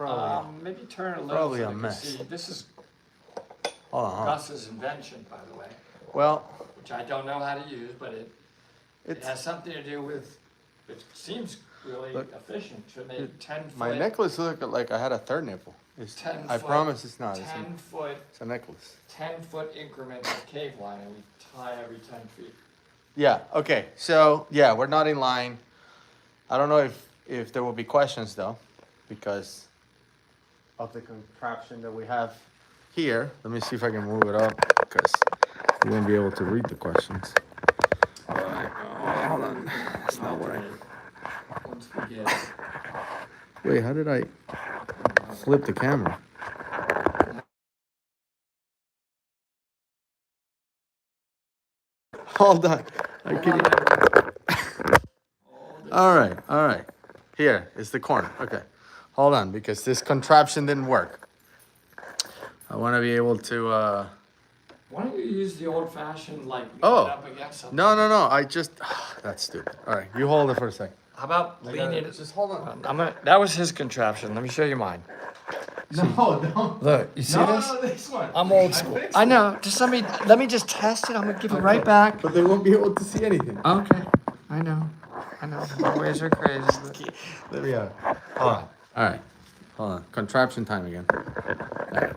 probably. Maybe turn a little Probably so a they can mess. see. This is Hold on. Gus's invention, by the way, Well, which I don't know how to use, but it it's has something to do with, it seems really Look, efficient to make 10 foot. my necklace looked like I had a third nipple. It's, 10 I foot- promise it's not. 10 foot, It's a necklace. 10-foot increments of cave line, and we tie every 10 feet. Yeah. Okay. So yeah, we're not in line. I don't know if there will be questions though, because of the contraption that we have here. Let me see if I can move it up because you won't be able to read the questions. All right. Oh, hold on. That's not what I. Once we get, Wait. How did I flip the camera? Hold on. I can. All right. All right. Here is the corner. Okay. Hold on, because this contraption didn't work. I want to be able to. why don't you use the old fashioned, like, lean Oh. it up against something? No, no, no. I just. That's stupid. All right. You hold it for a second. How about I lean gotta- it? Just hold on. That was his contraption. Let me show you mine. No, don't. Look, you see No, this? no, this one. I'm old I school. fixed I it. know. Just let me just test it. I'm gonna give it right back. But they won't be able to see anything. Okay. I know. My ways are crazy. Let me out. Hold on. All right. Hold on. Contraption time again. All right.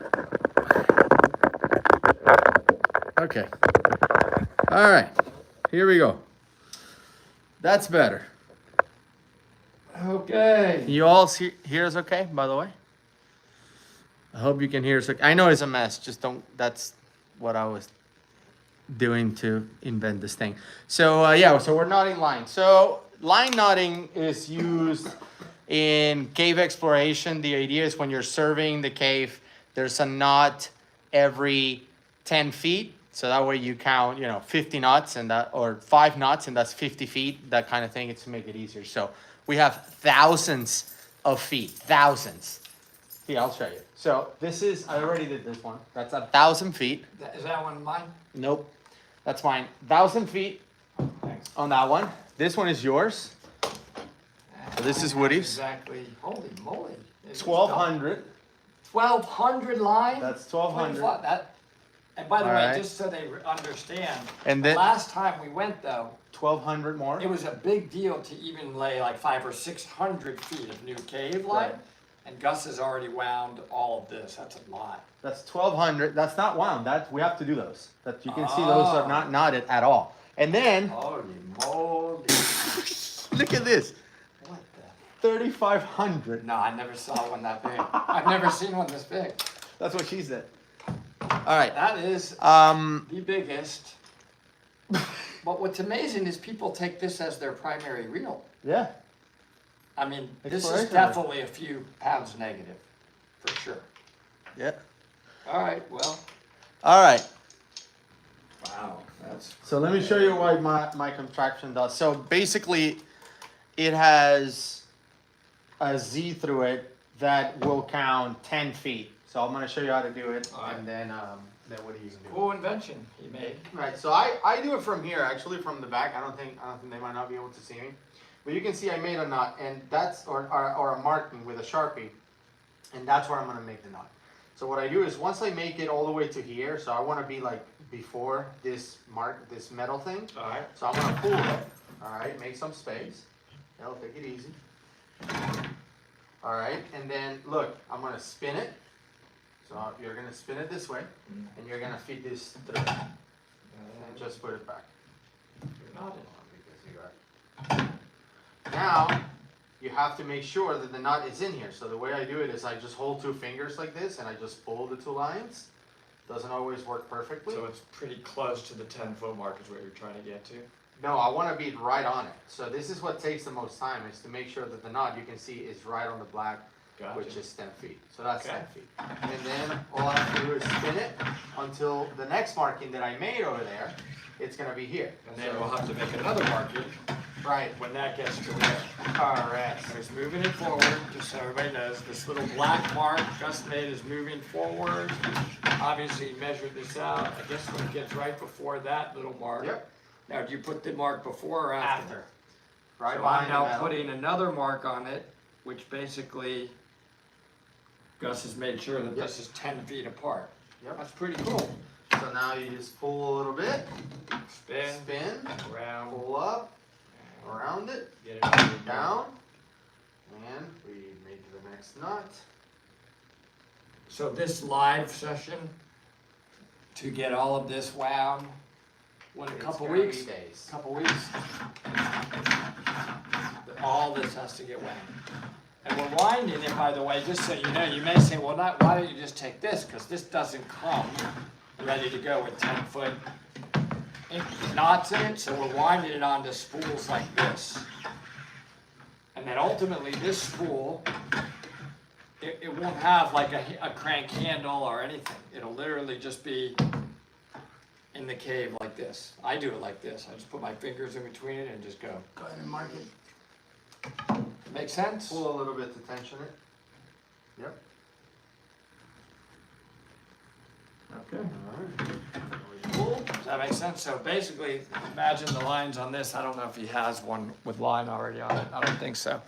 Okay. All right. Here we go. That's better. Okay. You all hear us okay, by the way? I hope you can hear us. I know it's a mess. Just don't. That's what I was doing to invent this thing. So yeah, so we're knotting line. So line knotting is used in cave exploration. The idea is when you're surveying the cave, there's a knot every 10 feet. So that way you count, 50 knots and that, or 5 knots, and that's 50 feet, that kind of thing. It's to make it easier. So we have thousands of feet, thousands. Yeah, I'll show you. So this is, I already did this one. That's 1,000 feet. Is that one mine? Nope, that's mine. 1,000 feet Thanks. on that one. This one is yours. So this is Woody's. Exactly. Holy moly. 1,200. 1,200 line? That's 1,200. And by the way, Alright. just so they understand, And the then last time we went though, 1,200 more. it was a big deal to even lay like 500 or 600 feet of new cave line. Right. And Gus has already wound all of this. That's a lot. That's 1,200. That's not wound. That we have to do those. That you can see those are not knotted at all. And then Holy moly. look at this. What the? 3,500. No, I never saw one that big. I've never seen one this big. That's what she said. All right. That is the biggest. But what's amazing is people take this as their primary reel. Yeah. I mean, this is Exploration. definitely a few pounds negative, for sure. Yeah. All right, well, All right. wow, that's So let me show you what my contraption does. So basically, it has a Z through it that will count 10 feet. So I'm gonna show you how to do it, Alright. and then what do you can do? cool invention he made. Right. So I do it from here, actually, from the back. I don't think they might not be able to see me, but you can see I made a knot, and that's or a marking with a Sharpie, and that's where I'm gonna make the knot. So what I do is once I make it all the way to here, so I want to be like before this metal thing. All right. So I'm gonna pull it. All right, make some space. That'll take it easy. All right, and then look, I'm gonna spin it. So you're gonna spin it this way, and you're gonna feed this through, and just put it back. You're not in. Because you got it. Now you have to make sure that the knot is in here. So the way I do it is I just hold 2 fingers like this, and I just pull the 2 lines. Doesn't always work perfectly. So it's pretty close to the 10-foot mark is what you're trying to get to. No, I want to be right on it. So this is what takes the most time, is to make sure that the knot, you can see, is right on the black, Gotcha. which is 10 feet. So that's Okay. 10 feet. And then all I have to do is spin it until the next marking that I made over there, it's going to be here. And then we'll have to make another marking Right. when that gets to there. Correct. So he's moving it forward, just so everybody knows. This little black mark Gus made is moving forward. Obviously, he measured this out. I guess when it gets right before that little mark. Yep. Now, do you put the mark before or after? Right So behind I'm the now metal. putting another mark on it, which basically Gus has made sure that this is 10 feet apart. Yep. That's pretty cool. So now you just pull a little bit, spin, Around. pull up, around it, Get it down, and we make the next knot. So this live session, to get all of this wound, what, a It's couple gonna be weeks? days. Couple weeks. All this has to get wound. And we're winding it, by the way, just so you know, you may say, well, why don't you just take this? Because this doesn't come ready to go with 10-foot knots in it, so we're winding it onto spools like this. And then ultimately, this spool, it won't have like a crank handle or anything. It'll literally just be in the cave like this. I do it like this. I just put my fingers in between it and just go. Go ahead and mark it. Make sense? Pull a little bit to tension it. Yep. Okay. Alright. Pull. Does that make sense? So basically, imagine the lines on this. I don't know if he has one with line already on it. I don't think so.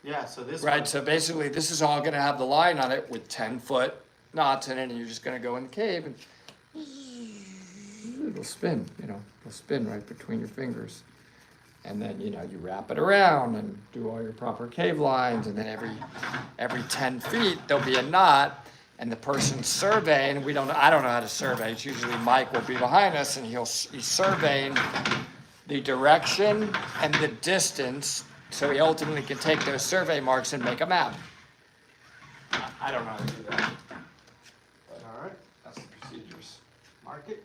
Yeah, so this Right, one, so basically, this is all gonna have the line on it with 10-foot knots in it, and you're just gonna go in the cave and it'll spin, it'll spin right between your fingers. And then, you wrap it around and do all your proper cave lines, and then every 10 feet, there'll be a knot, and the person's surveying, I don't know how to survey, it's usually Mike will be behind us, and he's surveying the direction and the distance, so he ultimately can take those survey marks and make a map. I don't know how to do that. alright, That's the procedures. mark it.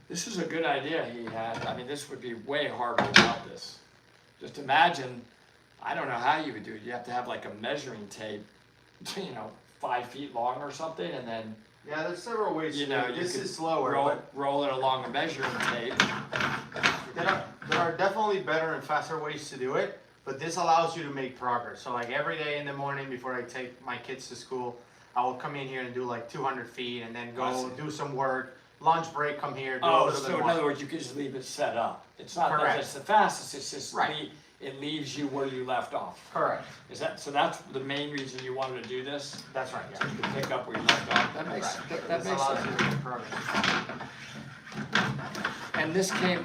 This is a good idea he had. I mean, this would be way harder without this. Just imagine, I don't know how you would do it. You have to have like a measuring tape, 5 feet long or something, and then Yeah, there's several ways to do it. you This could is slower, roll, but roll it along a measuring tape. there are definitely better and faster ways to do it, but this allows you to make progress. So like every day in the morning before I take my kids to school, I will come in here and do like 200 feet and then go Awesome. do some work. Lunch break, come here, do a Oh, little bit so in more. other words, you could just leave it set up. It's not that Correct. it's the fastest, it's just Right. it leaves you where you left off. Correct. So that's the main reason you wanted to do this? That's right, So yeah. you can pick up where you left off. That makes, Right. that This makes allows sense. you to make progress. And this came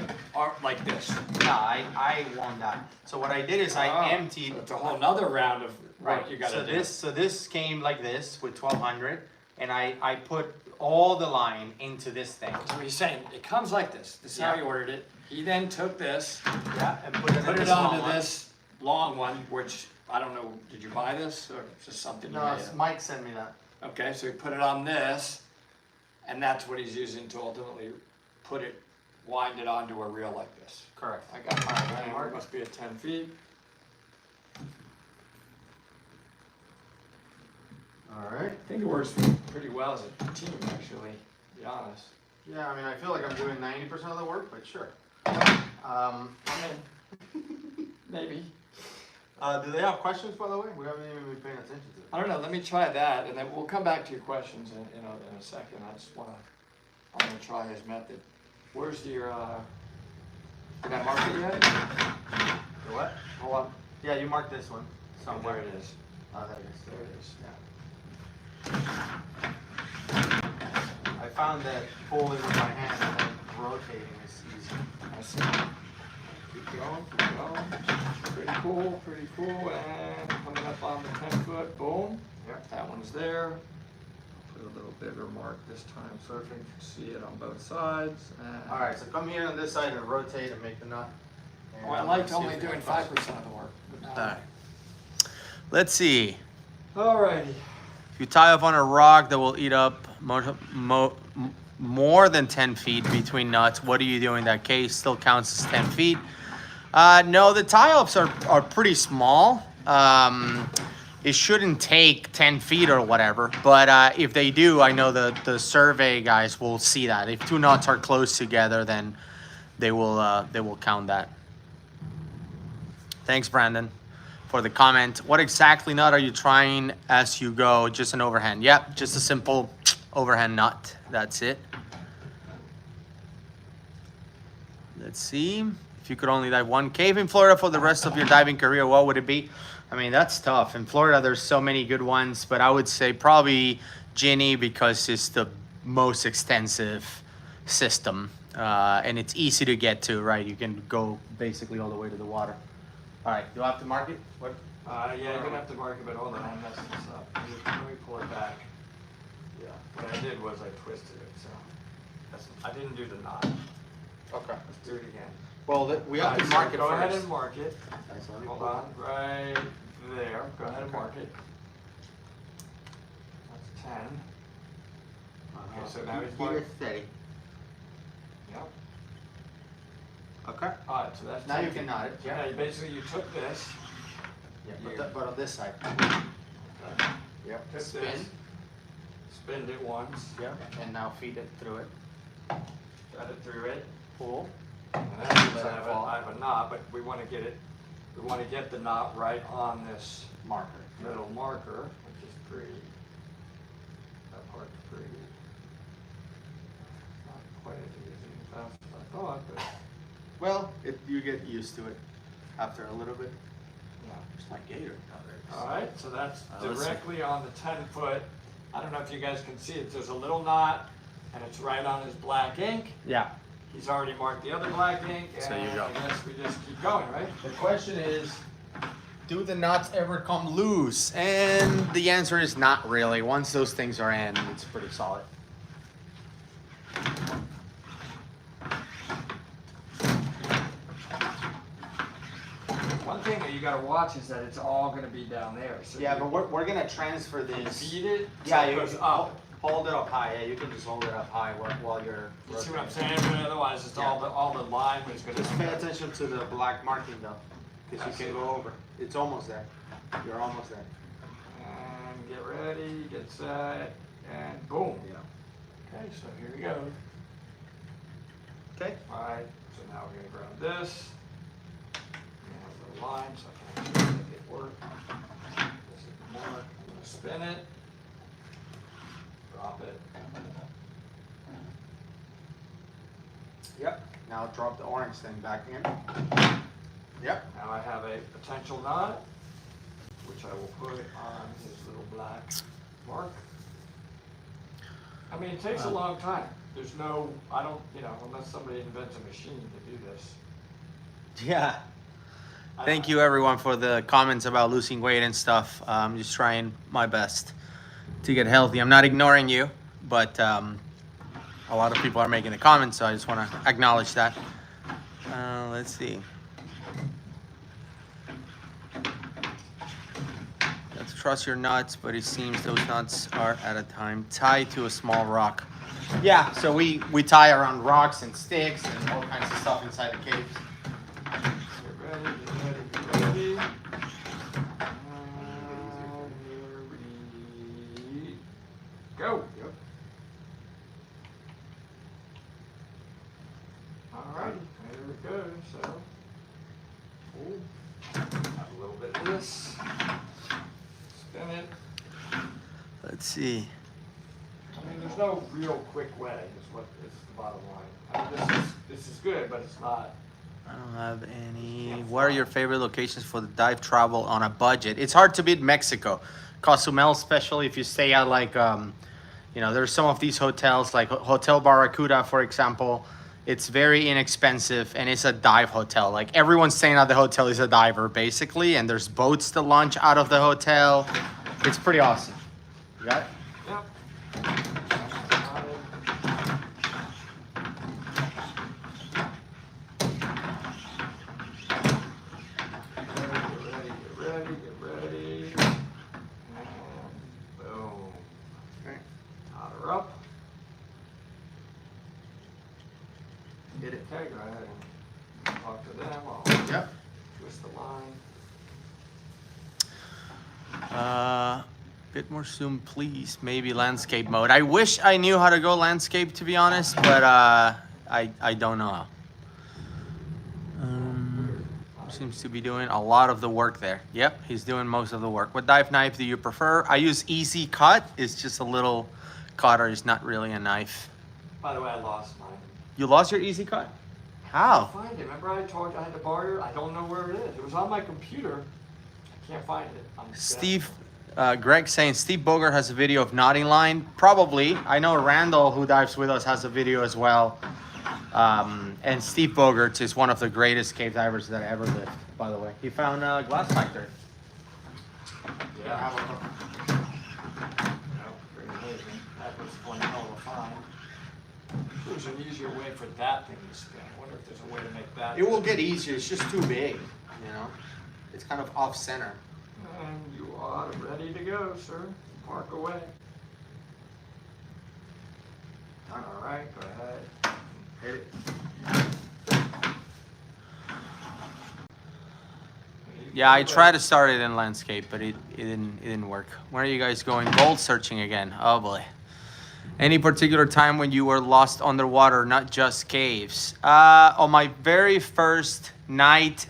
like this. No, I won that. So what I did is I Oh, emptied. so it's a whole nother round of Right. work you gotta So do. this came like this with 1200, and I put all the line into this thing. So he's saying, it comes like this. This is how Yeah. he ordered it. He then took this, Yeah, and put it in put this it onto long one. this long one, which, I don't know, did you buy this or just something you No, made? it's- up? Mike sent me that. Okay, so he put it on this, and that's what he's using to ultimately wind it onto a reel like this. Correct. I got Alright, mine, that it works. must be at 10 feet. All right. I think it works pretty well as a team, actually, to be honest. Yeah, I mean, I feel like I'm doing 90% of the work, but sure. I mean, maybe. Do they have questions, by the way? We haven't even been paying attention to it. I don't know, let me try that, and then we'll come back to your questions in a second. I'm gonna try his method. Where's your, did I mark it yet? The what? Hold on. Yeah, you marked this one. Oh, Somewhere. there it is. Oh, there it is. There it is. I found that pulling with my hand and rotating is easy. I see. Keep going, keep going. Pretty cool, and coming up on the 10-foot, boom. Yep. That one's there. Put a little bigger mark this time so you can see it on both sides. And All right, so come here on this side and rotate and make the knot. Oh, I liked only doing 5% of the work. All right. Let's see. Alrighty. If you tie up on a rock that will eat up more than 10 feet between nuts, what do you do in that case? Still counts as 10 feet. No, the tie-ups are pretty small. It shouldn't take 10 feet or whatever, but if they do, I know the survey guys will see that. If two nuts are close together, then they will count that. Thanks, Brandon, for the comment. What exactly nut are you trying as you go? Just an overhand. Yep, just a simple overhand nut. That's it. Let's see. If you could only dive one cave in Florida for the rest of your diving career, what would it be? I mean, that's tough. In Florida, there's so many good ones, but I would say probably Ginny because it's the most extensive system, and it's easy to get to, right? You can go basically all the way to the water. All right, do I have to mark it? What? Yeah, you're gonna have to mark it, but hold on, I'm messing this up. Let me pull it back. Yeah, what I did was I twisted it, so. I didn't do the knot. Okay. Let's do it again. Well, we have to Alright, mark so it go first. ahead and mark it. Okay, so let me Hold pull it. on, right there. Go ahead and Okay. mark it. That's 10. Okay, so now he's Keep marked. it steady. Yep. Okay. Alright, so that's Now 10. you can knot it. Yeah, Yeah. you basically, you took this. Yeah, You- but on this side. Okay. Yep. Took Spin. this. Spinned it once. Yep. And now feed it through it. Got it through it. Pull. And that means Let I it have, fall. I have a knot, but we want to get it, we want to get the knot right on this Marker. little marker, which is pretty, that part's pretty, not quite as easy as fast as I thought, but, Well, you get used to it after a little bit. yeah. There's my gator. All right, so that's let's see. directly on the 10-foot. I don't know if you guys can see it, there's a little knot, and it's right on his black ink. Yeah. He's already marked the other black ink, So and you go. I guess we just keep going, right? The question is, do the knots ever come loose? And the answer is not really. Once those things are in, it's pretty solid. One thing that you gotta watch is that it's all gonna be down there. So Yeah, you but we're gonna transfer this. feed it, Yeah, so it you goes can up. hold it up high. Yeah, you can just hold it up high while you're. You see what I'm rotating. saying? But otherwise, it's all the line is gonna. Just pay attention to the black marking though, because you can go over. It's almost there. You're almost there. And get ready, get set, and boom. Yeah. Okay, so here we go. Okay. All right, so now we're gonna grab this. We have the line, so I can actually make it work. This is the mark. I'm gonna spin it. Drop it. Yep. Now drop the orange thing back in. Yep. Now I have a potential knot, which I will put on his little black mark. I mean, it takes a long time. There's no, I don't, unless somebody invents a machine to do this. Yeah. Thank you everyone for the comments about losing weight and stuff. I'm just trying my best to get healthy. I'm not ignoring you, but a lot of people are making the comments, so I just want to acknowledge that. Let's see. Let's trust your nuts, but it seems those nuts are at a time tied to a small rock. Yeah, so we tie around rocks and sticks and all kinds of stuff inside the caves. Get ready, get ready, get ready. Here we go. Yep. Alright, there we go, so. Ooh, have a little bit of this. Spin it. Let's see. I mean, there's no real quick way, is what is the bottom line. I mean, this is good, but it's not. I don't have any. What are your favorite locations for the dive travel on a budget? It's hard to beat Mexico. Cozumel, especially if you stay at there's some of these hotels like Hotel Barracuda, for example. It's very inexpensive and it's a dive hotel. Like everyone staying at the hotel is a diver basically, and there's boats to launch out of the hotel. It's pretty awesome. You got it? Yep. Get ready. And boom. Okay. Knot her up. Get it. Okay, go ahead and talk to them. I'll Yep. twist the line. Bit more zoom, please. Maybe landscape mode. I wish I knew how to go landscape, to be honest, but I don't know how. Seems to be doing a lot of the work there. Yep, he's doing most of the work. What dive knife do you prefer? I use Easy Cut. It's just a little cutter. It's not really a knife. By the way, I lost mine. You lost your Easy Cut? How? Find it. Remember I told you I had to borrow it? I don't know where it is. It was on my computer. I can't find it. Steve, Greg saying Steve Bogart has a video of knotting line. Probably. I know Randall, who dives with us, has a video as well. And Steve Bogart is one of the greatest cave divers that ever lived, by the way. He found a glass factory. Yeah. Pretty amazing. That was one hell of a find. There's an easier way for that thing to spin. I wonder if there's a way to make that. It will get easier. It's just too big, you know. It's kind of off center. And you are ready to go, sir. Mark away. All right, go ahead. Hit it. Yeah, I tried to start it in landscape, but it didn't work. Where are you guys going? Gold searching again. Oh boy. Any particular time when you were lost underwater, not just caves? On my very first night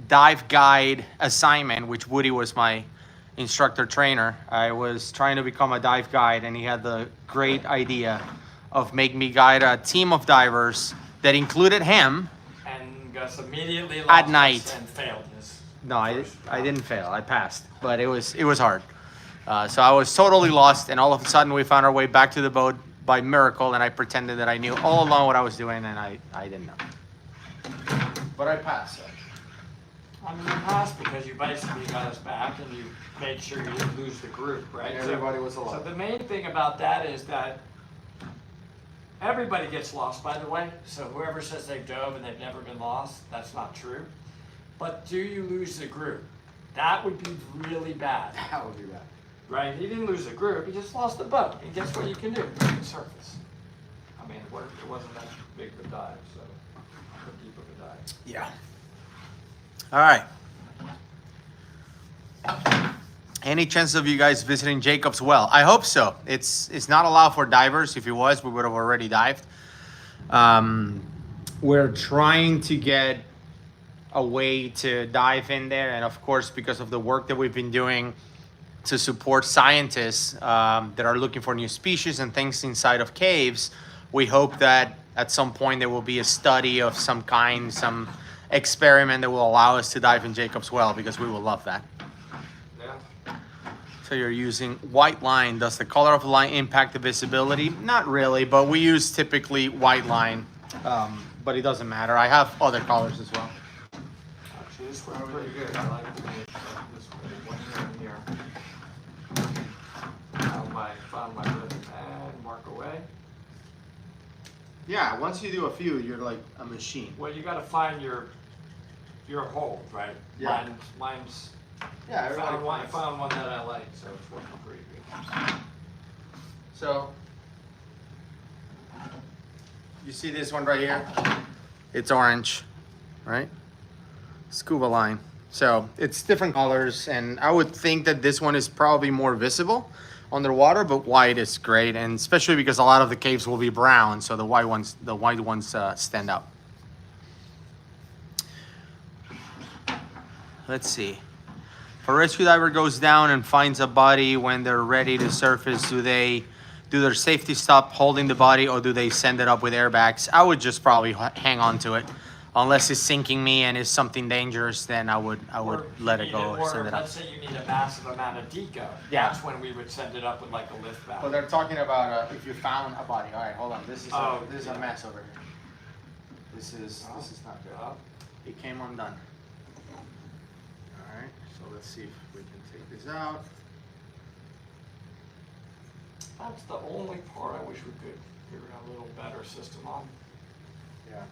dive guide assignment, which Woody was my instructor trainer, I was trying to become a dive guide, and he had the great idea of making me guide a team of divers that included him. And Gus immediately lost At night. and failed his. No, I didn't fail. I passed, but it was hard. So I was totally lost, and all of a sudden we found our way back to the boat by miracle, and I pretended that I knew all along what I was doing, and I didn't know. But I passed. So. I mean, you passed because you basically got us back and you made sure you didn't lose the group, right? And everybody was alive. So the main thing about that is that everybody gets lost, by the way. So whoever says they've dove and they've never been lost, that's not true. But do you lose the group? That would be really bad. That would be bad. Right? He didn't lose the group, he just lost the boat. And guess what you can do? You can surface. I mean, it wasn't that big of a dive, so not that deep of a dive. Yeah. All right. Any chance of you guys visiting Jacob's Well? I hope so. It's not allowed for divers. If it was, we would have already dived. We're trying to get a way to dive in there, and of course, because of the work that we've been doing to support scientists that are looking for new species and things inside of caves, we hope that at some point there will be a study of some kind, some experiment that will allow us to dive in Jacob's Well, because we will love that. Yeah. So you're using white line. Does the color of the line impact the visibility? Not really, but we use typically white line, but it doesn't matter. I have other colors as well. Actually, this one's pretty good. I like the this one here and here. Found my rhythm and mark away. Yeah, once you do a few, you're like a machine. Well, you got to find your hold, right? Yeah. Mine's. Yeah, I found one that I like, so it's working pretty good. So, you see this one right here? It's orange, right? Scuba line. So it's different colors, and I would think that this one is probably more visible underwater, but white is great, and especially because a lot of the caves will be brown, so the white ones stand out. Let's see. If a rescue diver goes down and finds a body when they're ready to surface, do their safety stop holding the body, or do they send it up with airbags? I would just probably hang on to it. Unless it's sinking me and it's something dangerous, then I would let it go or send it up. Let's say you need a massive amount of deco. Yeah. That's when we would send it up with like a lift valve. But they're talking about if you found a body. All right, hold on. This is yeah. a mess over here. This is not good. It came undone. All right, so let's see if we can take this out. That's the only part I wish we could figure out a little better system on. Yeah.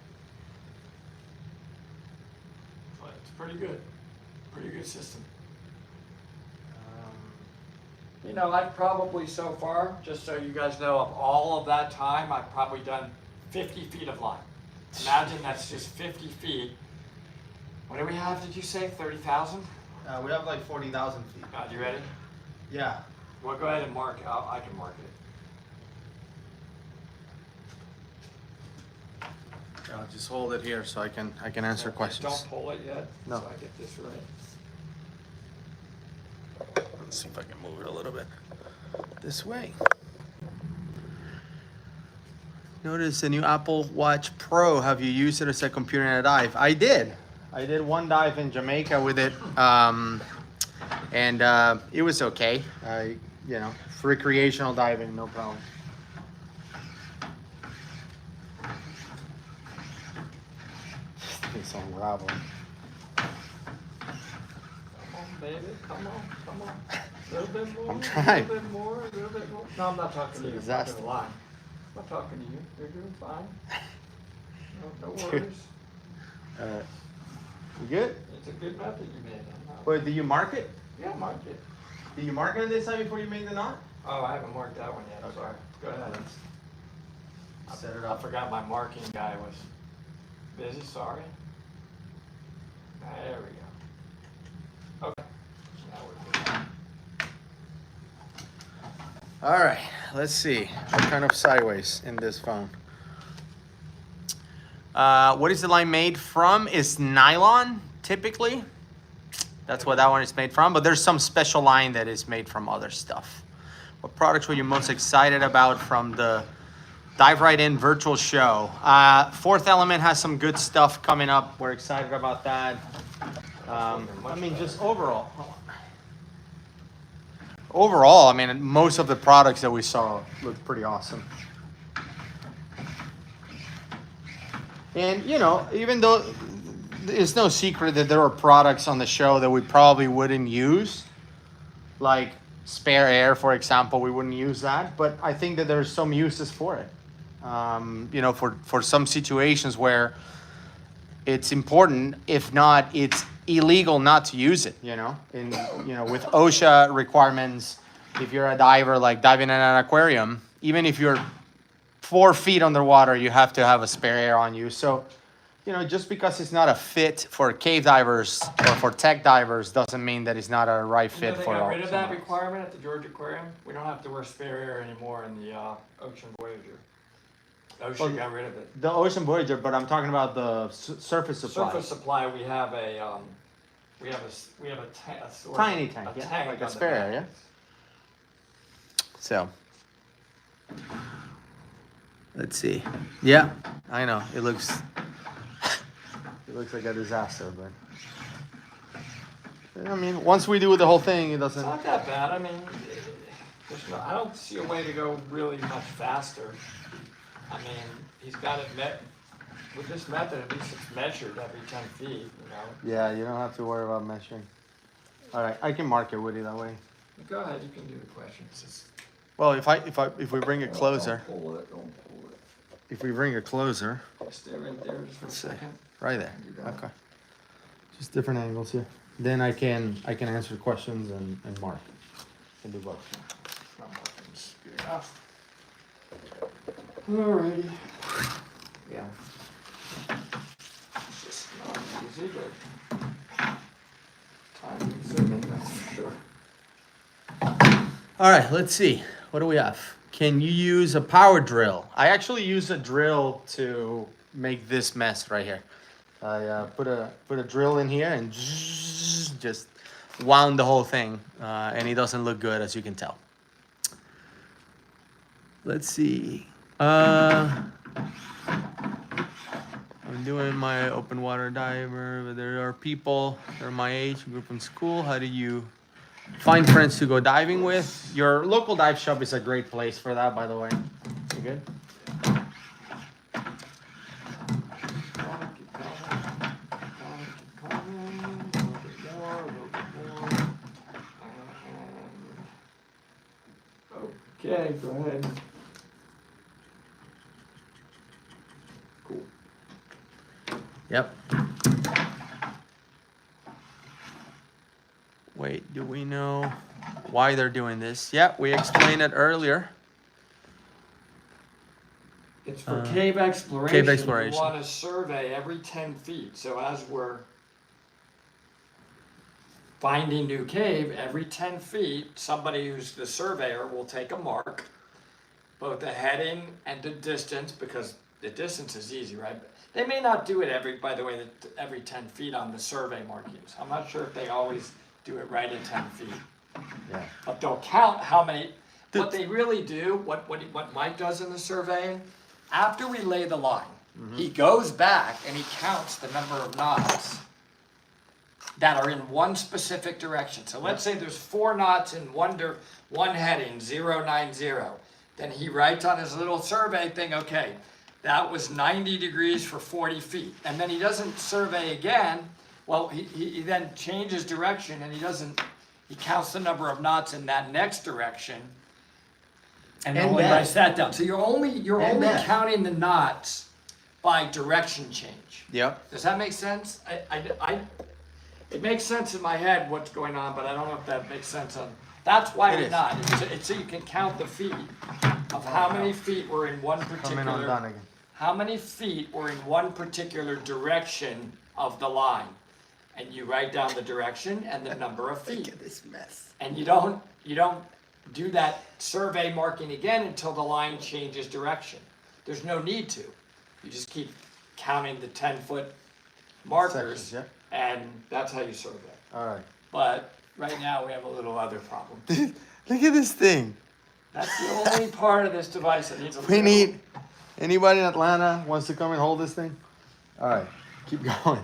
But it's pretty good. Pretty good system. You know, I've probably so far, just so you guys know, of all of that time, I've probably done 50 feet of line. Imagine that's just 50 feet. What do we have, did you say, 30,000? We have like 40,000 feet. God, you ready? Yeah. Well, go ahead and mark it. I can mark it. I'll just hold it here so I can answer questions. Don't pull it yet, No. so I get this right. Let's see if I can move it a little bit this way. Notice the new Apple Watch Pro. Have you used it as a computer in a dive? I did. I did one dive in Jamaica with it, and it was okay. You know, for recreational diving, no problem. It's unraveling. Come on, baby. Come on. A little bit more. I'm trying. A little bit more. A little bit more. No, I'm not talking to you. I'm Disaster. talking to lie. I'm not talking to you. You're doing fine. No Dude. worries. You good? It's a good method you made. Wait, did you mark it? Yeah, mark it. Did you mark it on this side before you made the knot? Oh, I haven't marked that one yet. I'm Okay. sorry. Go ahead. Set it I up. forgot my marking guy was busy. Sorry. There we go. Okay. Now we're good. All right, let's see. What kind of sideways in this phone? What is the line made from? Is nylon typically? That's what that one is made from, but there's some special line that is made from other stuff. What products were you most excited about from the Dive Right In virtual show? Fourth Element has some good stuff coming up. We're excited about that. I mean, just overall. Overall, I mean, most of the products that we saw looked pretty awesome. And, you know, even though it's no secret that there are products on the show that we probably wouldn't use, like spare air, for example, we wouldn't use that. But I think that there's some uses for it. You know, for some situations where it's important, if not, it's illegal not to use it, you know, with OSHA requirements. If you're a diver, like diving in an aquarium, even if you're 4 feet underwater, you have to have a spare air on you. So, you know, just because it's not a fit for cave divers or for tech divers doesn't mean that it's not a right You know, fit they for got all. rid of that requirement at the Georgia Aquarium. We don't have to wear spare air anymore in the Ocean Voyager. Ocean got rid of it. The Ocean Voyager, but I'm talking about the surface supply. Surface supply. We have a storage, Tiny tank, a yeah, tank like a on the spare air, back. yeah. So, let's see. Yeah, I know it looks like a disaster, but I mean, once we do the whole thing, it It's doesn't. not that bad. I mean, I don't see a way to go really much faster. I mean, he's got it with this method. At least it's measured every 10 feet. You know. Yeah, you don't have to worry about measuring. All right, I can mark it with it that way. Go ahead. You can do the questions. Just, Well, if we bring it closer, Don't pull it. Don't pull it. if we bring it closer, Stay right there just for a Let's see. second. right there. You got it. Okay. Just different angles here. Then I can answer questions and mark. Can do both. My marking's good enough. Alrighty. Yeah. It's just not easy, but time consuming, that's for sure. All right, let's see. What do we have? Can you use a power drill? I actually use a drill to make this mess right here. I put a drill in here and just wound the whole thing, and it doesn't look good, as you can tell. Let's see. I'm doing my open water diver, but there are people that are my age, group from school. How do you find friends to go diving with? Your local dive shop is a great place for that, by the way. You good? Okay, go ahead. Cool. Yep. Wait, do we know why they're doing this? Yeah, we explained it earlier. It's for cave exploration. Cave exploration. You want to survey every 10 feet. So as we're finding new cave, every 10 feet, somebody who's the surveyor will take a mark, both the heading and the distance, because the distance is easy, right? They may not do it every 10 feet on the survey markings. I'm not sure if they always do it right at 10 feet. Yeah. But they'll count how many, what they really do, what Mike does in the surveying, after we lay the line, he goes back and he counts the number of knots that are in one specific direction. So let's say there's 4 knots in one heading, 090. Then he writes on his little survey thing, okay, that was 90 degrees for 40 feet. And then he doesn't survey again. Well, he then changes direction and he counts the number of knots in that next direction and only that. writes that down. So you're only that. counting the knots by direction change. Yep. Does that make sense? It makes sense in my head what's going on, but I don't know if that makes sense on. That's why It we're is. not. It's so you can count the feet of how many feet were in one Come in on particular. done again. How many feet were in one particular direction of the line, and you write down the direction and the number of feet. Look at this mess. And you don't do that survey marking again until the line changes direction. There's no need to. You just keep counting the 10-foot markers, Sections, and that's how you survey. All right. But right now we have a little other problem. Look at this thing. That's the only part of this device that needs a We little. need, anybody in Atlanta wants to come and hold this thing? All right, keep going.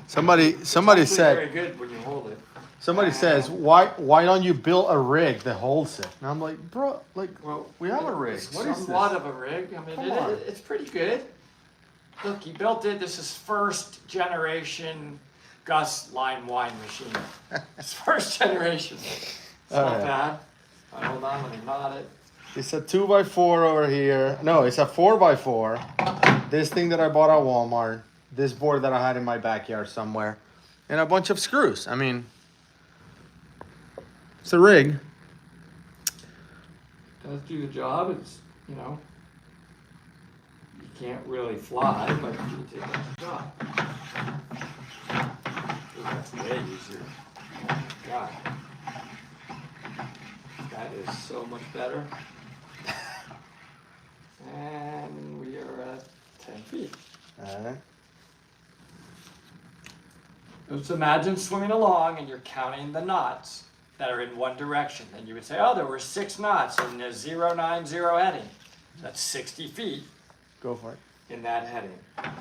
Somebody It's actually said, very good when you hold it. somebody says, why don't you build a rig that holds it? And I'm like, bro, like, Well, we have a rig. It's What is somewhat this? of a rig. I mean, Come on. it's pretty good. Look, he built it. This is first generation Gus line wine machine. It's first generation. It's not Alright. bad. All right, hold on, let me knot it. It's a 2x4 over here. No, it's a 4x4. This thing that I bought at Walmart. This board that I had in my backyard somewhere. And a bunch of screws. I mean, it's a rig. Does do the job. It's, you can't really fly, but you did the job. Ooh, that's way easier. Oh my God. That is so much better. And we are at 10 feet. Alright. Just imagine swimming along and you're counting the knots that are in one direction. And you would say, oh, there were 6 knots in the 090 heading. That's 60 feet Go for it. in that heading. And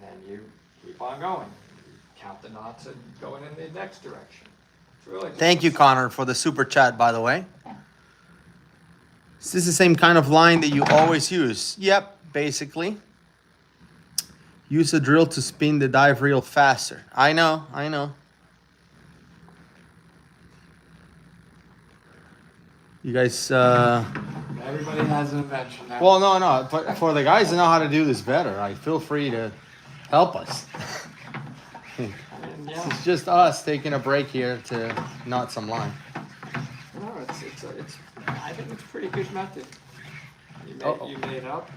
then you keep on going. You count the knots and going in the next direction. It's really just Thank you, Connor, for the super chat, by the way. Is this the same kind of line that you always use? Yep, basically. Use a drill to spin the dive reel faster. I know. You guys, Everybody has an invention now. well, no, but for the guys that know how to do this better, feel free to help us. I mean, yeah. It's just us taking a break here to knot some line. No, I think it's a pretty good method. Uh-oh. You made up,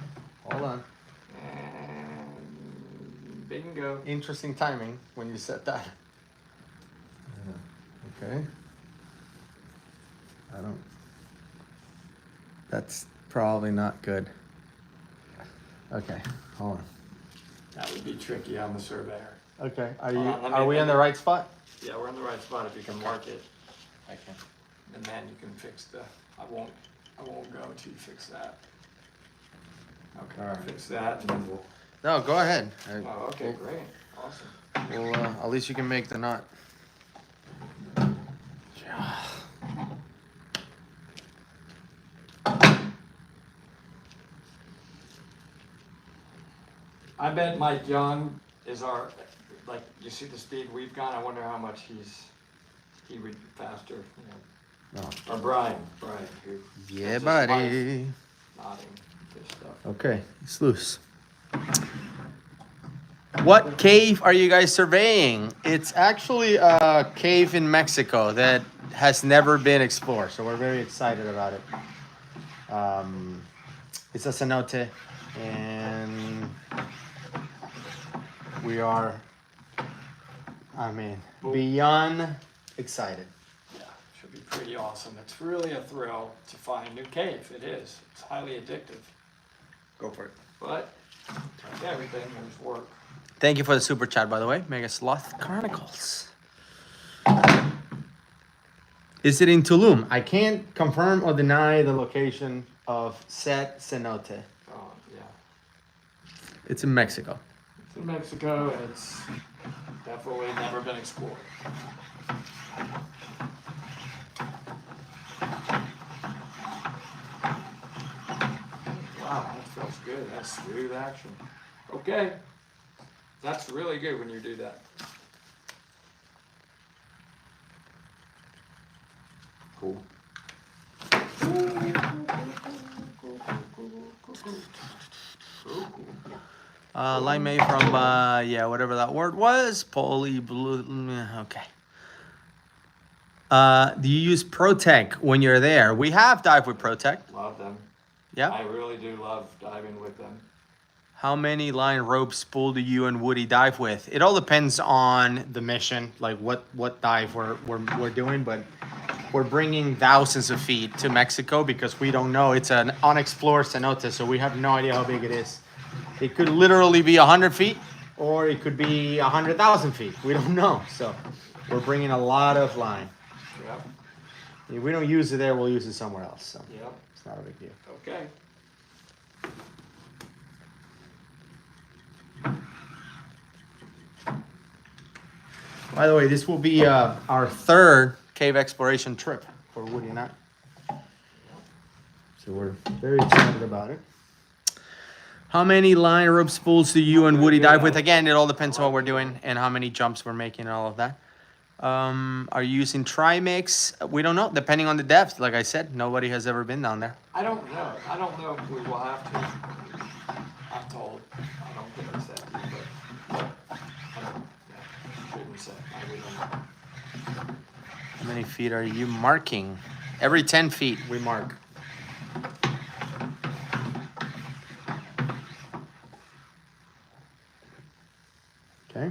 Hold on. and bingo. Interesting timing when you said that. Okay. That's probably not good. Okay, hold on. That would be tricky on the surveyor. Okay, Hold on, let me- are we in the right spot? Yeah, we're in the right spot if you can mark it, I can. and then you can fix I won't go until you fix that. Okay, All right. fix that, and then we'll, No, go ahead. oh, okay, great, awesome. We'll, at least you can make the knot. I bet Mike Young is you see the speed we've gone, I wonder how much he would faster, No. Or Brian, who. Yeah, that's his wife buddy. Nodding this stuff. Okay, it's loose. What cave are you guys surveying? It's actually a cave in Mexico that has never been explored, so we're very excited about it. It's a cenote, and we are, beyond excited. Yeah, should be pretty awesome. It's really a thrill to find a new cave. It is. It's highly addictive. Go for it. But like everything, there's work. Thank you for the super chat, by the way. Mega Sloth Chronicles. Is it in Tulum? I can't confirm or deny the location of said cenote. Oh, yeah. It's in Mexico. It's in Mexico, and it's definitely never been explored. Wow, that feels good. That's smooth action. Okay. That's really good when you do that. Cool. Line made from, yeah, whatever that word was. Poly blue. Okay. Do you use Protec when you're there? We have dive with Protec. Love them. Yeah. I really do love diving with them. How many line rope spool do you and Woody dive with? It all depends on the mission, like what dive we're doing, but we're bringing thousands of feet to Mexico because we don't know. It's an unexplored cenote, so we have no idea how big it is. It could literally be 100 feet, or it could be 100,000 feet. We don't know, so we're bringing a lot of line. Yep. If we don't use it there, we'll use it somewhere else. So Yep. it's not a big deal. Okay. By the way, this will be our third cave exploration trip for Woody and I. So we're very excited about it. How many line rope spools do you and Woody dive with? Again, it all depends on what we're doing and how many jumps we're making and all of that. Are you using Trimix? We don't know, depending on the depth. Like I said, nobody has ever been down there. I don't know. I don't know if we will have to. I'm told. I don't think it's that deep, but I don't, yeah, shouldn't say. I really don't know. How many feet are you marking? Every 10 feet we mark. Okay.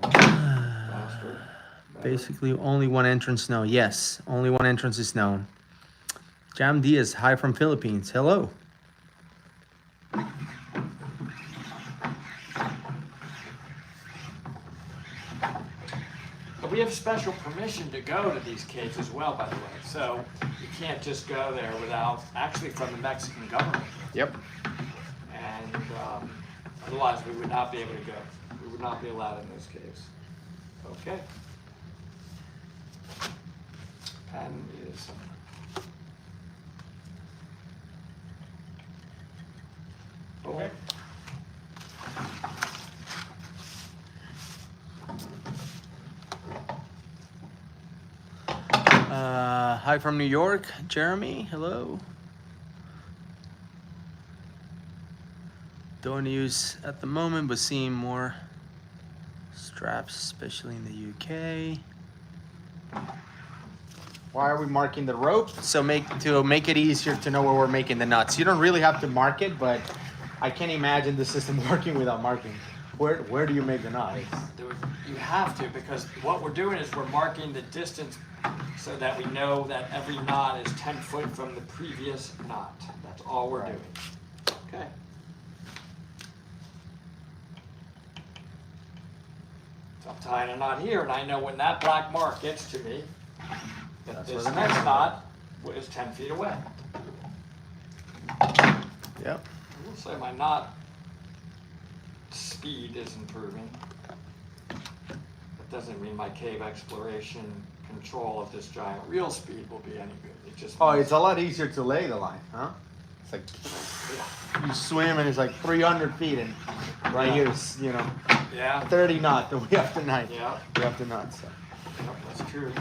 Faster. Basically, only one entrance known. Yes, only one entrance is known. Jam Diaz, hi from Philippines. Hello. But we have special permission to go to these caves as well, by the way. So you can't just go there without, actually from the Mexican government. Yep. And otherwise we would not be able to go. We would not be allowed in those caves. Okay. Patent is. Okay. Hi from New York, Jeremy. Hello. Don't use at the moment, but seeing more straps, especially in the UK. Why are we marking the rope? So to make it easier to know where we're making the nuts. You don't really have to mark it, but I can't imagine the system working without marking. Where do you make the knot? You have to, because what we're doing is we're marking the distance so that we know that every knot is 10 foot from the previous knot. That's all we're doing. Okay. So I'm tying a knot here, and I know when that black mark gets to me, that That's this where the next next knot is 10 feet away. Yep. I will say my knot speed is improving. That doesn't mean my cave exploration control of this giant reel speed will be any good. It just Oh, means- it's a lot easier to lay the line, huh? It's like yeah. you swim and it's like 300 feet, and right here is 30 knots. And we have to knot. Yeah. We have to knot. So. Yep, that's true.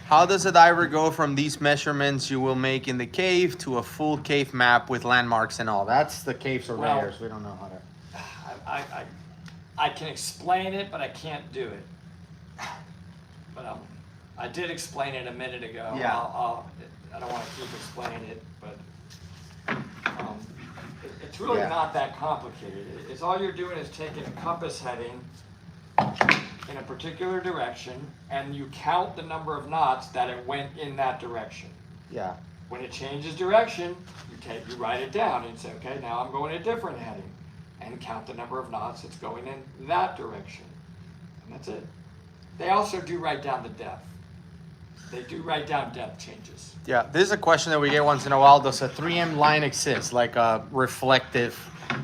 How does a diver go from these measurements you will make in the cave to a full cave map with landmarks and all? That's the cave surveyors. We don't know how to. I can explain it, but I can't do it. But I did explain it a minute ago. Yeah. I don't want to keep explaining it, but it's really Yeah. not that complicated. It's all you're doing is taking a compass heading in a particular direction, and you count the number of knots that it went in that direction. Yeah. When it changes direction, you write it down and say, okay, now I'm going a different heading, and count the number of knots it's going in that direction. And that's it. They also do write down the depth. They do write down depth changes. Yeah, this is a question that we get once in a while. Does a 3M line exist, like a reflective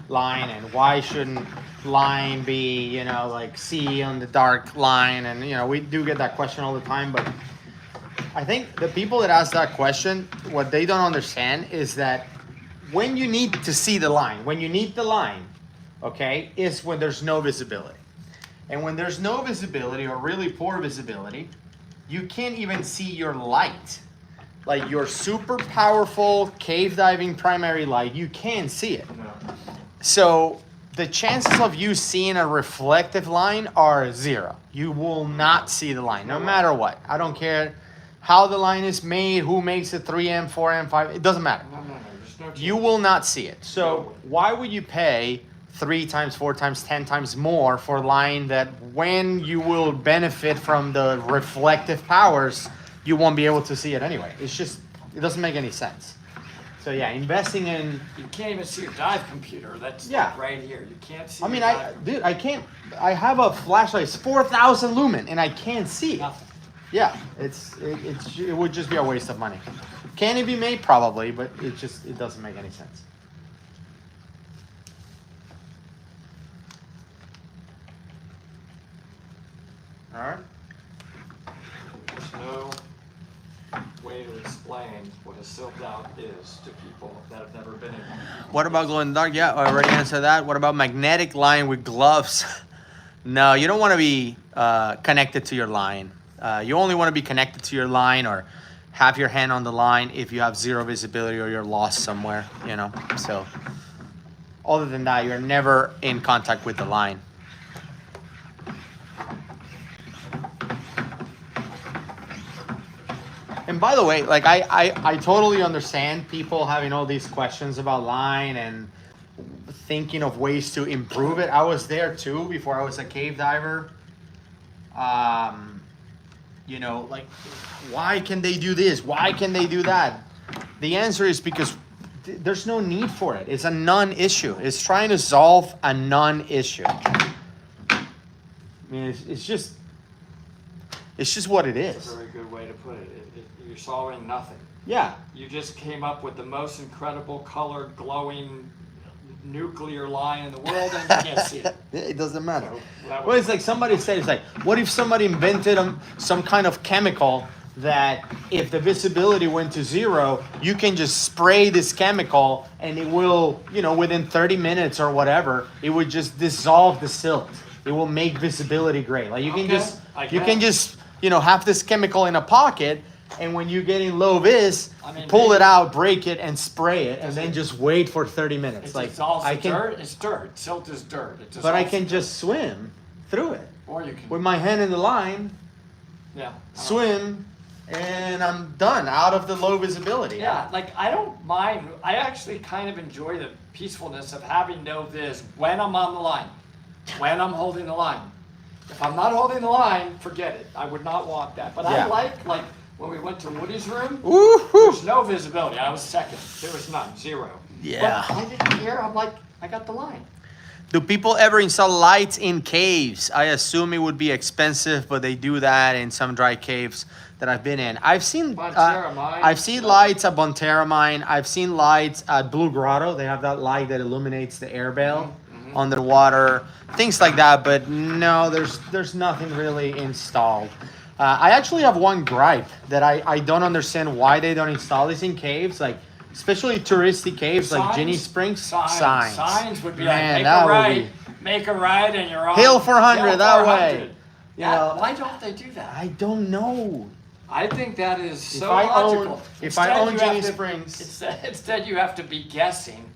line, and why shouldn't line be, you know, like C on the dark line? And, you know, we do get that question all the time, but I think the people that ask that question, what they don't understand is that when you need to see the line, when you need the line, okay, is when there's no visibility. And when there's no visibility or really poor visibility, you can't even see your light. Like your super powerful cave diving primary light, you can't see it. So the chances of you seeing a reflective line are 0. You will not see the line, no matter what. I don't care how the line is made, who makes it 3M, 4M, 5, it doesn't matter. No, there's no chance. You will not see it. So why would you pay 3 times, 4 times, 10 times more for a line that when you will benefit from the reflective powers, you won't be able to see it anyway? It's just, it doesn't make any sense. So yeah, investing in... You can't even see your dive computer. That's Yeah. like right here. You can't see I mean, your dive dude, I can't, I have a flashlight, it's 4,000 lumen, and I can't see it. Nothing. Yeah, it would just be a waste of money. Can it be made? Probably, but it doesn't make any sense. All right. There's no way to explain what a silk out is to people that have never been in one. What about glow in the dark? Yeah, I already answered that. What about magnetic line with gloves? No, you don't want to be connected to your line. You only want to be connected to your line or have your hand on the line if you have 0 visibility or you're lost somewhere, you know. So other than that, you're never in contact with the line. And by the way, like I totally understand people having all these questions about line and thinking of ways to improve it. I was there too before I was a cave diver. You know, like, why can they do this? Why can they do that? The answer is because there's no need for it. It's a non-issue. It's trying to solve a non-issue. I mean, it's just what it That's is. a very good way to put it. You're solving nothing. Yeah. You just came up with the most incredible colored, glowing nuclear line in the world, and you can't see it. It doesn't matter. So that Well, it's like somebody said, it's like, what if somebody invented some kind of chemical that if the visibility went to 0, you can just spray this chemical and it will, you know, within 30 minutes or whatever, it would just dissolve the silt. It will make visibility great. Like you can Okay, just, you know, have this chemical in a pocket, and when you get in low vis, I mean, pull maybe- it out, break it, and spray it, and Does then it- just wait for 30 minutes. It's Like dissolves I the can, dirt. It's dirt. Silt is dirt. It but I dissolves can the just swim through it dirt. Or you can. with my hand in the line, Yeah. swim, and I'm done out of the low visibility. Yeah, like I don't mind. I actually kind of enjoy the peacefulness of having no viz when I'm on the line, when I'm holding the line. If I'm not holding the line, forget it. I would not want that. But Yeah. I like when we went to Woody's room. Woohoo! There's no visibility. I was second. There was none. 0. Yeah. But I didn't care. I'm like, I got the line. Do people ever install lights in caves? I assume it would be expensive, but they do that in some dry caves that I've been in. I've seen Bonterra Mine. I've seen lights at Bonterra Mine. I've seen lights at Blue Grotto. They have that light that illuminates the air bale underwater, things like that. But no, there's nothing really installed. I actually have one gripe that I don't understand why they don't install this in caves, like especially touristy caves like Signs? Ginny Springs. Signs would be Man, like, that would make a right, and you're on. Hill 400 Hill that 400. way. You Yeah, know, why don't they do that? I don't know. I think that is so I logical. own- if I own you Ginny have to- Springs- instead you have to be guessing.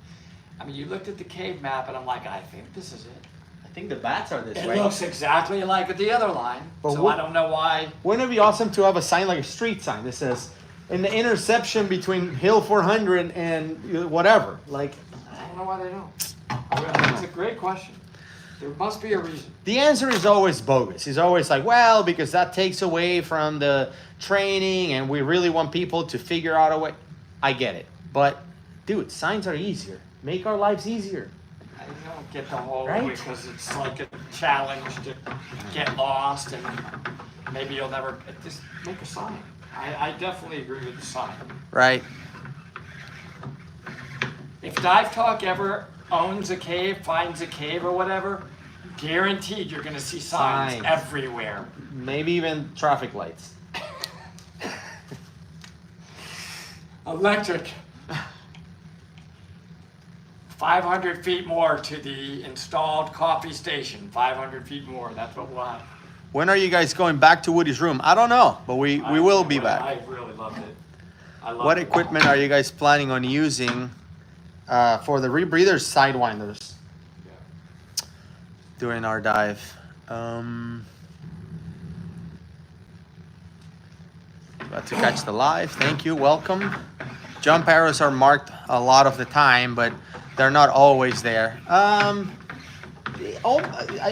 I mean, you looked at the cave map, and I'm like, I think this is it. I think the bats are this It looks exactly like the other line, But so what- I don't know why. Wouldn't it be awesome to have a sign like a street sign that says, in the intersection between Hill 400 and whatever? Like, I don't know why they don't. That's a great question. There must be a reason. The answer is always bogus. It's always like, well, because that takes away from the training and we really want people to figure out a way. I get it. But, dude, signs are easier. Make our lives easier. I don't get the whole Right? because it's like a challenge to get lost and maybe you'll never just make a sign. I definitely agree with the sign. Right. If Dive Talk ever owns a cave, finds a cave or whatever, guaranteed you're gonna see signs Signs. everywhere. Maybe even traffic lights. Electric. 500 feet more to the installed coffee station. 500 feet more. That's what we'll have. When are you guys going back to Woody's room? I don't know, but we will be back. I really loved it. I loved What it. equipment are you guys planning on using for the rebreathers sidewinders Yeah. during our dive? About to catch the live. Thank you. Welcome. Jump arrows are marked a lot of the time, but they're not always there.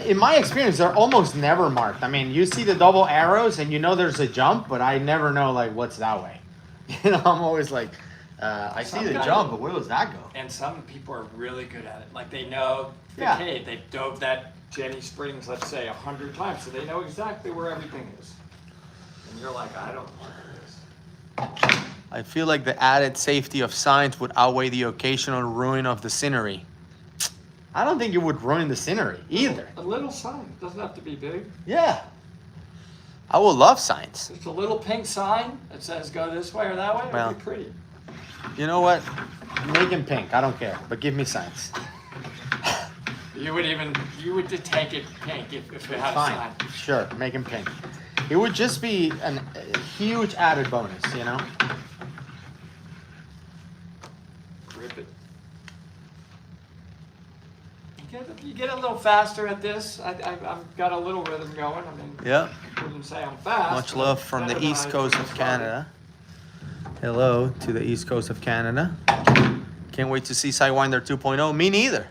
In my experience, they're almost never marked. I mean, you see the double arrows and you know there's a jump, but I never know like what's that way. You know, I'm always like, I see the Some guy- jump, but where does that go? And some people are really good at it. Like they know the Yeah. cave. They've dove that Jenny Springs, let's say, 100 times, so they know exactly where everything is. And you're like, I don't know what it is. I feel like the added safety of signs would outweigh the occasional ruin of the scenery. I don't think it would ruin the scenery either. A little sign. It doesn't have to be big. Yeah. I would love signs. Just a little pink sign that says go this way or that way. Well. It'd be pretty. You know what? Make them pink. I don't care. But give me signs. You would just take it pink if it had a Fine. sign. Sure. Make them pink. It would just be a huge added bonus, you know? Rip it. You get a little faster at this. I've got a little rhythm going. I mean, Yeah. I wouldn't say I'm fast. Much but love from the better than east I coast of started. Canada. Hello to the east coast of Canada. Can't wait to see Sidewinder 2.0. Me neither.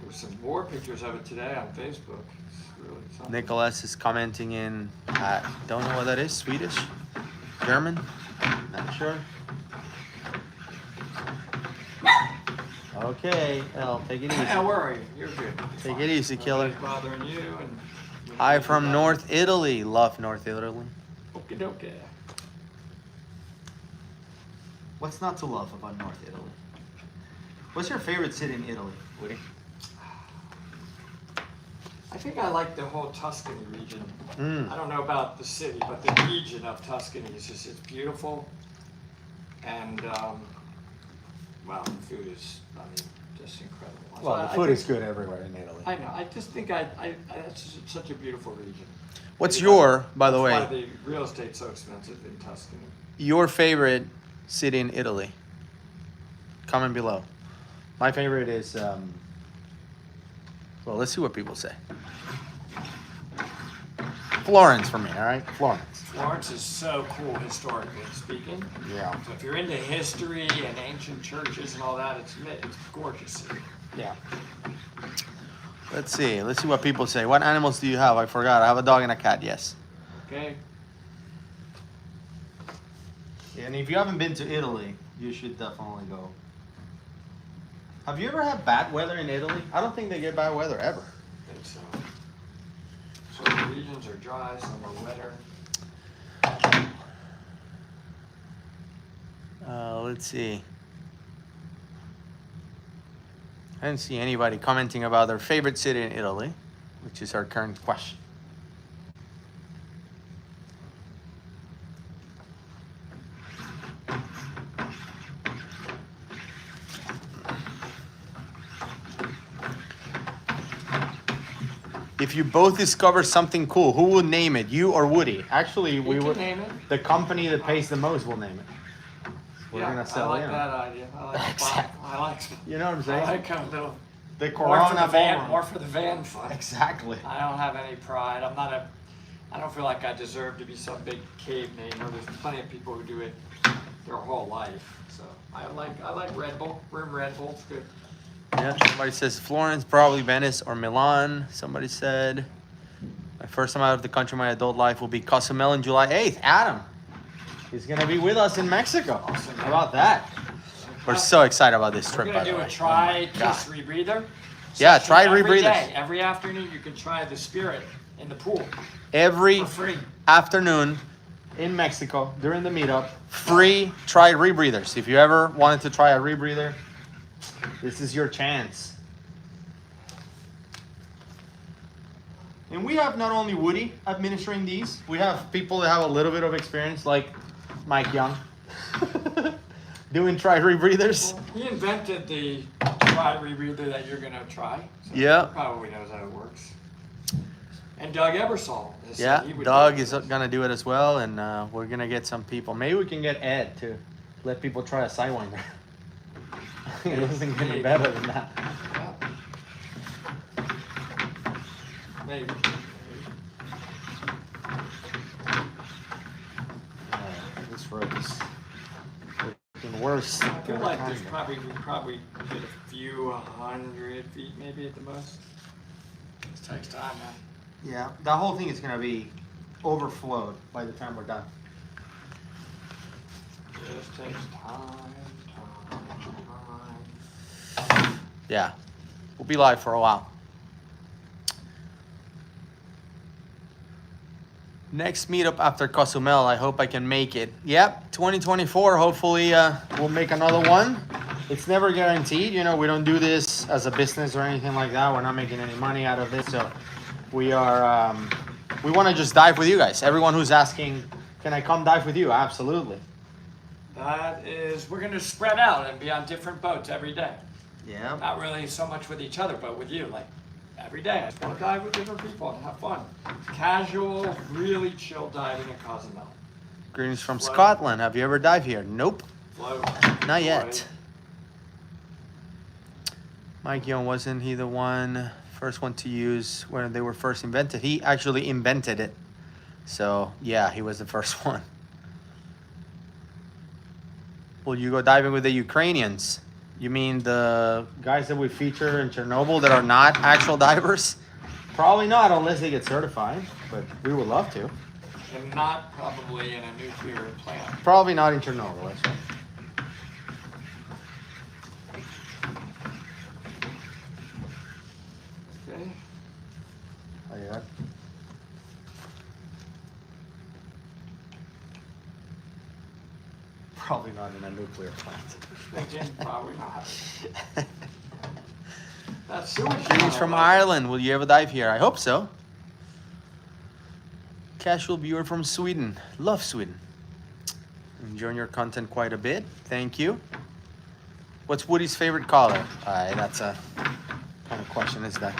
There's some more pictures of it today on Facebook. It's really something. Nicholas is commenting in, don't know what that is, Swedish? German? Not sure. Okay, El, take it Yeah, easy. where are you? You're good. Take it easy, killer. Nobody's bothering you. And Hi from North Italy. Love North Italy. Okie dokie. What's not to love about North Italy? What's your favorite city in Italy, Woody? I think I like the whole Tuscany region. Mm. I don't know about the city, but the region of Tuscany is just, it's beautiful. And, wow, the food is, I mean, just incredible. Well, So the I food think- is good everywhere in Italy. I know, I just think that's just such a beautiful region. What's Maybe your, by the that's way, why the real estate's so expensive in Tuscany. your favorite city in Italy? Comment below. My favorite is, well, let's see what people say. Florence for me, all right? Florence. Florence is so cool historically speaking. Yeah. So if you're into history and ancient churches and all that, it's a gorgeous city. Yeah. Let's see what people say. What animals do you have? I forgot. I have a dog and a cat, yes. Okay? And if you haven't been to Italy, you should definitely go. Have you ever had bad weather in Italy? I don't think they get bad weather ever. I think so. Some regions are dry, some are wetter. Let's see. I didn't see anybody commenting about their favorite city in Italy, which is our current question. If you both discover something cool, who will name it? You or Woody? Actually, we You can would. name it. The company that pays the most will name it. We're Yeah, gonna sell I like in. that idea. I like Exactly. I like You know what I'm I saying? like a little The more for Corona the van, Ballroom. more for the van fun. Exactly. I don't have any pride. I don't feel like I deserve to be some big cave namer. There's plenty of people who do it their whole life. So I like Red Bull. Room Red Bull's good. Yeah, somebody says Florence, probably Venice or Milan. Somebody said, my first time out of the country in my adult life will be Cozumel on July 8th. Adam, he's going to be with us in Mexico. Awesome. How about that? We're so excited about this We're trip, gonna by the do way. a try God. kiss rebreather. Yeah, session try every rebreathers. day. Every afternoon you can try the Spirit in the pool Every for free. afternoon in Mexico during the meetup, free try rebreathers. If you ever wanted to try a rebreather, this is your chance. And we have not only Woody administering these, we have people that have a little bit of experience, like Mike Young, doing try rebreathers. Well, he invented the try rebreather that you're gonna try. So Yeah. he probably knows how it works. And Doug Ebersol. has said Yeah, he would Doug do is this. gonna do it as well, and we're gonna get some people. Maybe we can get Ed to let people try a Sidewinder. It doesn't get any better than that. Yeah. Maybe. This road is looking worse. I feel like there's we probably did a few 100 feet maybe at the most. This takes time, man. Yeah, the whole thing is gonna be overflowed by the time we're done. This takes time. Yeah, we'll be live for a while. Next meetup after Cozumel, I hope I can make it. Yep, 2024, hopefully we'll make another one. It's never guaranteed, you know, we don't do this as a business or anything like that. We're not making any money out of this, so we are, we wanna just dive with you guys. Everyone who's asking, can I come dive with you? Absolutely. That is, we're gonna spread out and be on different boats every day. Yeah. Not really so much with each other, but with you, like every day. I just want to dive with different people and have fun. Casual, really chill diving in Cozumel. Greetings from Float. Scotland. Have you ever dived here? Nope, Float. not yet. Float. Mike Young, wasn't he the first one to use when they were first invented? He actually invented it. So yeah, he was the first one. Will you go diving with the Ukrainians? You mean the guys that we feature in Chernobyl that are not actual divers? Probably not unless they get certified, but we would love to. And not probably in a nuclear plant. Probably not in Chernobyl, that's right. Okay. Oh, yeah. Probably not in a nuclear plant. Thinking probably not. That's sewage. Greetings from Ireland. Will you ever dive here? I hope so. Casual viewer from Sweden. Love Sweden. Enjoying your content quite a bit. Thank you. What's Woody's favorite color? That's a kind of question, is that?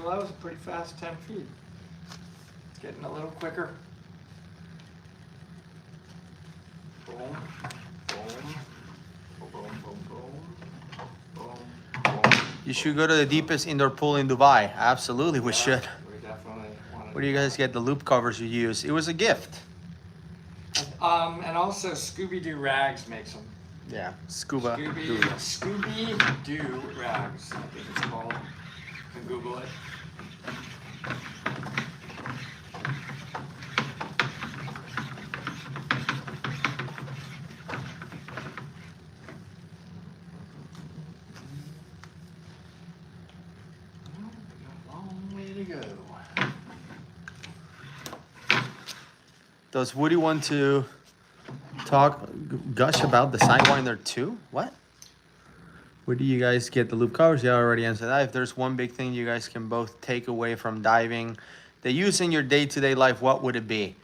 That was a pretty fast 10 feet. It's getting a little quicker. Boom, boom, boom, boom, boom, boom, boom. You should go to the deepest indoor pool in Dubai. Absolutely, we should. We definitely want to. Where do you guys get the loop covers you use? It was a gift. And also Scooby-Doo Rags makes them. Yeah, scuba. Scooby-Doo Rags, I think it's called. You can Google it. Long way to go. Does Woody want to gush about the Sidewinder 2? What? Where do you guys get the loop covers? Yeah, I already answered that. If there's one big thing you guys can both take away from diving, that use in your day-to-day life, what would it be?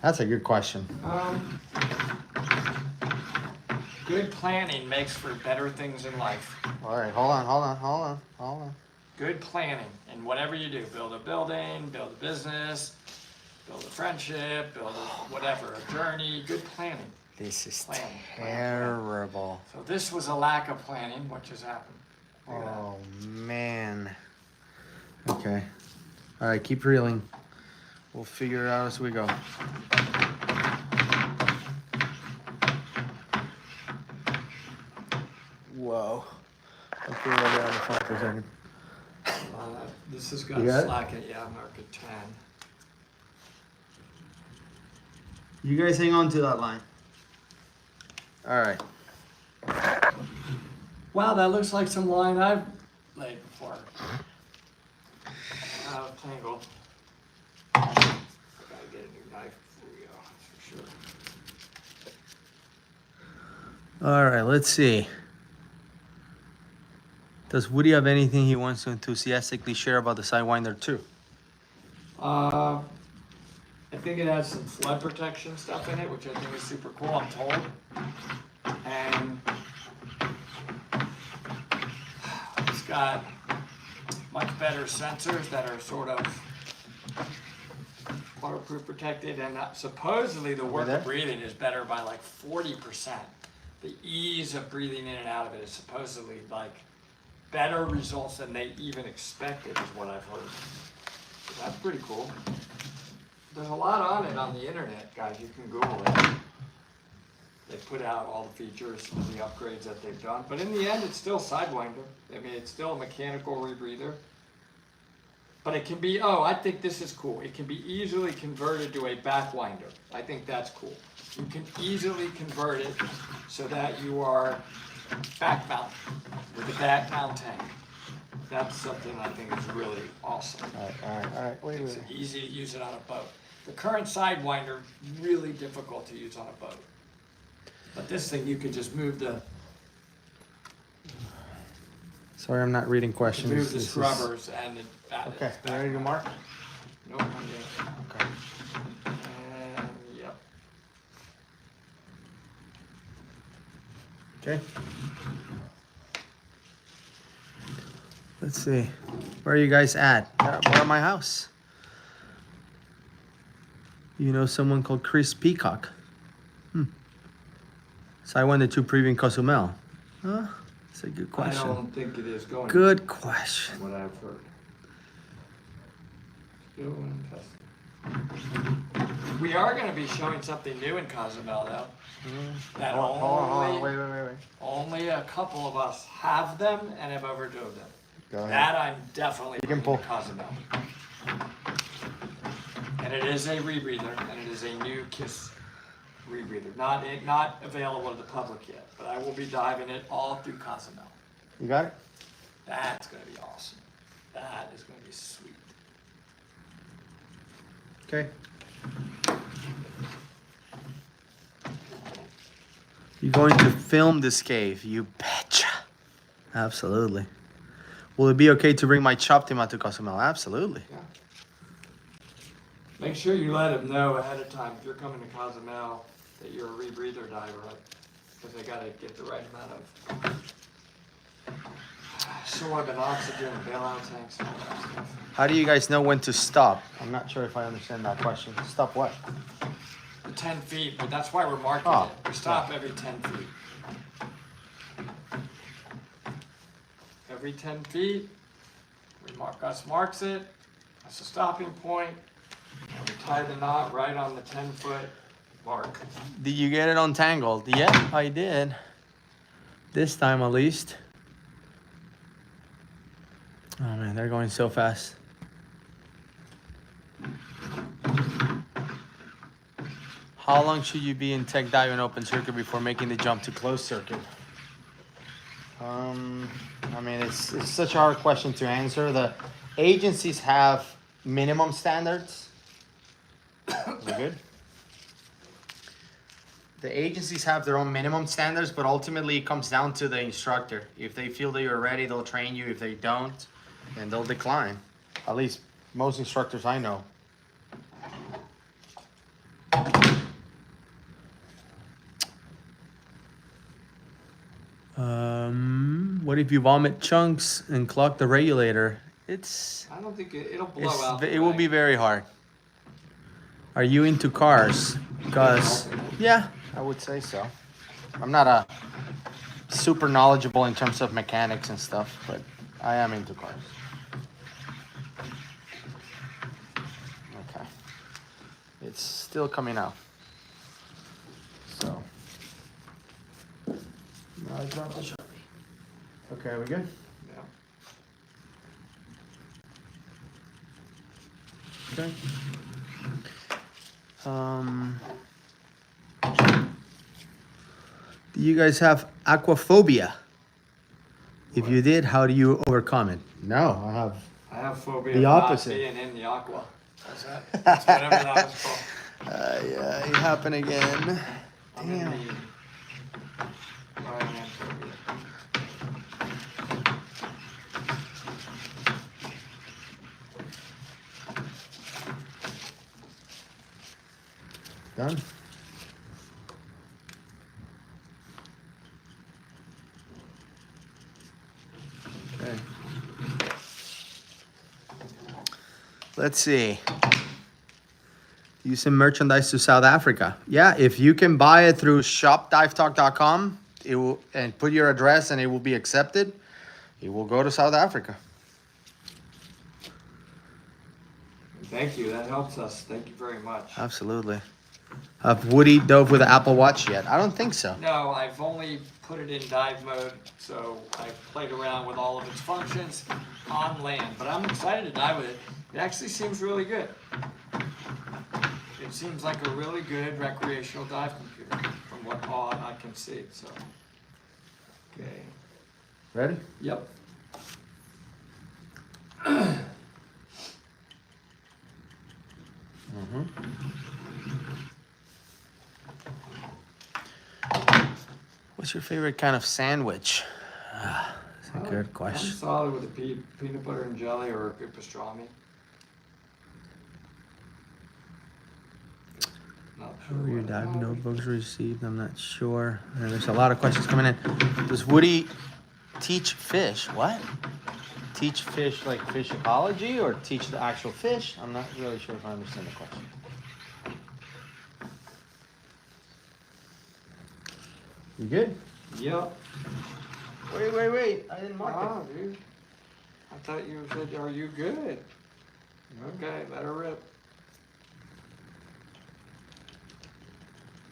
That's a good question. Good planning makes for better things in life. All right, hold on. Good planning in whatever you do. Build a building, build a business, build a friendship, build a whatever, a journey. Good planning. This is Plan. terrible. So this was a lack of planning, which has happened. Look at that. Oh, man. Okay. All right, keep reeling. We'll figure it out as we go. Whoa. Okay, we'll get on the phone for a second. This is You gonna got it? slack it, yeah, mark it 10. You guys hang on to that line. All right. Wow, that looks like some line I've laid before. Out of tangle. Gotta get a new knife before we go, that's for sure. All right, let's see. Does Woody have anything he wants to enthusiastically share about the Sidewinder 2? I think it has some flood protection stuff in it, which I think is super cool, I'm told. And it's got much better sensors that are sort of waterproof protected, and supposedly the work there? of breathing is better by like 40%. The ease of breathing in and out of it is supposedly like better results than they even expected, is what I've heard. So that's pretty cool. There's a lot on it on the internet, guys. You can Google it. They put out all the features and the upgrades that they've done. But in the end, it's still Sidewinder. I mean, it's still a mechanical rebreather. But it can be, oh, I think this is cool. It can be easily converted to a backwinder. I think that's cool. You can easily convert it so that you are back mount with a back mount tank. That's something I think is really awesome. All right. Wait. It's easy to use it on a boat. The current Sidewinder, really difficult to use on a boat. But this thing, you could just move the Sorry, I'm not reading questions. move the This is- scrubbers and the Okay, you ready to mark? Nope, not yet. Okay. And yep. Okay. Let's see. Where are you guys at? We're at my house. You know someone called Chris Peacock? So I went to Preview in Cozumel. Huh? That's a good I question. don't think it is going. Good question. What I've heard. Doing custom. We are going to be showing something new in Cozumel, though. That Hold on. only, Wait. only a couple of us have them and have overdove them. Go ahead. That I'm definitely You can bringing pull. to Cozumel. And it is a rebreather, and it is a new KISS rebreather. Not available to the public yet, but I will be diving it all through Cozumel. You got it? That's going to be awesome. That is going to be sweet. Okay. You're going to film this cave? You betcha. Absolutely. Will it be okay to bring my chop team out to Cozumel? Absolutely. Yeah. Make sure you let them know ahead of time if you're coming to Cozumel that you're a rebreather diver, because they got to get the right amount of sorbent oxygen and bailout tanks and all that stuff. How do you guys know when to stop? I'm not sure if I understand that question. Stop what? The 10 feet, but that's why we're marking Oh, it. We stop every 10 feet. Every 10 feet, Gus marks it. That's the stopping point. And we tie the knot right on the 10-foot mark. Did you get it untangled? Yeah, I did. This time at least. Oh man, they're going so fast. How long should you be in tech dive and open circuit before making the jump to closed circuit? I mean, it's such a hard question to answer. The agencies have minimum standards. Is it good? The agencies have their own minimum standards, but ultimately it comes down to the instructor. If they feel that you're ready, they'll train you. If they don't, then they'll decline. At least most instructors I know. What if you vomit chunks and clog the regulator? I don't think it'll blow out. It will be very hard. Are you into cars? Because, yeah, I would say so. I'm not a super knowledgeable in terms of mechanics and stuff, but I am into cars. Okay. it's still coming out. So. Now I dropped the Sharpie. Okay, are we good? Yeah. Okay. Do you guys have aquaphobia? If you did, how do you overcome it? No, I have phobia The of not opposite. being in the aqua. That's that. That's whatever that was called. Yeah, it happened again. I'm in Damn. the Ryan phobia. Done? Okay. Let's see. You send merchandise to South Africa. Yeah, if you can buy it through shopdivetalk.com, it will and put your address and it will be accepted. It will go to South Africa. Thank you. That helps us. Thank you very much. Absolutely. Have Woody dove with an Apple Watch yet? I don't think so. No, I've only put it in dive mode, so I've played around with all of its functions on land. But I'm excited to dive with it. It actually seems really good. It seems like a really good recreational dive computer from what all I can see. So, okay. Ready? Yep. What's your favorite kind of sandwich? That's a good I'm question. solid with a peanut butter and jelly or a good pastrami. Not How sure are your what- diving notebooks received? I'm not sure. There's a lot of questions coming in. Does Woody teach fish? What? Teach fish like fish ecology or teach the actual fish? I'm not really sure if I understand the question. You good? Yep. Wait. I didn't mark Oh, dude. I thought you said, are you good? Okay, let her rip.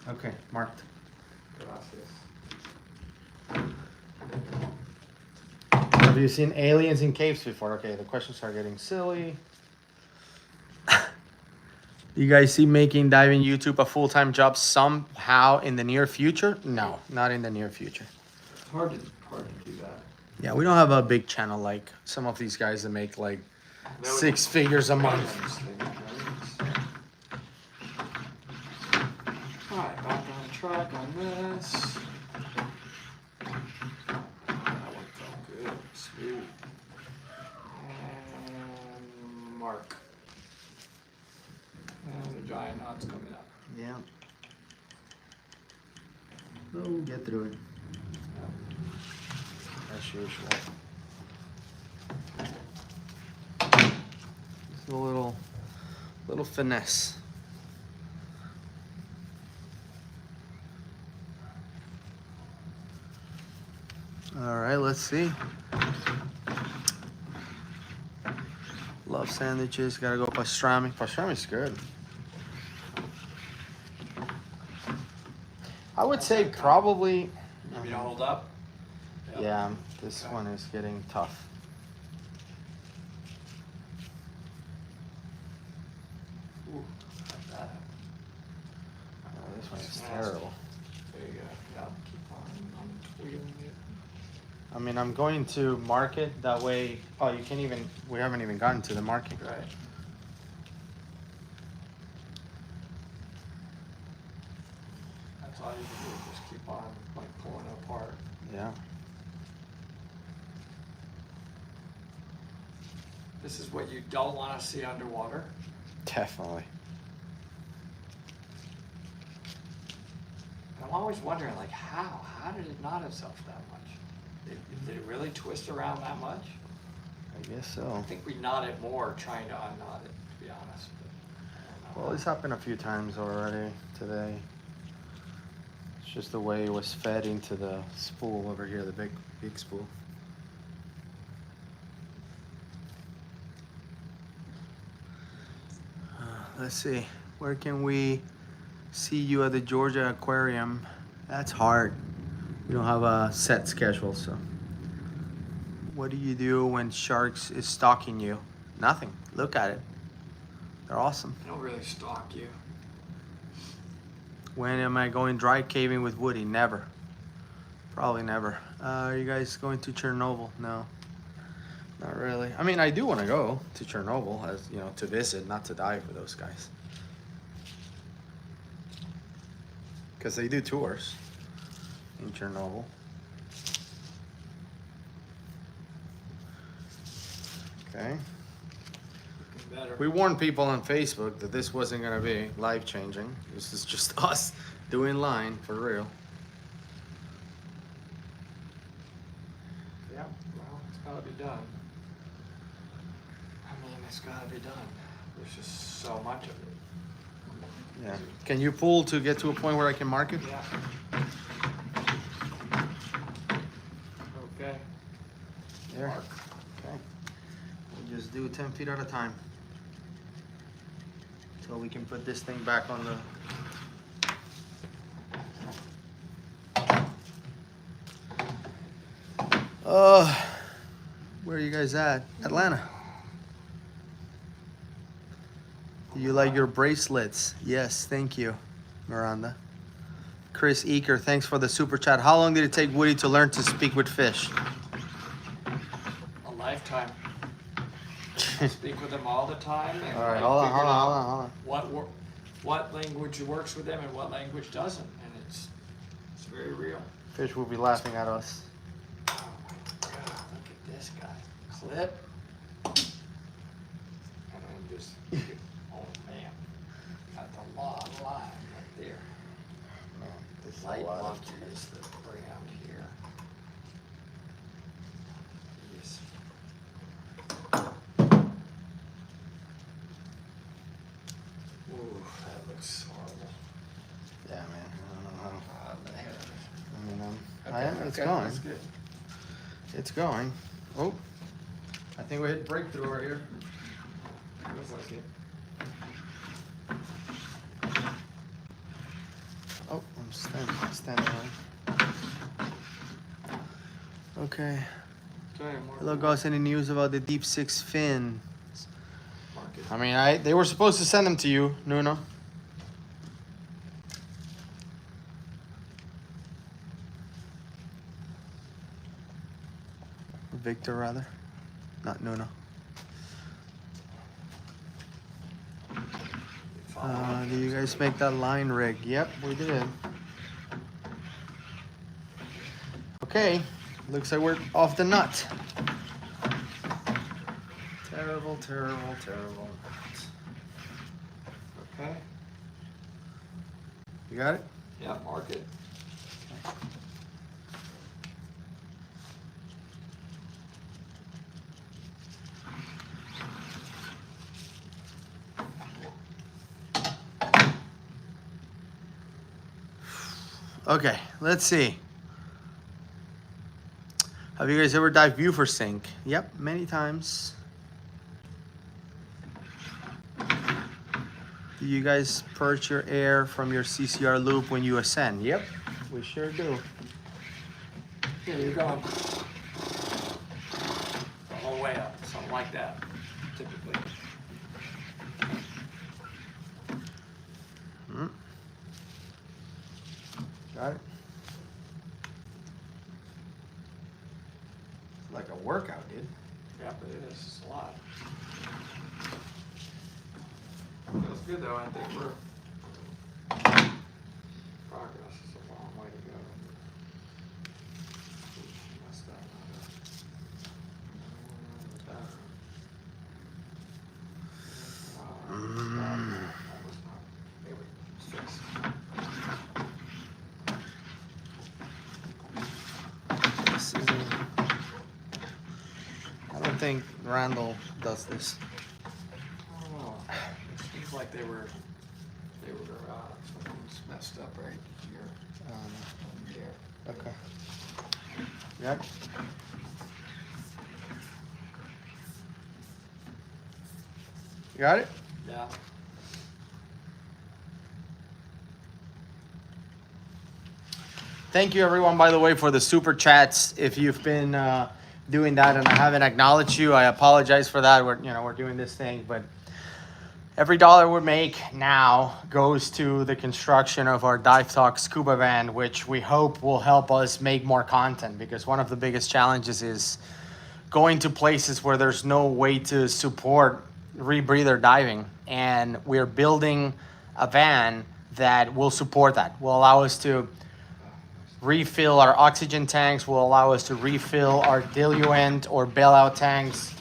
Okay, marked. Gracias. Have you seen aliens in caves before? Okay, the questions are getting silly. You guys see making diving YouTube a full-time job somehow in the near future? No, not in the near future. It's hard to do that. Yeah, we don't have a big channel like some of these guys that make like No, 6 figures a month. Alright, back on track on this. That one felt good. Smooth. And mark. And the giant knot's coming up. Yeah. We'll get through it. As usual. Just a little finesse. All right, let's see. Love sandwiches. Gotta go pastrami. Pastrami's good. I would say probably. You gonna hold up? Yep. Yeah, this one is getting tough. Ooh, like that. Oh, this one is Nasty. terrible. There you go. Yeah, keep on. I'm wheeling it. I mean, I'm going to mark it that way. Oh, you can't even. We haven't even gotten to the marking. Right. That's all you can do. Just keep on like pulling it apart. Yeah. This is what you don't want to see underwater. Definitely. I'm always wondering, like, how? How did it knot itself that much? Did it really twist around that much? I guess so. I think we knot it more trying to unknot it, to be honest. But I don't know. Well, it's happened a few times already today. It's just the way it was fed into the spool over here, the big spool. Let's see. Where can we see you at the Georgia Aquarium? That's hard. We don't have a set schedule, so. What do you do when sharks is stalking you? Nothing. Look at it. They're awesome. I don't really stalk you. When am I going dry caving with Woody? Never. Probably never. Are you guys going to Chernobyl? No. Not really. I mean, I do want to go to Chernobyl, as you know, to visit, not to dive with those guys. Because they do tours in Chernobyl. Okay. Better. We warned people on Facebook that this wasn't going to be life-changing. This is just us doing line for real. Yeah, well, it's gotta be done. I mean, it's gotta be done. There's just so much of it. Yeah. Can you pull to get to a point where I can mark it? Yeah. Okay. There. Mark. Okay. We'll just do 10 feet at a time. So we can put this thing back on the... Where are you guys at? Atlanta. Do you like your bracelets? Yes, thank you, Miranda. Chris Eaker, thanks for the super chat. How long did it take Woody to learn to speak with fish? A lifetime. I speak with them all the time. And All right, I hold on, figured hold on, out hold on, hold on. what language works with them and what language doesn't, and it's very real. Fish will be laughing at us. Oh my God, look at this guy. Clip. And then just, oh man, got the line right there. Man, this is a Light lot of monkey is the brand here. Yes. Ooh, that looks horrible. Yeah, man. I don't know how. The hair. I mean, it's Okay, going. that's good. It's going. Oh, I think we hit breakthrough right here. Feels like it. Oh, I'm standing on. Okay. Okay, mark Hello, it. guys. Any news about the Deep Six fin? Mark it. I mean, they were supposed to send them to you, Nuno. Victor, rather. Not Nuno. Do you guys make that line rig? Yep, we did. Okay, looks like we're off the nut. Terrible, terrible, terrible. Okay. You got it? Yeah, mark it. Okay, let's see. Have you guys ever dived Buford Sink? Yep, many times. Do you guys purge your air from your CCR loop when you ascend? Yep, we sure do. Yeah, you're going the whole way up, something like that, typically. Got it? It's like a workout, dude. Yeah, but it is. It's a lot. Feels good though. I think we're progress is a long way to go. Messed that one up. That was not. There we go. Fixed. This is I don't think Randall does this. I don't know. It seems like they were something's messed up right here. Here. Okay. Yep. You got it? Yeah. Thank you everyone, by the way, for the super chats. If you've been doing that and I haven't acknowledged you, I apologize for that. We're doing this thing, but every dollar we make now goes to the construction of our Dive Talk scuba van, which we hope will help us make more content, because one of the biggest challenges is going to places where there's no way to support rebreather diving. And we're building a van that will support that, will allow us to refill our oxygen tanks, will allow us to refill our diluent or bailout tanks.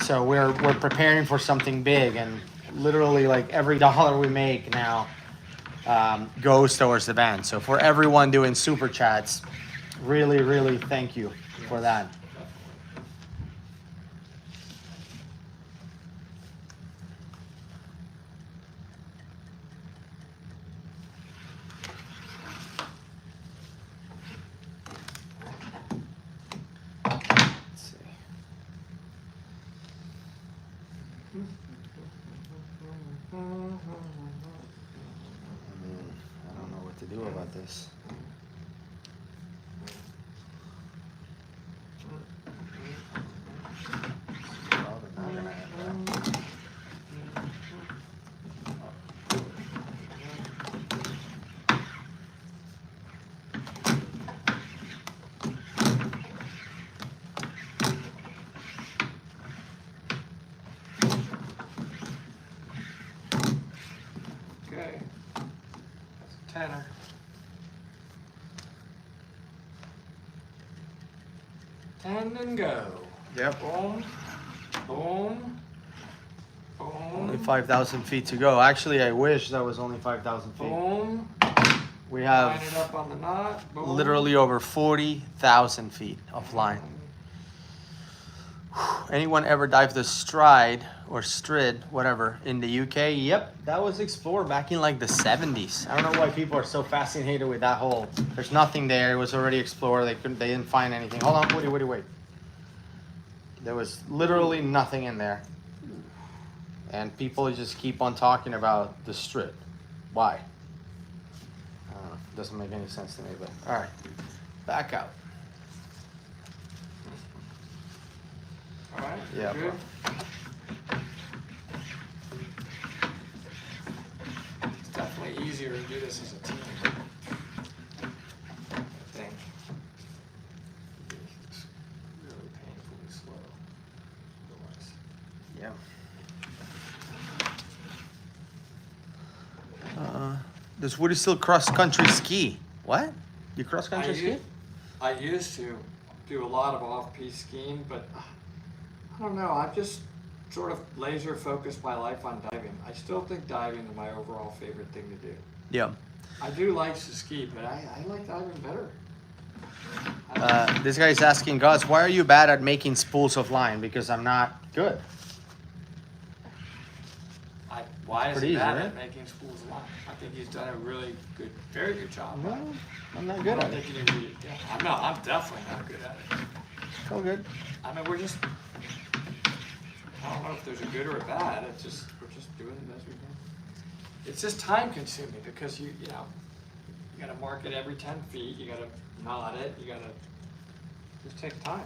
So we're preparing for something big, and literally like every dollar we make now goes towards the van. So for everyone doing super chats, really, really thank you for that. To do about this. Probably not gonna have that. Okay. That's a tenner. And then go. Yep. Boom, boom, boom. Only 5,000 feet to go. Actually, I wish that was only 5,000 feet. Boom. We Line it have up on the knot. Boom. literally over 40,000 feet of line. Anyone ever dive the Stride or Strid, whatever, in the UK? Yep, that was explored back in like the 70s. I don't know why people are so fascinated with that hole. There's nothing there. It was already explored. They didn't find anything. Hold on, wait. There was literally nothing in there. And people just keep on talking about the Strid. Why? I don't know. Doesn't make any sense to me, but all right. Back out. All right. Yeah. Good. It's definitely easier to do this as a team. I think. It's really painfully slow. Otherwise. Yeah. Does Woody still cross country ski? What? You cross country ski? I used to do a lot of off-piste skiing, but I don't know. I've just sort of laser focused my life on diving. I still think diving is my overall favorite thing to do. Yeah. I do like to ski, but I like diving better. This guy is asking, Gus, why are you bad at making spools of line? Because I'm not good. Why is Pretty he easy, bad right? at making spools of line? I think he's done a really good, very good job. No, I'm not I good don't at it. think he really, yeah, I'm definitely not good at it. It's all good. I mean, I don't know if there's a good or a bad. We're just doing the best we can. It's just time consuming because you gotta mark it every 10 feet. You gotta knot it. You gotta just take time.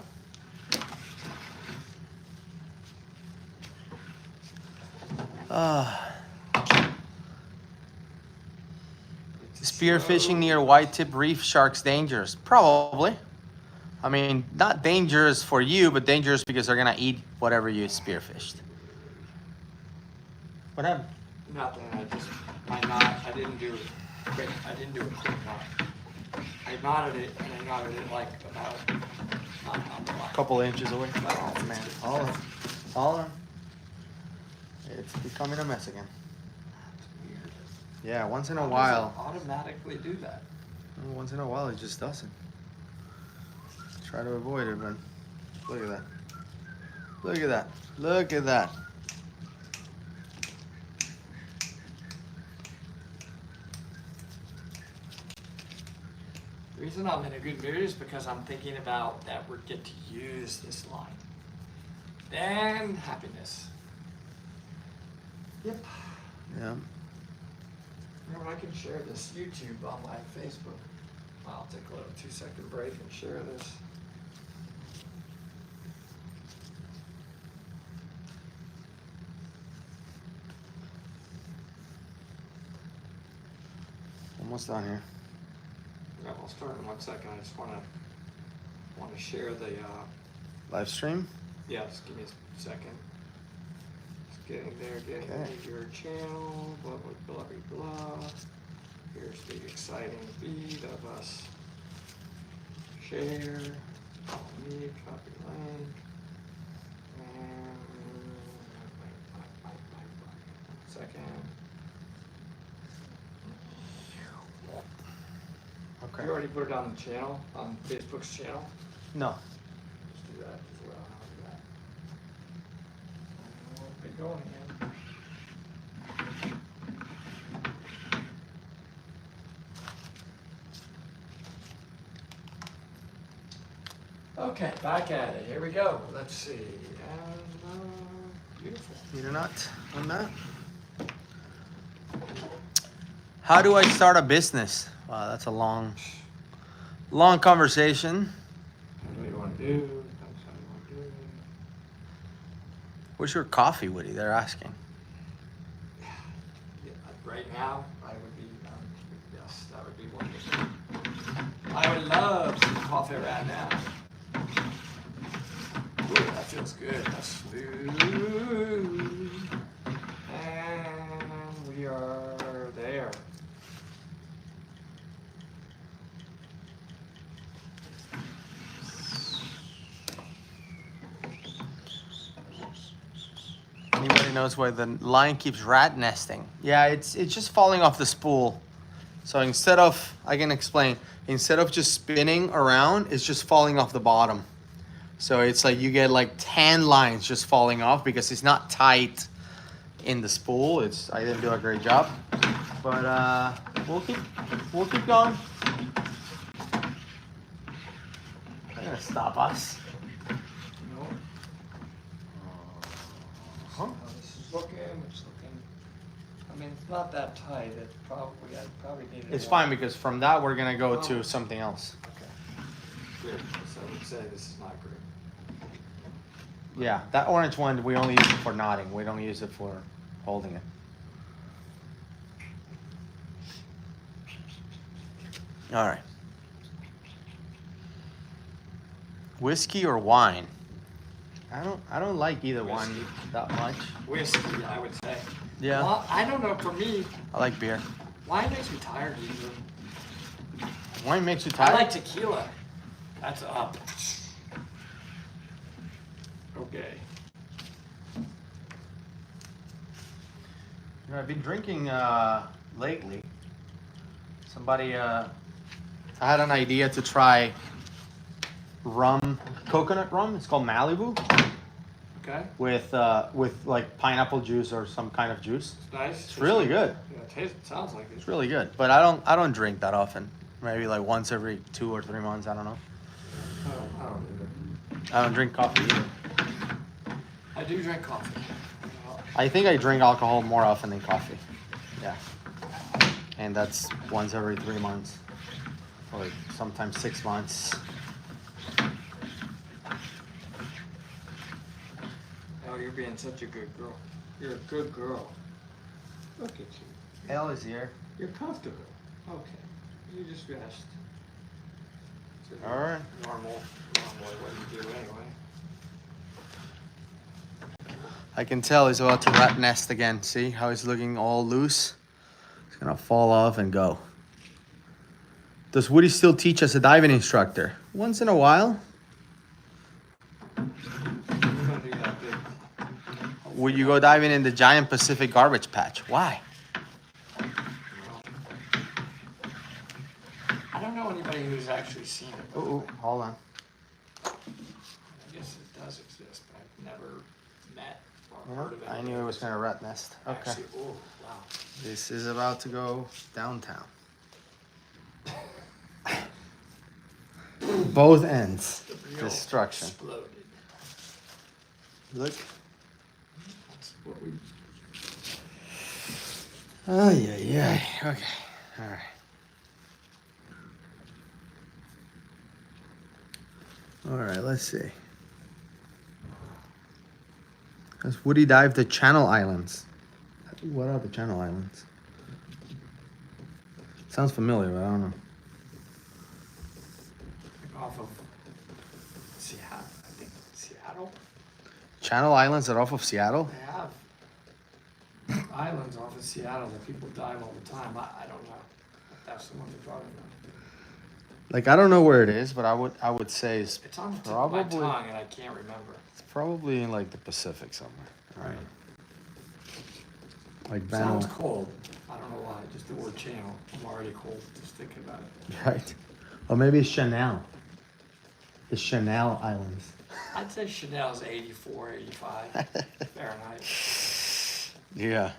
Spearfishing near white tip reef sharks dangerous? Probably. I mean, not dangerous for you, but dangerous because they're gonna eat whatever you spearfished. What happened? Nothing. I didn't do a quick knot. I knotted it and I knotted it like about A couple inches away. Oh man, all on. It's becoming a mess again. weird. Yeah, once in a How does it while. automatically do that. Once in a while, it just doesn't. Try to avoid it, but look at that. Look at that. Look at that. The reason I'm in a good mood is because I'm thinking about that we get to use this line. Then happiness. Yep. Yeah. Remember, I can share this YouTube on my Facebook. I'll take a little 2-second break and share this. Almost done here. Yeah, we'll start in 1 second. I just want to share the. Live stream. Yeah, just give me a second. Just getting there, getting Okay. into your channel. Blah blah blah blah. Here's the exciting feed of us. Share. Follow me. Copy link. And 1 second. Okay. You already put it on the channel, on Facebook's channel. No. Let's do that as well. How do that? We'll be going again. Okay, back at it. Here we go. Let's see. And beautiful. Need a nut on that. How do I start a business? Wow, that's a long conversation. What do you want to do? Depends how you want to do it. What's your coffee, Woody? They're asking. Yeah, right now, I would be, yes, that would be wonderful. I would love some coffee right now. Ooh, that feels good. That's smooth. And we are there. Anybody knows why the line keeps rat nesting? Yeah, it's just falling off the spool. So instead of, I can explain, instead of just spinning around, it's just falling off the bottom. So it's like you get like 10 lines just falling off because it's not tight in the spool. I didn't do a great job, but we'll keep going. They're gonna stop us. No. Huh? How this is looking, it's looking, I mean, it's not that tight. It's probably, I probably need it. It's more. fine because from that we're gonna go to something else. Okay. Good, so I would say this is not great. Yeah, that orange one we only use it for knotting. We don't use it for holding it. All right. Whiskey or wine? I don't like either one Whiskey. that much. Whiskey, I would say. Yeah. Well, I don't know, for me, I like beer. wine makes me tired usually. Wine makes you I tired? like tequila. That's up. Okay. You know, I've been drinking lately. Somebody, I had an idea to try rum, coconut rum. It's called Malibu, Okay. with like pineapple juice or some kind of juice. It's nice. It's really good. Yeah, it sounds like it. It's really good, but I don't drink that often. Maybe like once every 2 or 3 months. I don't know. I don't either. I don't drink coffee either. I do drink coffee. I think I drink alcohol more often than coffee. Yeah, and that's once every 3 months, or sometimes 6 months. Oh, you're being such a good girl. You're a good girl. Look at you. L is here. You're comfortable. Okay. You just rest. It's All right. Normally what you do anyway. I can tell he's about to rat nest again. See how he's looking all loose? He's gonna fall off and go. Does Woody still teach as a diving instructor? Once in a while. You're gonna do that big. Would you go diving in the giant Pacific garbage patch? Why? I don't know anybody who's actually seen it. Ooh, hold on. I guess it does exist, but I've never met or heard of it. I knew it was gonna rat nest. Okay. Actually, oh, wow. This is about to go downtown. Both ends. The real Destruction. Exploded. Look. That's what we. Oh, yeah. Okay. All right. All right, let's see. That's Woody dive the Channel Islands. What are the Channel Islands? Sounds familiar, but I don't know. Off of Seattle, I think Seattle. Channel Islands are off of Seattle? They have islands off of Seattle that people dive all the time. I don't know if that's the one you're talking about. Like, I don't know where it is, but I would say it's It's on the tip of my probably tongue and I can't remember. in like the Pacific somewhere. Right. Like Sounds Vanuatu. cold. I don't know why. Just the word channel. I'm already cold just thinking about it. Right. Or maybe it's Chanel. The Chanel Islands. I'd say Chanel's 84, 85 Fahrenheit. Yeah.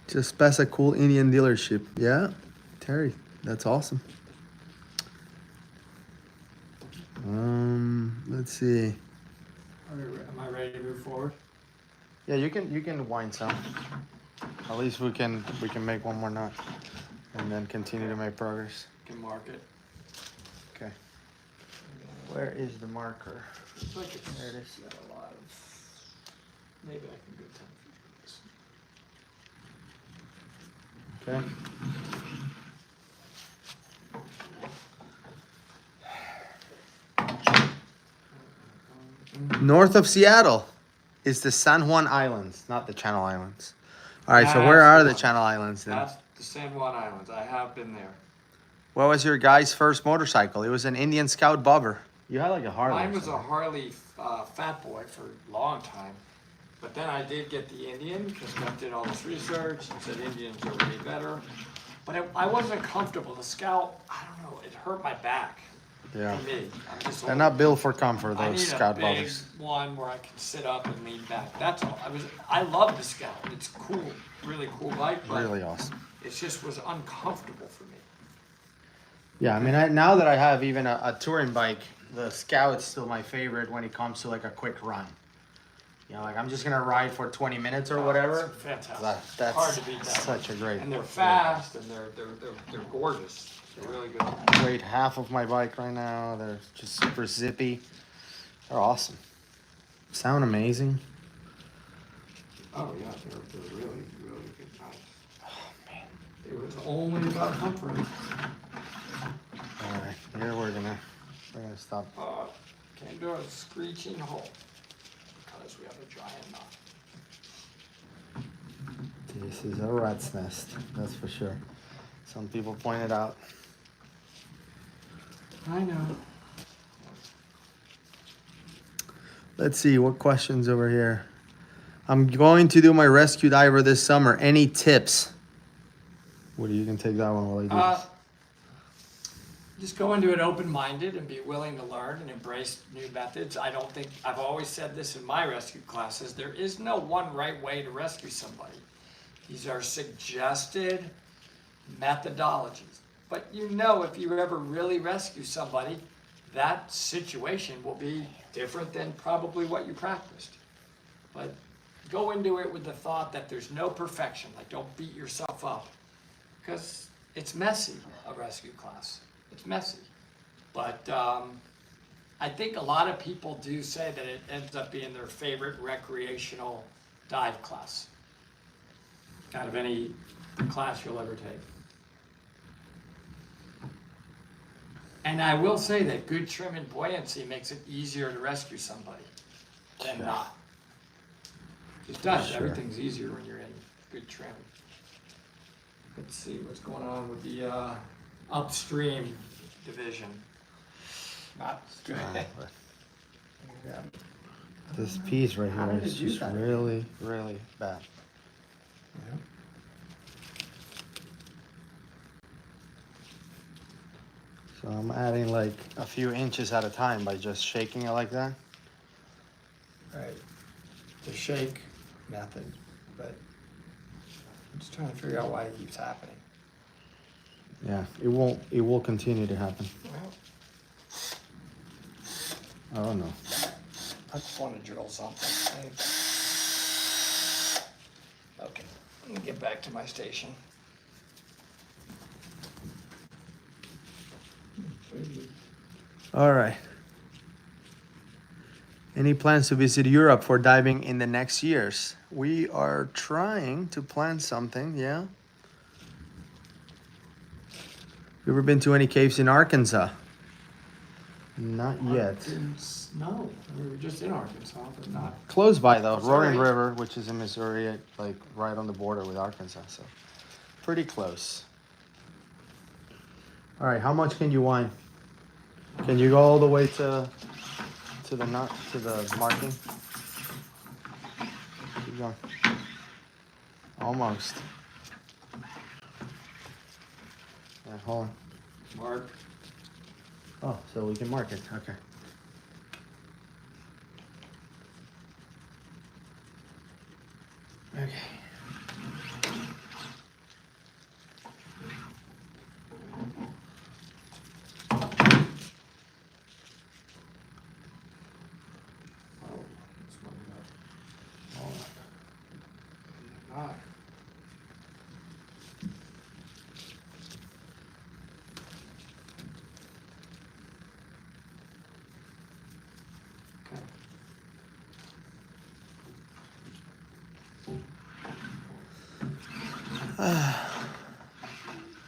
Just past a cool Indian dealership. Yeah, Terry, that's awesome. Let's see. Am I ready to move forward? Yeah, you can wind some. At least we can make one more knot, and then continue to make progress. Can mark it. Okay. Where is the marker? Looks like it's There it is. got a lot of. Maybe I can go 10 feet. Okay. North of Seattle is the San Juan Islands, not the Channel Islands. All right, so where That's are the the one. Channel Islands then? That's the San Juan Islands. I have been there. What was your guy's first motorcycle? It was an Indian Scout Bobber. You had like a Harley. Mine was a Harley Fat Boy for a long time. But then I did get the Indian because I did all this research and said Indians are way better. But I wasn't comfortable. The Scout, I don't know, it hurt my back. Yeah. For me. I'm just They're old. not built for comfort, I those need Scout a big Bobbers. one where I can sit up and lean back. That's all. I love the Scout. It's cool, really cool bike, but Really awesome. it just was uncomfortable for me. Yeah, I mean, now that I have even a touring bike, the Scout's still my favorite when it comes to like a quick run. You know, like I'm just gonna ride for 20 minutes or whatever. It's fantastic. That's Hard to beat that. such a great, And they're fast and they're gorgeous. They're really good. great half of my bike right now. They're just super zippy. They're awesome. Sound amazing. Oh yeah, they're really, really good bikes. Oh man. It was only about comfort. All right, here we're gonna stop. Came to a screeching halt because we have a giant knot. This is a rat's nest, that's for sure. Some people pointed out. I know. Let's see, what questions over here? I'm going to do my rescue diver this summer. Any tips? Woody, you can take that one while I do this. Just go into it open-minded and be willing to learn and embrace new methods. I've always said this in my rescue classes, there is no one right way to rescue somebody. These are suggested methodologies. But you know, if you ever really rescue somebody, that situation will be different than probably what you practiced. But go into it with the thought that there's no perfection, like don't beat yourself up. Because it's messy, a rescue class. It's messy. But I think a lot of people do say that it ends up being their favorite recreational dive class. Out of any class you'll ever take. And I will say that good trim and buoyancy makes it easier to rescue somebody than Yeah. not. It does. Sure. Everything's easier when you're in good trim. Let's see what's going on with the upstream division. Not good. This piece right How here did is it do just that? really, really bad. So I'm adding like a few inches at a time by just shaking it like that. Right. The shake method, but I'm just trying to figure out why it keeps happening. Yeah, it will continue to happen. Well, I don't know. I just want to drill something. Okay, let me get back to my station. All right. Any plans to visit Europe for diving in the next years? We are trying to plan something, yeah. You ever been to any caves in Arkansas? Not yet. No, we were just in Arkansas, but not. Close by though, Missouri. Roaring River, which is in Missouri, like right on the border with Arkansas, so pretty close. All right, how much can you whine? Can you go all the way to the marking? Keep going. Almost. Yeah, hold on. Mark. Oh, so we can mark it. Okay. Okay. Not.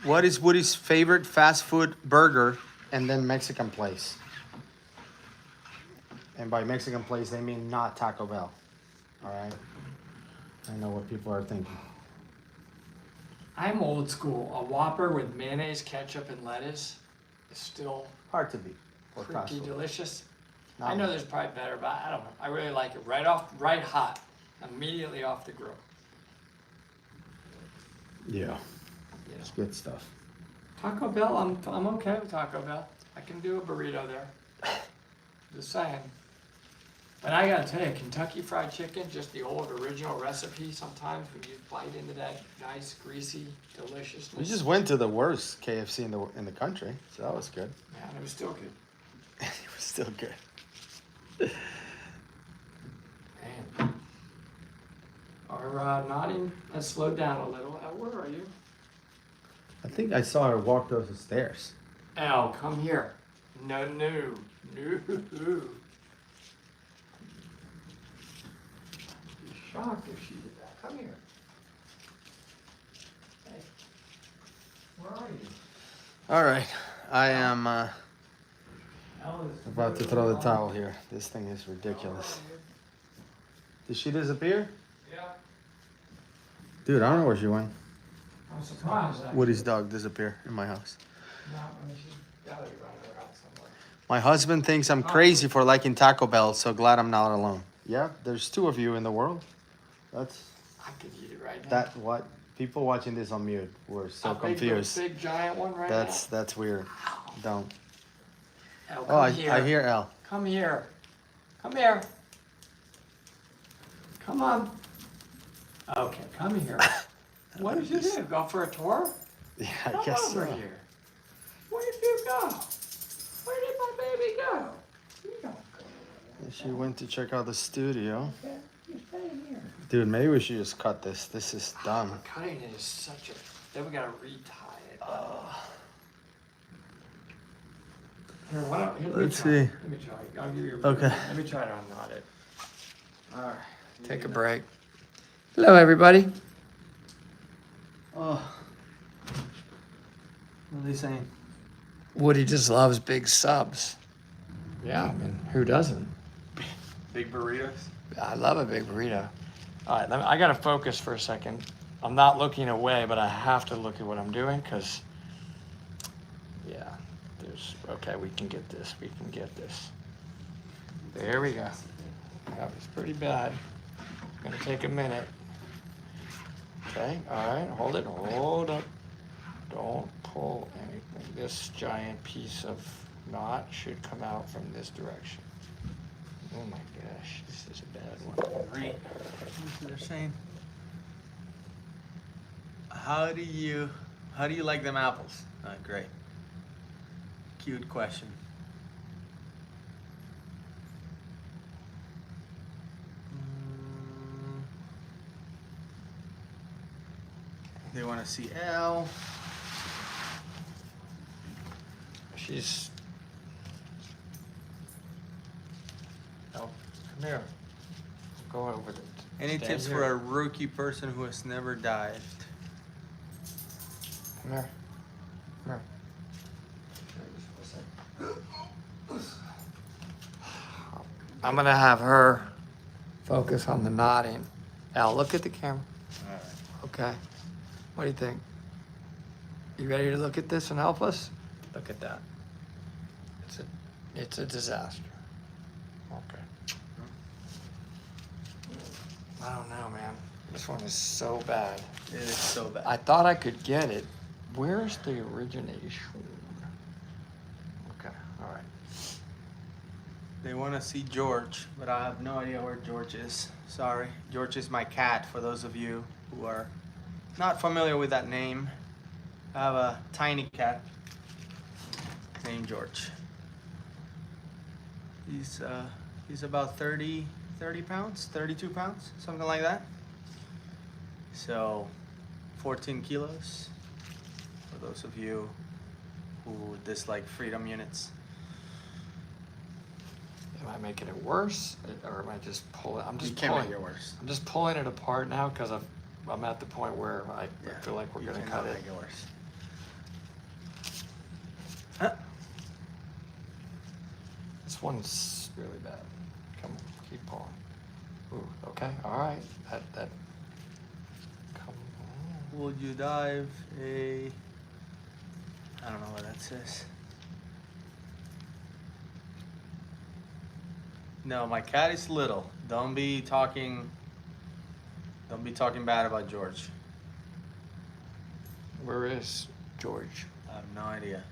What is Woody's favorite fast food burger and then Mexican place? And by Mexican place, they mean not Taco Bell. All right? I know what people are thinking. I'm old school. A Whopper with mayonnaise, ketchup, and lettuce is still Hard to beat for fast pretty food. delicious. Not I know there's probably better, but I don't know. I really like it right hot, immediately off the grill. Yeah, You know. it's good stuff. Taco Bell, I'm okay with Taco Bell. I can do a burrito there. Just saying. But I gotta tell you, Kentucky Fried Chicken, just the old original recipe. Sometimes when you bite into that nice, greasy deliciousness. We just went to the worst KFC in the country, so that was good. Man, it was still good. It was still good. Man. Our nodding has slowed down a little. Where are you? I think I saw her walk those stairs. Al, come here. No. Be shocked if she did that. Come here. Hey. Where are you? All right, I am Al is about to throw the towel here. This thing is ridiculous. Did she disappear? Yeah. Dude, I don't know where she went. I'm surprised. Actually. Woody's dog disappeared in my house. Not when she's gotta be running around somewhere. My husband thinks I'm crazy for liking Taco Bell, so glad I'm not alone. Yeah, there's two of you in the world. That's I could eat it right now. that what people watching this on mute were so A confused. Big giant one right That's weird. Don't. now. Al, Oh, I here. hear L. Come here. Come here. Come on. Okay, come here. What did you do? Go for a tour? Yeah, I Come guess over so. here. Where did you go? Where did my baby go? You don't go. She went to check out the studio. Okay, you stay in here. Dude, maybe we should just cut this. This is dumb. Cutting it is such a. Then we gotta retie it. Here, why don't, here, let me Let's try. see. Let me try. I'll give you. Okay. Let me try to unknot it. All right. Take a break. Hello, everybody. Oh. What are they saying? Woody just loves big subs. Yeah, I mean, who doesn't? Big burritos? I love a big burrito. All right, I gotta focus for a second. I'm not looking away, but I have to look at what I'm doing because, yeah, okay, we can get this. There we go. That was pretty bad. Gonna take a minute. Okay, all right, hold up. Don't pull anything. This giant piece of knot should come out from this direction. Oh my gosh, this is a bad one. Great. That's what they're saying. How do you like them apples? Great. Cute question. They want to see L. Come here. Go over there. Any Stand tips here. for a rookie person who has never dived? Come here. Come here. I'm gonna have her focus on the nodding. Al, look at the camera. Alright. Okay. What do you think? You ready to look at this and help us? Look at that. It's a disaster. Okay. I don't know, man. This one is so bad. It is so bad. I thought I could get it. Where's the origination? Okay, all right. They want to see George, but I have no idea where George is. Sorry. George is my cat, for those of you who are not familiar with that name. I have a tiny cat named George. He's about 30 pounds, 32 pounds, something like that. So 14 kilos, for those of you who dislike freedom units. Am I making it worse, or am I just pulling? I'm You just can't pulling. make it worse. I'm just pulling it apart now because I'm at the point where I Yeah, feel like we're you gonna cannot cut it. make it worse. Huh? This one's really bad. Come on, keep pulling. Ooh, okay, all right. That. Come on. Would you dive a... I don't know what that says. No, my cat is little. Don't be talking bad about George. Where is George? I have no idea.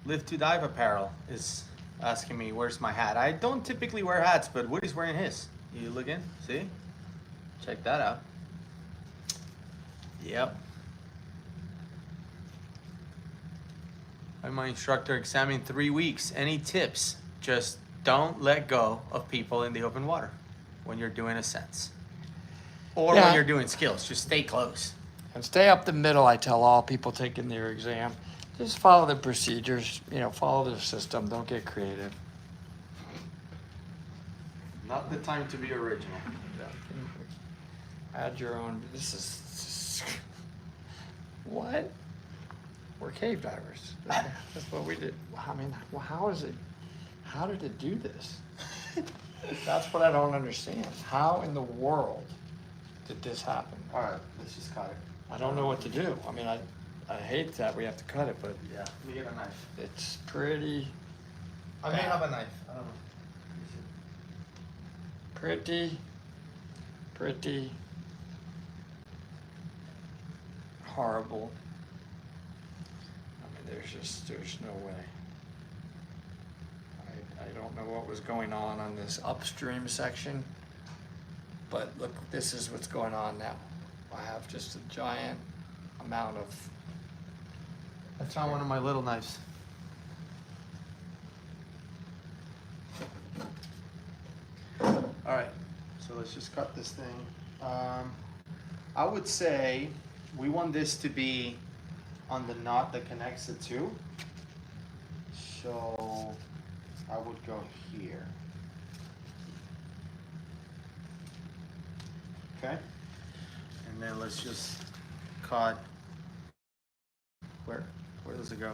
Live to Dive Apparel is asking me where's my hat. I don't typically wear hats, but Woody's wearing his. You look in, see? Check that out. Yep. I'm my instructor exam in 3 weeks. Any tips? Just don't let go of people in the open water when you're doing ascents. Or Yeah. when you're doing skills, just stay close. And stay up the middle. I tell all people taking their exam, just follow the procedures. Follow the system. Don't get creative. Not the time to be original. Add your own. This is what? We're cave divers. That's what we did. I mean, how is it? How did it do this? That's what I don't understand. How in the world did this happen? All right, let's just cut it. I don't know what to do. I mean, I hate that we have to cut it, but Yeah, let me get a knife. it's pretty, I may have a knife. I don't know. pretty horrible. I mean, there's no way. I don't know what was going on this upstream section, but look, this is what's going on now. I have just a giant amount of, I found one of my little knives. All right, so let's just cut this thing. I would say we want this to be on the knot that connects the two. So I would go here. Okay, and then let's just cut. Where does it go?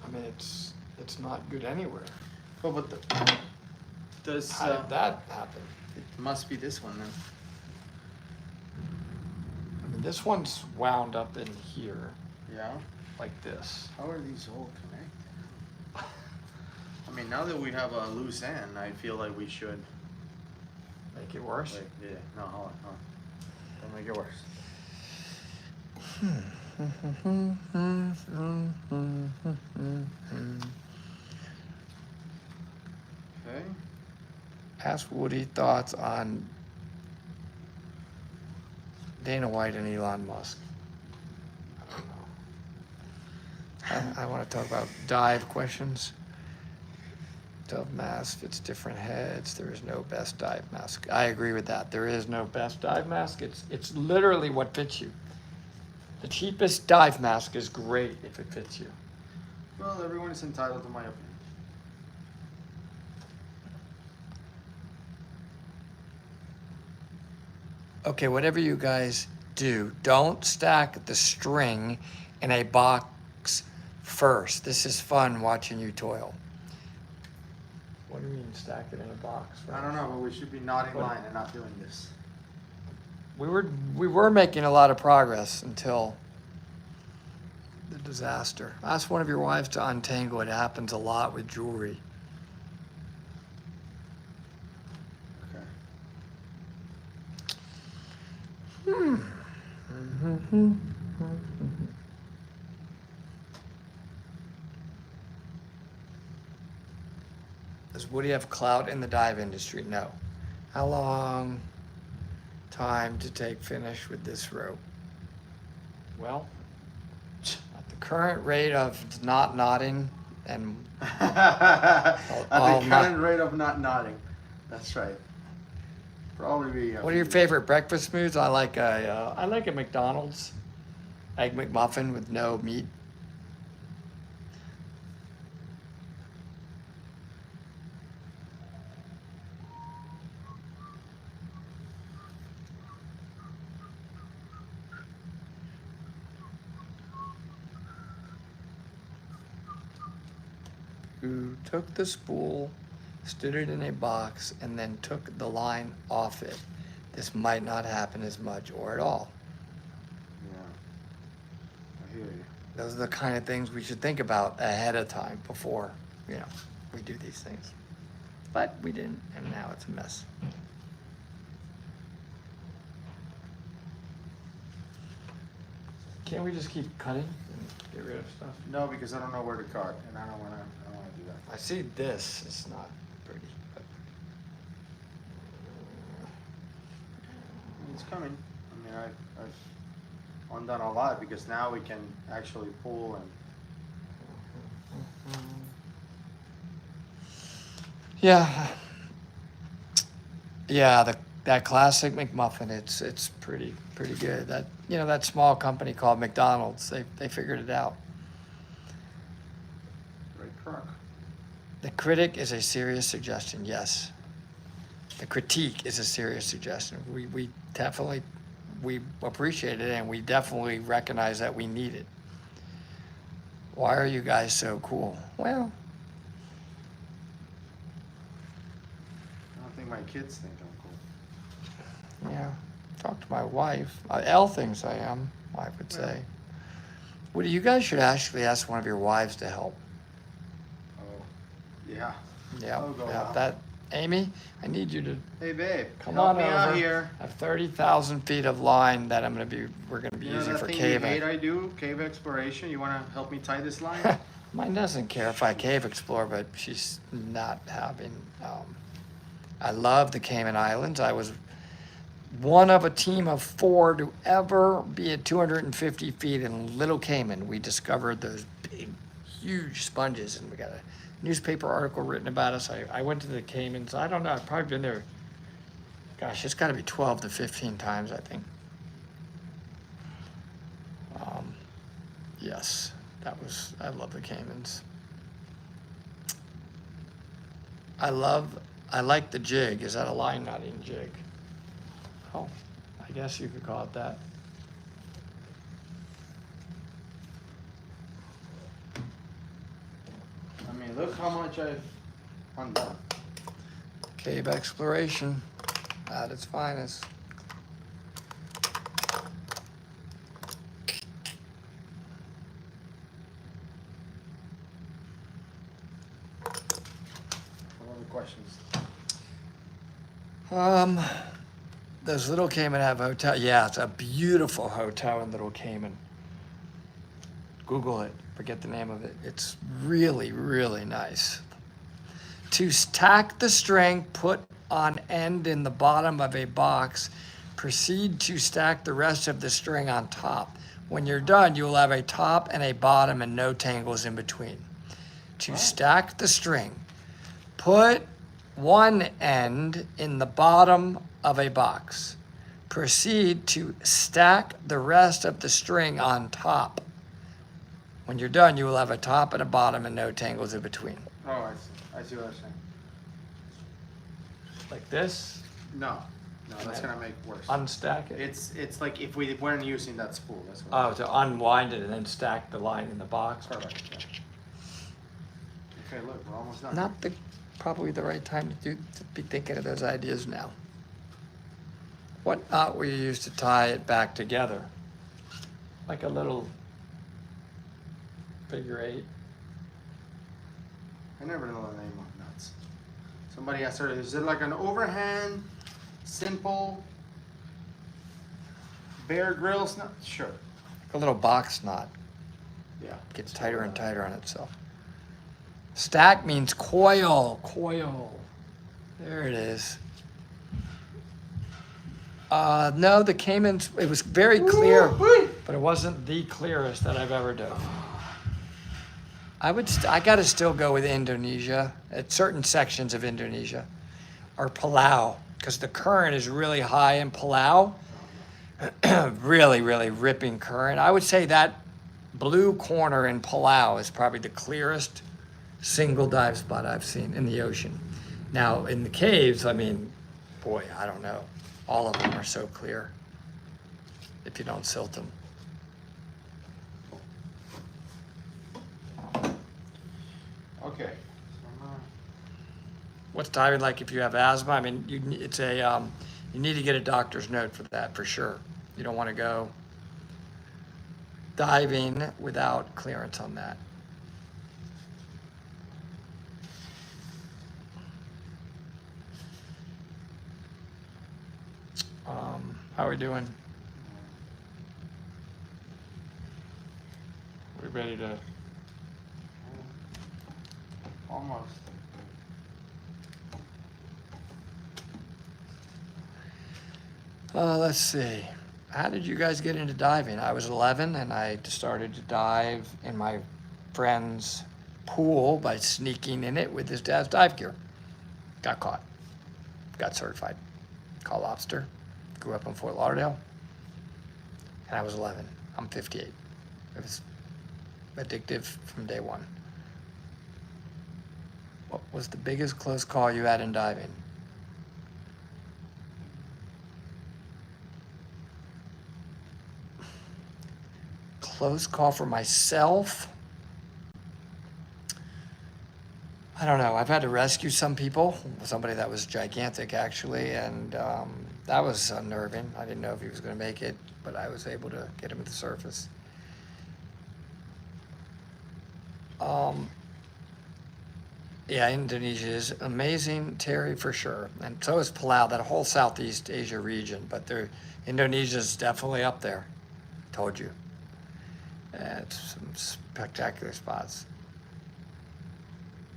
I mean, it's not good anywhere. Oh, but does How did that happen? it must be this one then? I mean, this one's wound up in here, Yeah. like this. How are these all connected? I mean, now that we have a loose end, I feel like we should. Make it worse? Like, yeah. No, hold on. Don't make it worse. Okay. Ask Woody thoughts on Dana White and Elon Musk. I don't know. I want to talk about dive questions. Dove mask fits different heads. There is no best dive mask. I agree with that. There is no best dive mask. It's literally what fits you. The cheapest dive mask is great if it fits you. Well, everyone is entitled to my opinion. Okay, whatever you guys do, don't stack the string in a box first. This is fun watching you toil. What do you mean stack it in a box first? I don't know, but we should be not in What? line and not doing this. We were making a lot of progress until the disaster. Ask one of your wives to untangle. It happens a lot with jewelry. Okay. Does Woody have clout in the dive industry? No. How long time to take finish with this rope? Well, at the current rate of not nodding and At I'll the not- current rate of not nodding. That's right. Probably be. what are your favorite breakfast foods? I like a McDonald's egg McMuffin with no meat. Who took the spool, stood it in a box, and then took the line off it. This might not happen as much or at all. Yeah. I hear you. Those are the kind of things we should think about ahead of time before, we do these things. But we didn't, and now it's a mess. Can't we just keep cutting and get rid of stuff? No, because I don't know where to cut, and I don't wanna do that. I see this, it's not pretty, but It's coming. I mean, I've undone a lot because now we can actually pull and. yeah. Yeah, that classic McMuffin, it's pretty good. That small company called McDonald's, they figured it out. Right crook. The critic is a serious suggestion, yes. The critique is a serious suggestion. We definitely, we appreciate it and we definitely recognize that we need it. Why are you guys so cool? Well, I don't think my kids think I'm cool. yeah, talk to my wife. Elle thinks I am, I would say. Woody, you guys should actually ask one of your wives to help. Oh, yeah. Yeah, I'll go yeah, out. Amy, I need you to Hey, babe. come help on me over. out here. I have 30,000 feet of line that we're gonna be You know using that for thing caving. you hate I do? Cave exploration? You wanna help me tie this line? Mine doesn't care if I cave explore, but she's not having. I love the Cayman Islands. I was one of a team of 4 to ever be at 250 feet in Little Cayman. We discovered those big, huge sponges, and we got a newspaper article written about us. I went to the Caymans. I don't know. I've probably been there. Gosh, it's got to be 12 to 15 times, I think. Yes. I love the Caymans. I like the jig. Is that a line knotting jig? Oh, I guess you could call it that. I mean, look how much I've undone. Cave exploration at its finest. What other questions? Does Little Cayman have a hotel? Yeah, it's a beautiful hotel in Little Cayman. Google it. Forget the name of it. It's really, really nice. To stack the string, put on end in the bottom of a box. Proceed to stack the rest of the string on top. When you're done, you will have a top and a bottom and no tangles in between. To stack the string, put one end in the bottom of a box. Proceed to stack the rest of the string on top. When you're done, you will have a top and a bottom and no tangles in between. Oh, I see. I see what you're saying. Like this, No, that's gonna make worse. unstack it. It's like if we weren't using that spool. That's what. Oh, to unwind it and then stack the line in the box. Perfect. Yeah. Okay, look, we're almost done. Not probably the right time to be thinking of those ideas now. What knot will you use to tie it back together? Like a little figure 8. I never know the name of nuts. Somebody asked her, is it like an overhand, simple, Bear Grylls nut? Sure. A little box knot. Yeah. Gets tighter and tighter on itself. Stack means coil. There it is. No, the Caymans, it was very clear, but it wasn't the clearest that I've ever done. I gotta still go with Indonesia, at certain sections of Indonesia, or Palau, because the current is really high in Palau. Really, really ripping current. I would say that blue corner in Palau is probably the clearest single dive spot I've seen in the ocean. Now, in the caves, I mean, boy, I don't know. All of them are so clear if you don't silt them. Okay. What's diving like if you have asthma? I mean, you need to get a doctor's note for that for sure. You don't want to go diving without clearance on that. How are we doing? We ready to? Almost. Let's see. How did you guys get into diving? I was 11 and I started to dive in my friend's pool by sneaking in it with his dad's dive gear. Got caught. Got certified. Caught lobster. Grew up in Fort Lauderdale. And I was 11. I'm 58. It was addictive from day one. What was the biggest close call you had in diving? Close call for myself? I don't know. I've had to rescue some people. Somebody that was gigantic, actually, and that was unnerving. I didn't know if he was going to make it, but I was able to get him to the surface. Yeah, Indonesia is amazing, Terry, for sure. And so is Palau, that whole Southeast Asia region. But Indonesia is definitely up there. Told you. It's some spectacular spots.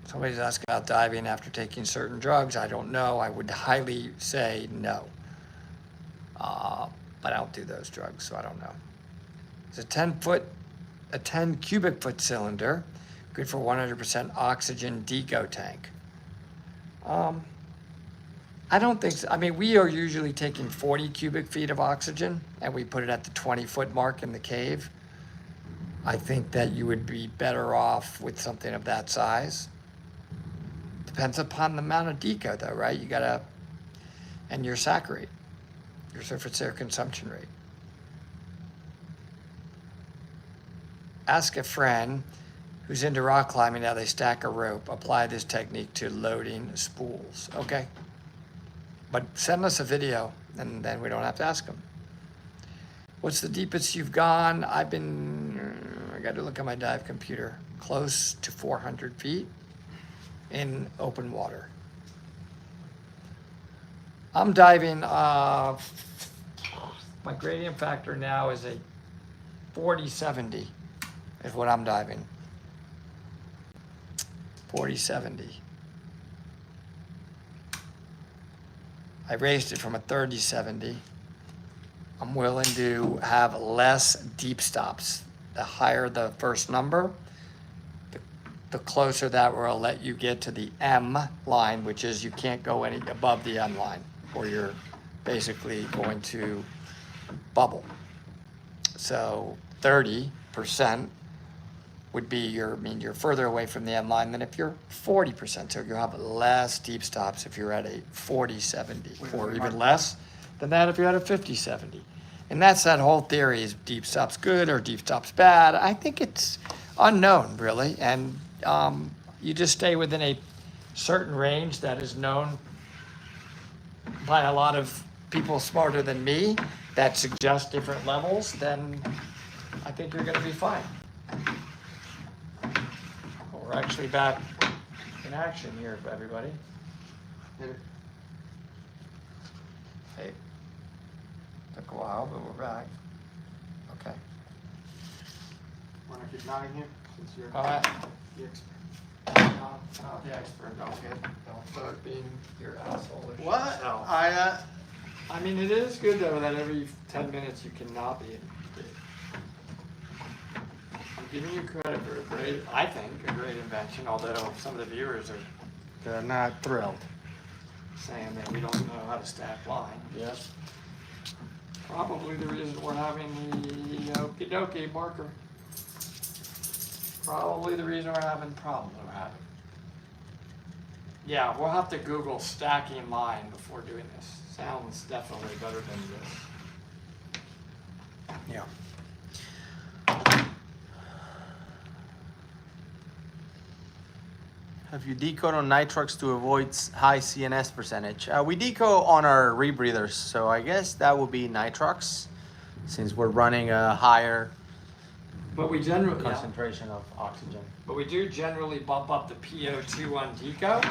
Somebody's asking about diving after taking certain drugs. I don't know. I would highly say no. But I don't do those drugs, so I don't know. It's a 10 cubic foot cylinder, good for 100% oxygen deco tank. I don't think so. I mean, we are usually taking 40 cubic feet of oxygen, and we put it at the 20-foot mark in the cave. I think that you would be better off with something of that size. Depends upon the amount of deco, though, right? And your SAC rate, your surface air consumption rate. Ask a friend who's into rock climbing how they stack a rope. Apply this technique to loading spools, okay? But send us a video, and then we don't have to ask them. What's the deepest you've gone? I got to look at my dive computer. Close to 400 feet in open water. I'm diving, my gradient factor now is a 40-70 is what I'm diving. 40-70. I raised it from a 30-70. I'm willing to have less deep stops. The higher the first number, the closer that will let you get to the M line, which is you can't go any above the M line or you're basically going to bubble. So 30% would be you're further away from the end line than if you're 40%. So you have less deep stops if you're at a 40-70, or even less than that if you're at a 50-70. And that's that whole theory, is deep stops good or deep stops bad? I think it's unknown, really. And you just stay within a certain range that is known by a lot of people smarter than me that suggest different levels, then I think you're going to be fine. We're actually back in action here, everybody. Hey, took a while, but we're back. Okay. Want to keep nodding here? Since you're All right. the expert. Not the expert, don't start being your asshole. What? I mean, it is good though that every 10 minutes you cannot be. I'm giving you credit for a great, I think, a great invention, although some of the viewers are They're not thrilled. saying that we don't know how to stack line. Yes. Probably the reason we're having the okie dokie marker. Probably the reason we're having problems we're having. Yeah, we'll have to Google stacking line before doing this. Sounds definitely better than this. Yeah. Have you decode on nitrox to avoid high CNS percentage? We decode on our rebreathers, so I guess that would be nitrox, since we're running a higher But we generally, concentration of oxygen. but we do generally bump up the PO2 on deco.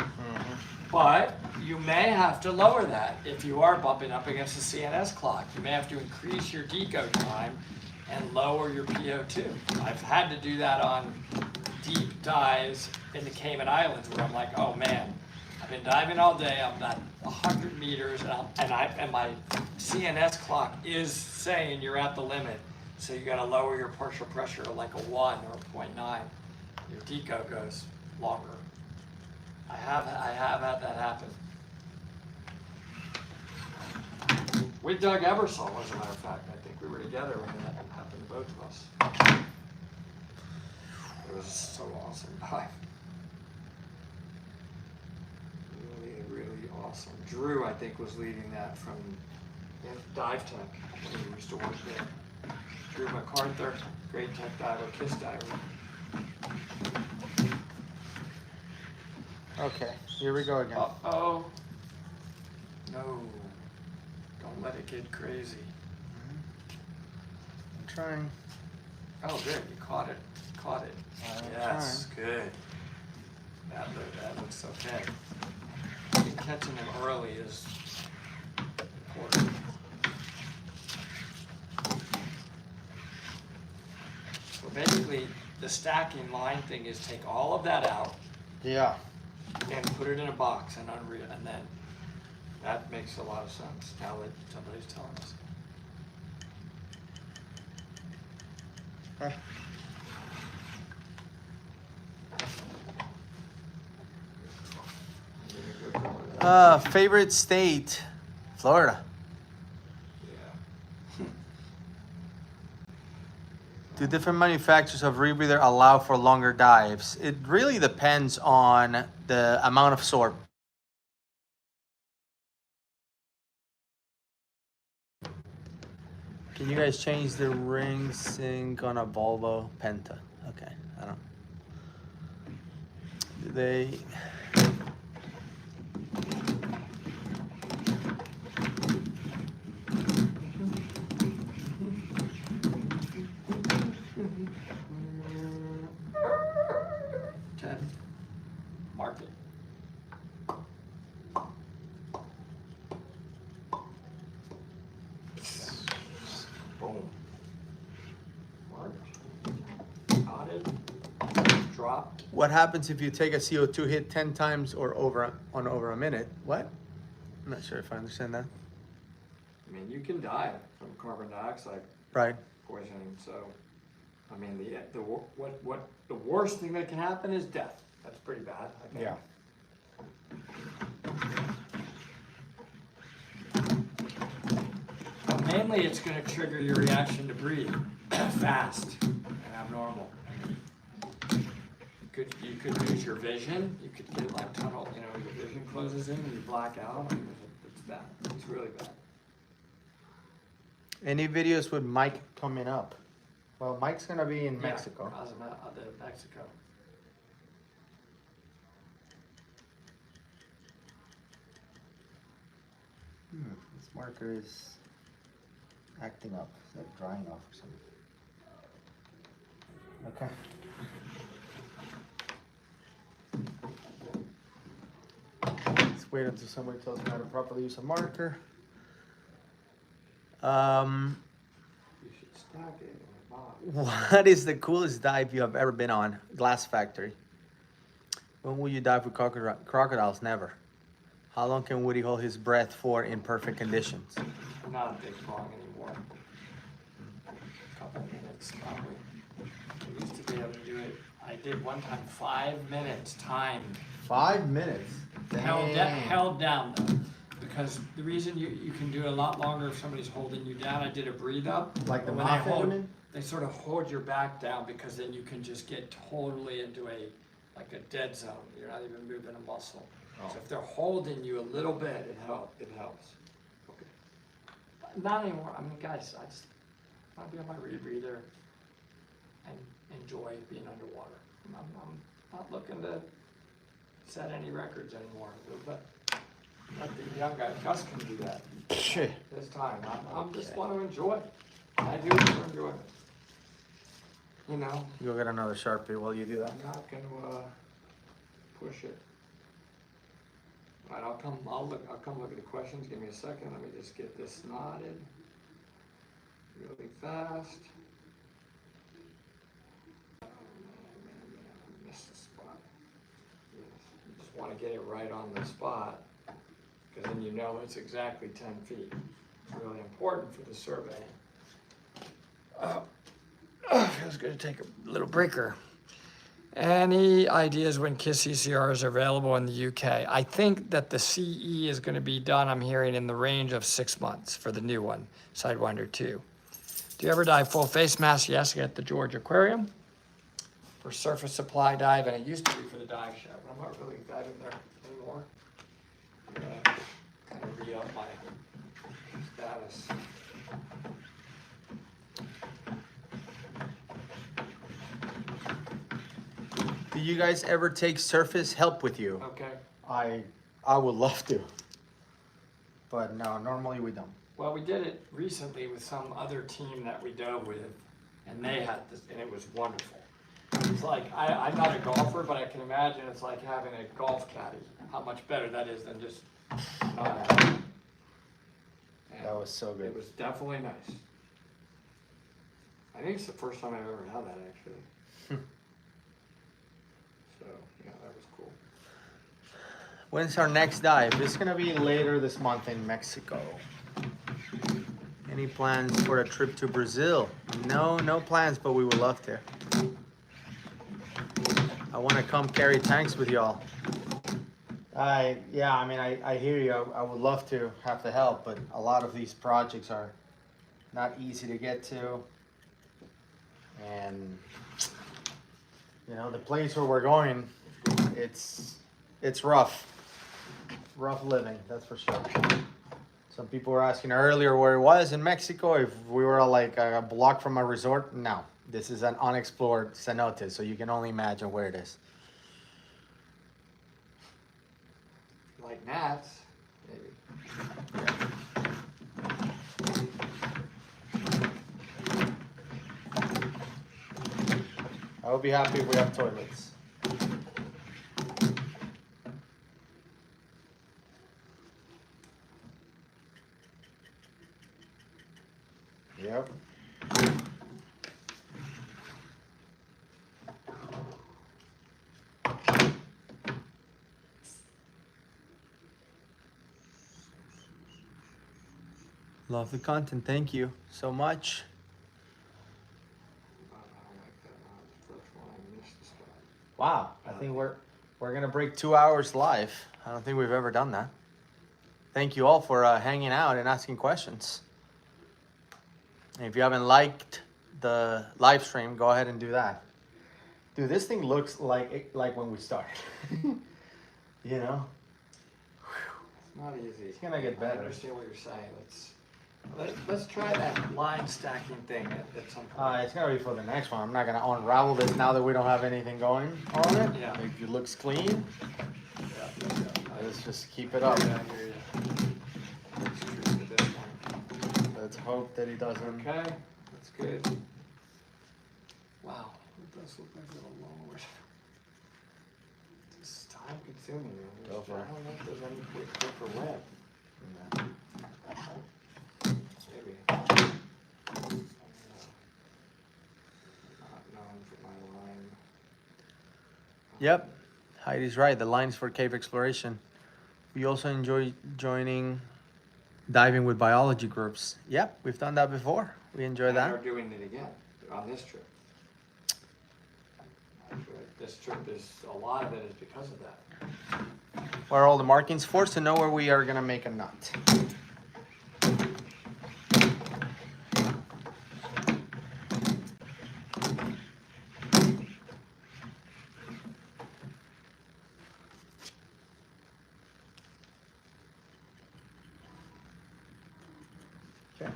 But you may have to lower that if you are bumping up against the CNS clock. You may have to increase your deco time and lower your PO2. I've had to do that on deep dives in the Cayman Islands where I'm like, oh man, I've been diving all day, I'm at 100 meters, and my CNS clock is saying you're at the limit. So you gotta lower your partial pressure to like a 1 or a 0.9. Your deco goes longer. I have had that happen. With Doug Ebersol, as a matter of fact. I think we were together when that happened to both of us. It was so awesome. Really, really awesome. Drew, I think, was leading that from Dive Tech when he used to work there. Drew MacArthur, great tech diver, KISS diver. Okay, here we go again. Uh-oh. No. Don't let it get crazy. I'm trying. Oh, good. You caught it. Caught it. Yes, good. That looks okay. Catching them early is important. So basically, the stacking line thing is take all of that out Yeah. and put it in a box and unreel, and then that makes a lot of sense now that somebody's telling us. Favorite state? Florida. Yeah. Do different manufacturers of rebreather allow for longer dives? It really depends on the amount of sorb. Can you guys change the ring sync on a Volvo Penta? Okay, I don't. Do they? Ted, mark it. Boom. Marked. Dotted. Dropped. What happens if you take a CO2 hit 10 times or over a minute? What? I'm not sure if I understand that. I mean, you can die from carbon dioxide Right. poisoning. So, I mean, the worst thing that can happen is death. That's pretty bad, I think. Yeah. Mainly, it's going to trigger your reaction to breathe fast and abnormal. You could lose your vision. You could get like tunnel. You know, your vision closes in and you black out. It's bad. It's really bad. Any videos with Mike coming up? Well, Mike's gonna be in Mexico. Mexico. This marker is acting up. It's like drying off or something. Okay. Let's wait until somebody tells me how to properly use a marker. You should stack it in a box. What is the coolest dive you have ever been on? Glass Factory. When will you dive with crocodiles? Never. How long can Woody hold his breath for in perfect conditions? I'm not a big frog anymore. A couple minutes probably. I used to be able to do it. I did one time 5 minutes timed. 5 minutes. Held down though. Because the reason you can do it a lot longer if somebody's holding you down, I did a breathe up. Like the but when they mafia hold, they sort of hold your back down because then you can just get totally into a dead zone. You're not even moving a muscle. Oh. So if they're holding you a little bit, it helps. Okay. Not anymore. I mean, guys, I just want to be on my rebreather and enjoy being underwater. I'm not looking to set any records anymore. But let the young guy, Gus can do that. Shit. This time, I'm just want to enjoy. I do it for enjoyment. You know, You'll get another Sharpie while you do that. I'm not gonna push it. All right, I'll come look at the questions. Give me a second. Let me just get this knotted really fast. I missed the spot. Yes. You just want to get it right on the spot, because then you know it's exactly 10 feet. It's really important for the surveying. Feels good to take a little breaker. Any ideas when KISS CCRs are available in the UK? I think that the CE is going to be done, I'm hearing, in the range of 6 months for the new one, Sidewinder 2. Do you ever dive full face mask? Yes, at the George Aquarium. For surface supply dive, and it used to be for the dive shop, but I'm not really diving there anymore. I'm going to kind of re-up my status. Do you guys ever take surface help with you? Okay. I would love to. But no, normally we don't. Well, we did it recently with some other team that we dove with, and they had this, and it was wonderful. It's like, I'm not a golfer, but I can imagine it's like having a golf caddy. How much better that is than just not having it. That was so good. It was definitely nice. I think it's the first time I've ever had that, actually. So, yeah, that was cool. When's our next dive? It's gonna be later this month in Mexico. Any plans for a trip to Brazil? No plans, but we would love to. I want to come carry tanks with y'all. Yeah, I mean, I hear you. I would love to have the help, but a lot of these projects are not easy to get to. And, you know, the place where we're going, it's rough. Rough living, that's for sure. Some people were asking earlier where it was in Mexico, if we were like a block from a resort. No, this is an unexplored cenote, so you can only imagine where it is. Like gnats, maybe. I would be happy if we have toilets. Yep. Love the content. Thank you so much. I don't like that knot. The first one, I missed the spot. Wow, I think we're gonna break 2 hours live. I don't think we've ever done that. Thank you all for hanging out and asking questions. And if you haven't liked the live stream, go ahead and do that. Dude, this thing looks like when we started. You know? It's not easy. It's gonna get better. I understand what you're saying. Let's try that line stacking thing at some point. It's gonna be for the next one. I'm not gonna unravel this now that we don't have anything going on it. Yeah. It looks clean. Yeah. Let's just keep it up. Yeah, I hear you. Let's shoot at this one. Let's hope that he doesn't. Okay, that's good. Wow, it does look like a little lower. This is time consuming. Go for it. I don't know if there's any quick for web. Maybe. Not known for my line. Yep, Heidi's right. The lines for cave exploration. We also enjoy joining diving with biology groups. Yep, we've done that before. We enjoy And that. we're doing it again on this trip. This trip is, a lot of it is because of that. What are all the markings for? To know where we are gonna make a nut. Okay.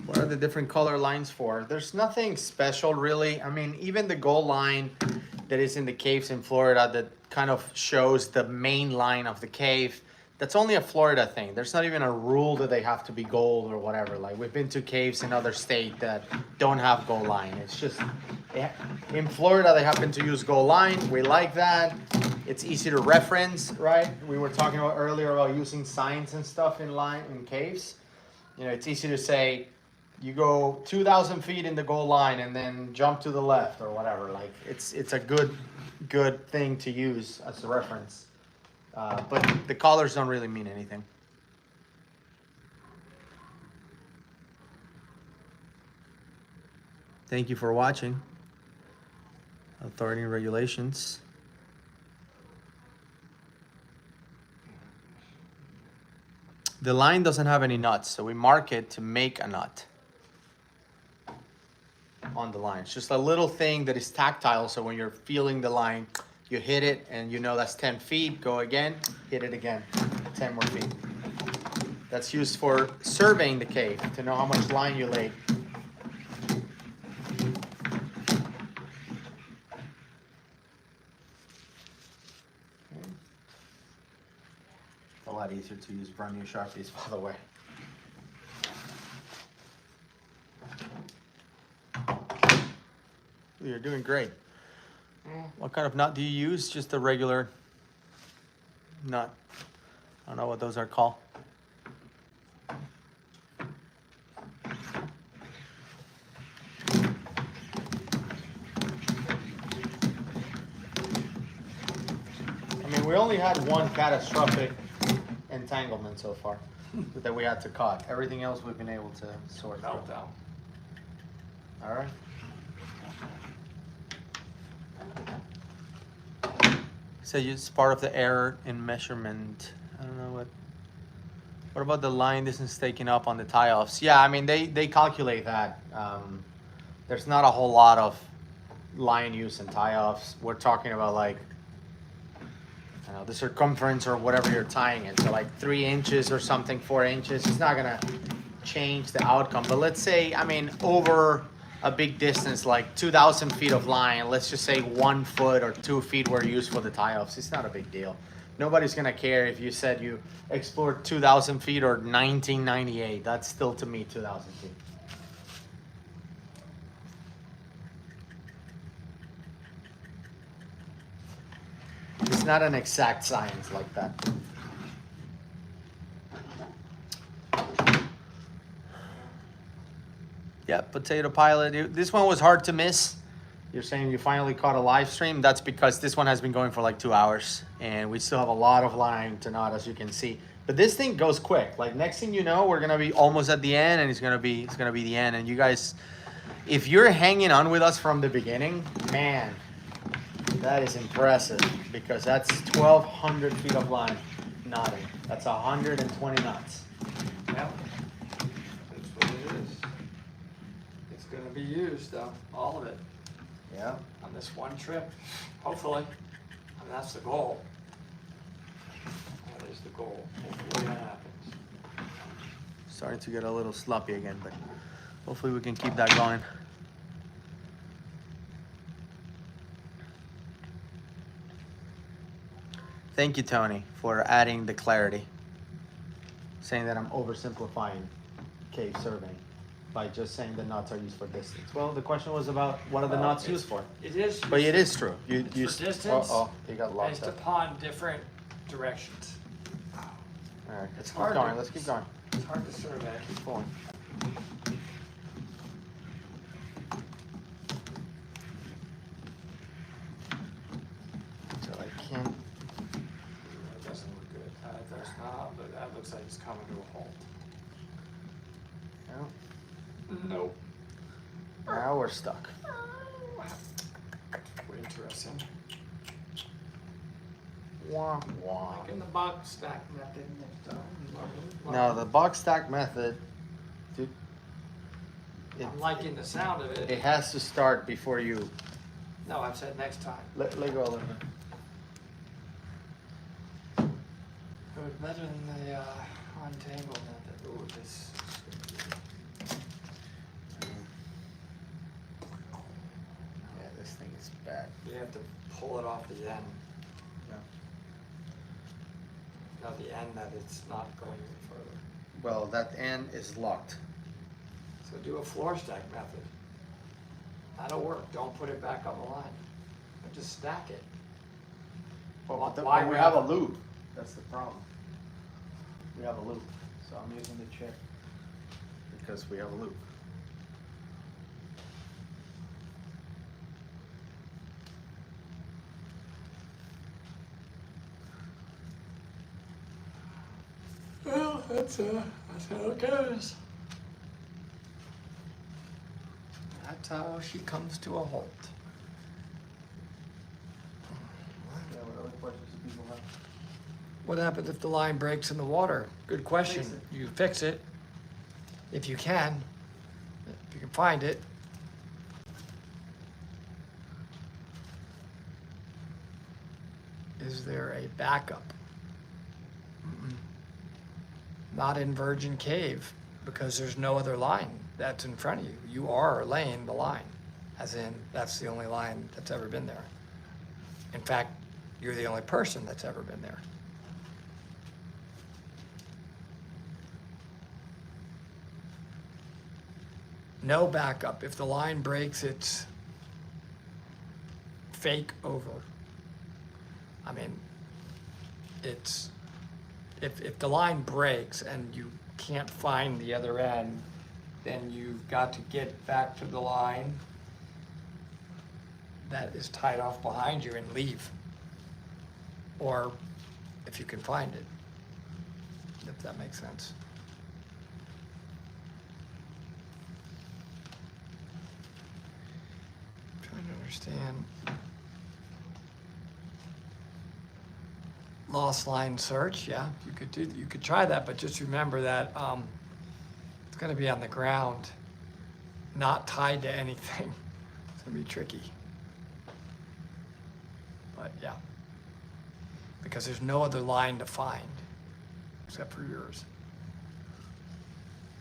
What are the different color lines for? There's nothing special really. I mean, even the gold line that is in the caves in Florida that kind of shows the main line of the cave, that's only a Florida thing. There's not even a rule that they have to be gold or whatever. Like we've been to caves in other states that don't have gold line. It's just, in Florida they happen to use gold line. We like that. It's easy to reference, right? We were talking about earlier about using signs and stuff in caves. You know, it's easy to say, you go 2,000 feet in the goal line and then jump to the left or whatever. Like it's a good thing to use as a reference. But the colors don't really mean anything. Thank you for watching. Authority and regulations. The line doesn't have any nuts, so we mark it to make a nut on the line. It's just a little thing that is tactile, so when you're feeling the line, you hit it and you know that's 10 feet, go again, hit it again, 10 more feet. That's used for surveying the cave, to know how much line you laid. A lot easier to use brand new Sharpies, by the way. You're doing great. What kind of nut do you use? Just a regular nut. I don't know what those are called. I mean, we only had one catastrophic entanglement so far that we had to cut. Everything else we've been able to sort through. Meltdown. All right. So it's part of the error in measurement. I don't know what. What about the line distance taken up on the tie-offs? Yeah, I mean they calculate that. There's not a whole lot of line use in tie-offs. We're talking about like, I don't know, the circumference or whatever you're tying it. So like 3 inches or something, 4 inches. It's not gonna change the outcome. But let's say, I mean, over a big distance, like 2,000 feet of line, let's just say 1 foot or 2 feet were used for the tie-offs. It's not a big deal. Nobody's gonna care if you said you explored 2,000 feet or 1998. That's still, to me, 2,000 feet. It's not an exact science like that. Yeah, Potato Pilot. This one was hard to miss. You're saying you finally caught a live stream. That's because this one has been going for like 2 hours and we still have a lot of line to knot, as you can see. But this thing goes quick. Like next thing you know, we're gonna be almost at the end and it's gonna be the end. And you guys, if you're hanging on with us from the beginning, man, That is impressive because that's 1,200 feet of line knotting. That's 120 knots. Yeah, that's what it is. It's gonna be used though, all of it, Yeah. on this one trip, hopefully. I mean, that's the goal. That is the goal. Hopefully that happens. Starting to get a little sloppy again, but hopefully we can keep that going. Thank you, Tony, for adding the clarity. Saying that I'm oversimplifying cave surveying by just saying the knots are used for distance. Well, the question was about what are the knots used for? It is. But it is true. You It's you for distance, oh, you got lost based up. upon different directions. All right, let's keep hard going. to- Let's keep going. It's hard to survey. Keep going. So I can't. That doesn't look good. That does not, but that looks like it's coming to a halt. No. Nope. Now we're stuck. Interesting. Wah, wah. Like in the box stack method next time. Now the box stack method, dude, I'm liking the sound of it it. has to start before you No, I've said next time. let go a little bit. It was better than the untangle method. Ooh, this. Yeah, this thing is bad. You have to pull it off the end. Yeah. Not the end that it's not going any further. Well, that end is locked. So do a floor stack method. That'll work. Don't put it back on the line. But just stack it. Why we have a loop. That's the problem. We have a loop, so I'm using the chip because we have a loop. Well, that's how it goes. That's how she comes to a halt. Yeah, what other questions do people have? What happens if the line breaks in the water? Good question. Fix it. You fix it, if you can find it. Is there a backup? Mm-mm. Not in Virgin Cave, because there's no other line that's in front of you. You are laying the line, as in, that's the only line that's ever been there. In fact, you're the only person that's ever been there. No backup. If the line breaks, it's fake over. I mean, it's, if the line breaks and you can't find the other end, then you've got to get back to the line that is tied off behind you and leave. Or if you can find it, if that makes sense. Trying to understand. Lost line search, yeah, you could try that, but just remember that it's gonna be on the ground, not tied to anything. It's gonna be tricky. But yeah, because there's no other line to find except for yours.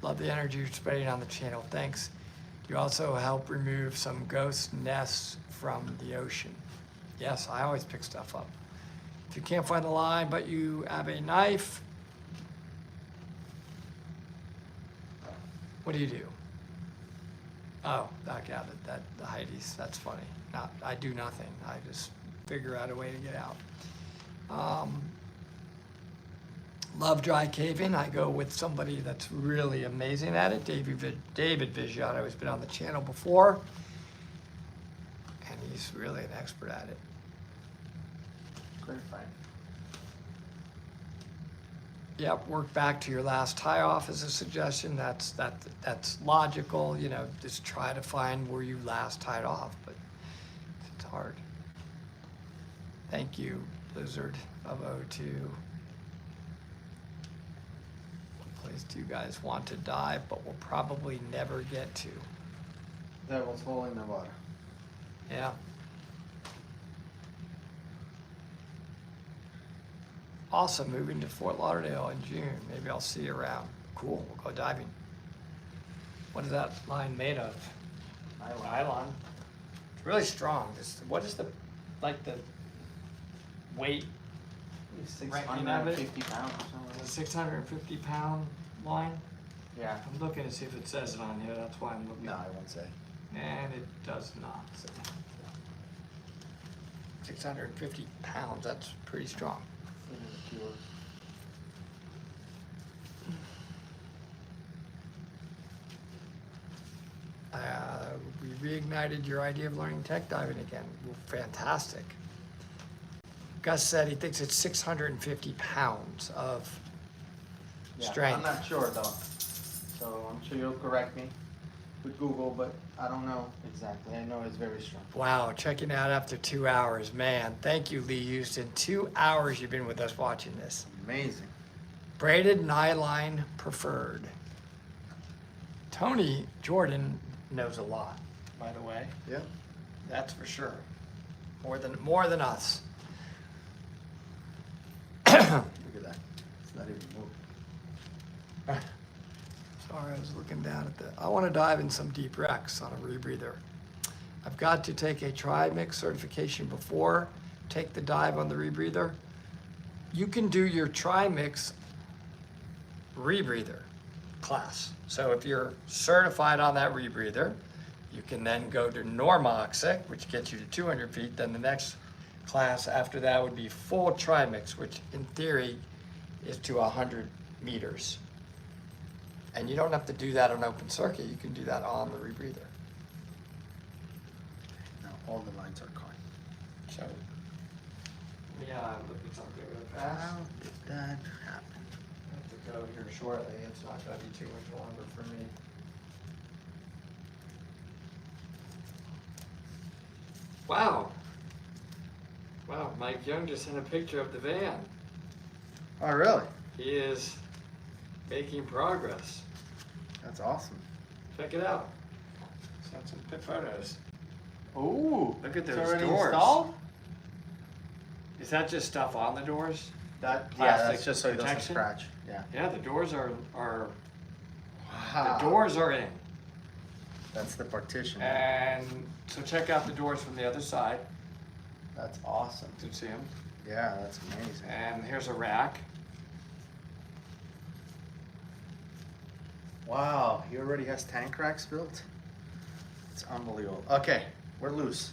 Love the energy you're spreading on the channel, thanks. You also help remove some ghost nests from the ocean. Yes, I always pick stuff up. If you can't find the line, but you have a knife, what do you do? Oh, I got it. That the Heidi's. That's funny. I do nothing. I just figure out a way to get out. Love dry caving. I go with somebody that's really amazing at it. David Vigiato has been on the channel before, and he's really an expert at it. Clarifying. Yep, work back to your last tie-off is a suggestion. That's logical. You know, just try to find where you last tied off, but it's hard. Thank you, Blizzard of O2. Place do you guys want to dive, but we'll probably never get to. Devil's Hole in Nevada. Yeah. Also moving to Fort Lauderdale in June. Maybe I'll see you around. Cool, we'll go diving. What is that line made of? Nylon. It's really strong. What is the weight? Ranking of it? 650 pounds. Is it 650 pound line? Yeah. I'm looking to see if it says it on here. That's why I'm looking. No, I won't say. And it does not. 650 pounds, that's pretty strong. We reignited your idea of learning tech diving again. Well, fantastic. Gus said he thinks it's 650 pounds of strength. I'm not sure though. So I'm sure you'll correct me with Google, but I don't know exactly. I know it's very strong. Wow, checking out after 2 hours. Man, thank you, Lee Houston. 2 hours you've been with us watching this. Amazing. Braided nylon preferred. Tony Jordan knows a lot, by the way. Yeah. That's for sure. More than us. Look at that. It's not even moving. Sorry, I was looking down at I want to dive in some deep wrecks on a rebreather. I've got to take a Trimix certification before take the dive on the rebreather. You can do your Trimix rebreather class. So if you're certified on that rebreather, you can then go to Normoxic, which gets you to 200 feet. Then the next class after that would be full Trimix, which in theory is to 100 meters. And you don't have to do that on open circuit. You can do that on the rebreather. Now all the lines are caught. So, yeah, I'm looking something really How fast. did that happen? I have to go here shortly. It's not going to be too much longer for me. Wow. Wow, Mike Young just sent a picture of the van. Oh, really? He is making progress. That's awesome. Check it out. Sent some photos. Ooh. Look at it's those already doors. installed? Is that just stuff on the doors? Yeah, that's Plastic just so it doesn't protection? scratch. Yeah. Yeah, the doors are Wow. the doors are in. That's the partition. And so check out the doors from the other side. That's awesome. You can see them. Yeah, that's amazing. And here's a rack. Wow, he already has tank racks built? It's unbelievable. Okay, we're loose.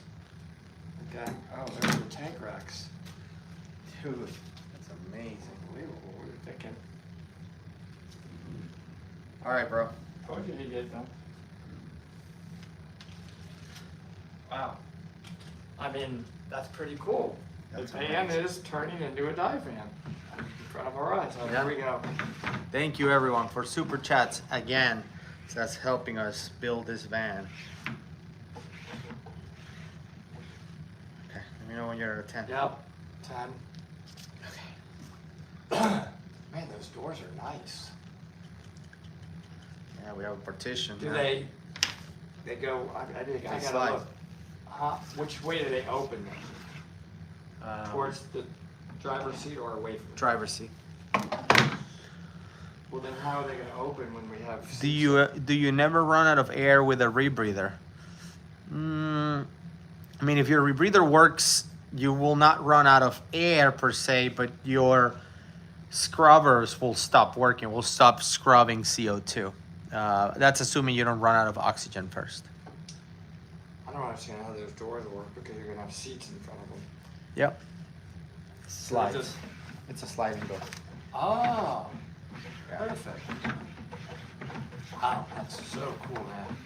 Okay. Oh, there's the tank racks. Dude, that's amazing. Unbelievable. What were you thinking? All right, bro. Told you he'd get them. Wow. I mean, that's pretty cool. That's the van amazing. is turning into a dive van in front of our eyes. So Yeah. here we go. Thank you everyone for super chats again. So that's helping us build this van. Okay, let me know when you're at a 10. Yep. 10. Okay. Man, those doors are nice. Yeah, we have a partition. Do now. they go, I gotta slide. look. Which way do they open them? Towards the driver's seat or away from it? Driver's seat. Well, then how are they gonna open when we have? Do you never run out of air with a rebreather? I mean, if your rebreather works, you will not run out of air per se, but your scrubbers will stop working. Will stop scrubbing CO2. That's assuming you don't run out of oxygen first. I don't understand how those doors work because you're gonna have seats in front of them. Yep. Slides. Slides. It's a sliding door. Oh, perfect. Wow, that's so cool, man.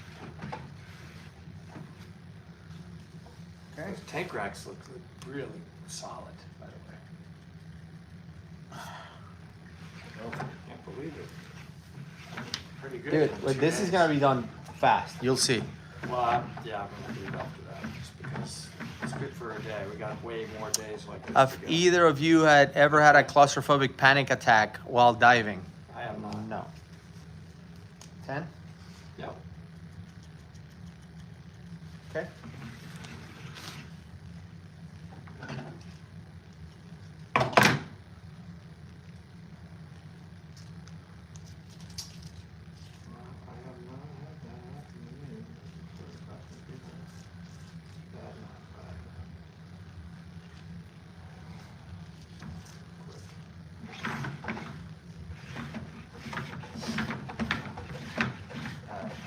Okay. Those tank racks look really solid, by the way. Can't believe it. Pretty good. Dude, in like, 2 this is days. gonna be done fast. You'll see. Well, yeah, I'm gonna leave after that, just because it's good for a day. We got way more days like this Have to go. either of you had ever had a claustrophobic panic attack while diving? I have not. No. 10? Yep. Okay. I have not had that happen to me. There's nothing people that not bad.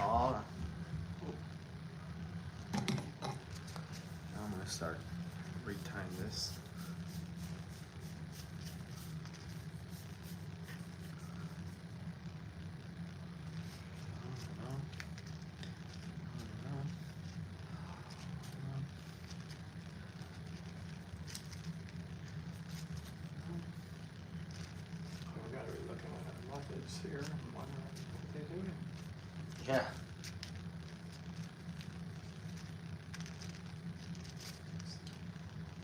All right. I'm gonna start retying this. We gotta be looking at methods here and wondering what they do. Yeah.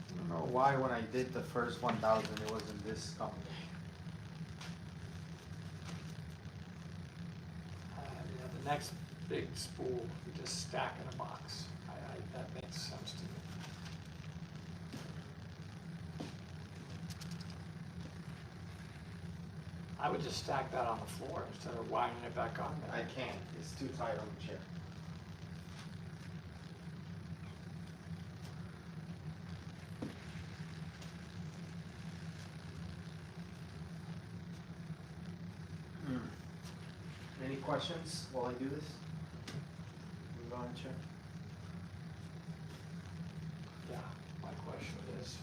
I don't know why when I did the first 1,000 it wasn't this company. Yeah, the next big spool, we just stack in a box. That makes sense to me. I would just stack that on the floor instead of winding it back on I there. can't, it's too tight on the chair. Any questions while I do this? Move on, chair. Yeah, my question is.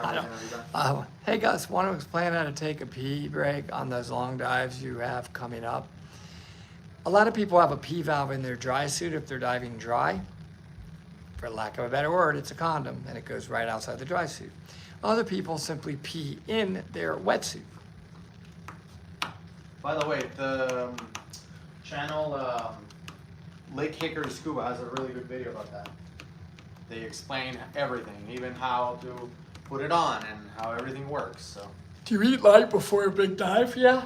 I don't. Hey Gus, want to explain how to take a pee break on those long dives you have coming up? A lot of people have a pee valve in their dry suit if they're diving dry. For lack of a better word, it's a condom and it goes right outside the dry suit. Other people simply pee in their wetsuit. By the way, the channel Lake Hickory Scuba has a really good video about that. They explain everything, even how to put it on and how everything works. So Do you eat light before a big dive? Yeah.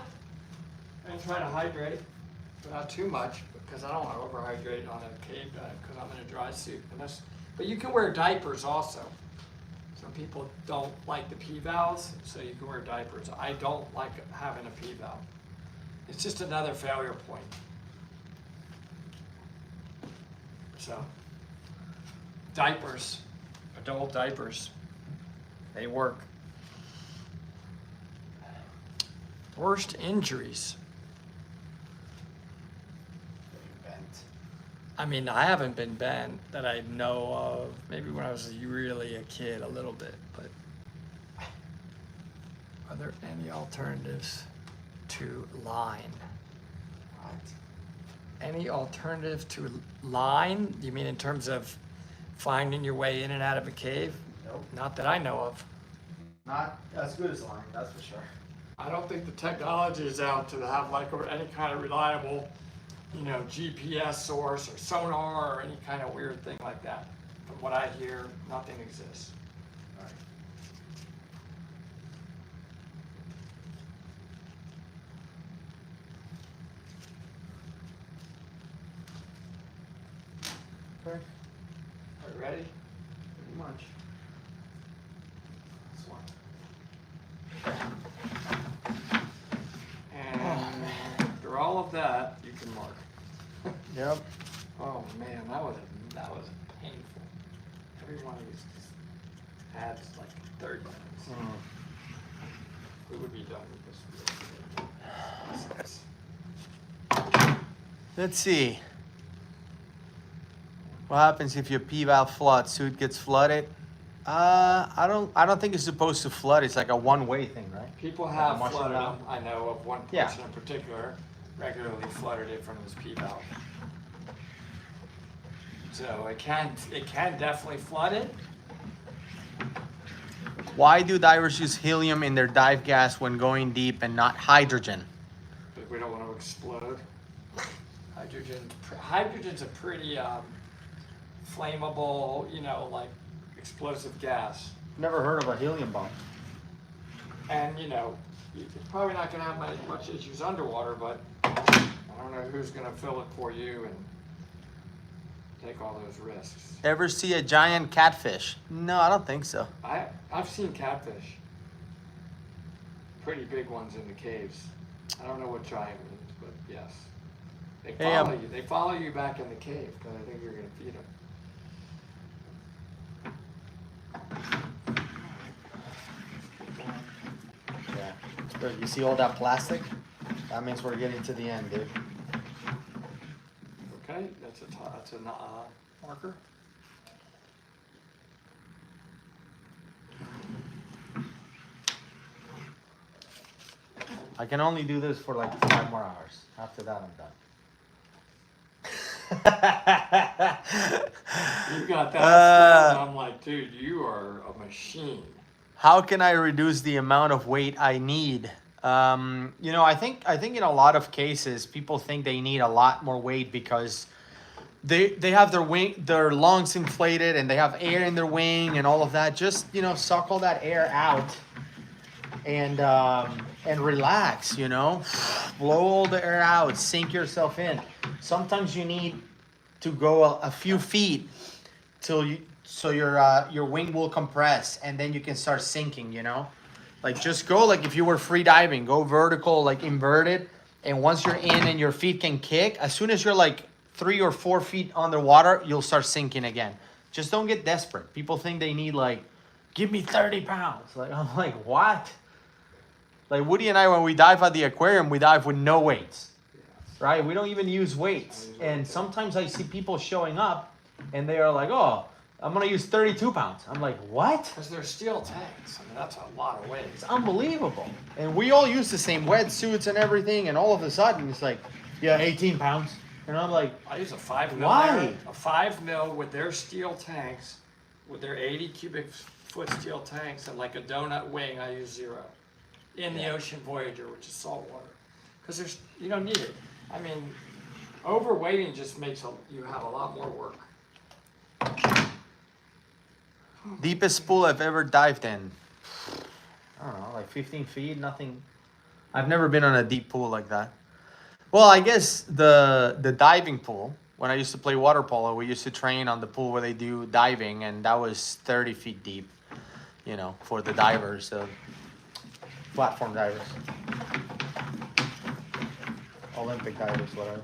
And try to hydrate, but not too much, because I don't want to overhydrate on a cave dive, because I'm in a dry suit. But you can wear diapers also. Some people don't like the pee valves, so you can wear diapers. I don't like having a pee valve. It's just another failure point. So, diapers, adult diapers, they work. Worst injuries. bent. I mean, I haven't been bent that I know of. Maybe when I was really a kid, a little bit, but are there any alternatives to line? Any alternative to line? You mean in terms of finding your way in and out of a cave? Nope. Not that I know of. Not as good as line, that's for sure. I don't think the technology is out to have like any kind of reliable, GPS source or sonar or any kind of weird thing like that. From what I hear, nothing exists. All right. Okay, Are you ready? pretty much. This one. And after all of that, you can mark. Yep. Oh man, that was painful. Every one of these just adds like 30 minutes. We would be done with this. Let's see. What happens if your P valve floods? Suit gets flooded? I don't think it's supposed to flood. It's like a one-way thing, right? People Like have a mushroom flooded valve? them. I know of one Yeah. person in particular regularly flooded it from his P valve. So it can definitely flood it. Why do divers use helium in their dive gas when going deep and not hydrogen? But we don't want to explode. Hydrogen's a pretty flammable, like explosive gas. Never heard of a helium bomb. And you're probably not going to have much issues underwater, but I don't know who's going to fill it for you and take all those risks. Ever see a giant catfish? No, I don't think so. I've seen catfish, pretty big ones in the caves. I don't know what giant means, but yes, they follow you. They follow you back in the cave because I think you're going to feed them. Yeah. But you see all that plastic? That means we're getting to the end, dude. Okay, that's a marker. I can only do this for like 5 more hours. After that, I'm done. You got that. I'm like, dude, you are a machine. How can I reduce the amount of weight I need? I think in a lot of cases, people think they need a lot more weight because they have their lungs inflated and they have air in their wing and all of that. Just suck all that air out and relax. Blow all the air out, sink yourself in. Sometimes you need to go a few feet so your wing will compress and then you can start sinking. Like just go like if you were free diving, go vertical, like inverted, and once you're in and your feet can kick, as soon as you're like 3 or 4 feet underwater, you'll start sinking again. Just don't get desperate. People think they need like, give me 30 pounds. Like I'm like, what? Like Woody and I, when we dive at the aquarium, we dive with no weights, right? We don't even use weights. And sometimes I see people showing up and they are like, oh, I'm going to use 32 pounds. I'm like, what? Because they're steel tanks. I mean, that's a lot of weight. It's unbelievable. And we all use the same wetsuits and everything. And all of a sudden, it's like, yeah, 18 pounds. And I'm like, I use a 5 mil. Why? A 5 mil with their steel tanks, with their 80 cubic foot steel tanks, and like a donut wing, I use 0. In the Ocean Voyager, which is saltwater. Because you don't need it. I mean, overweighting just makes you have a lot more work. deepest pool I've ever dived in. I don't know, like 15 feet, nothing. I've never been on a deep pool like that. Well, I guess the diving pool, when I used to play water polo, we used to train on the pool where they do diving, and that was 30 feet deep, for the divers, the platform divers. Olympic divers, whatever.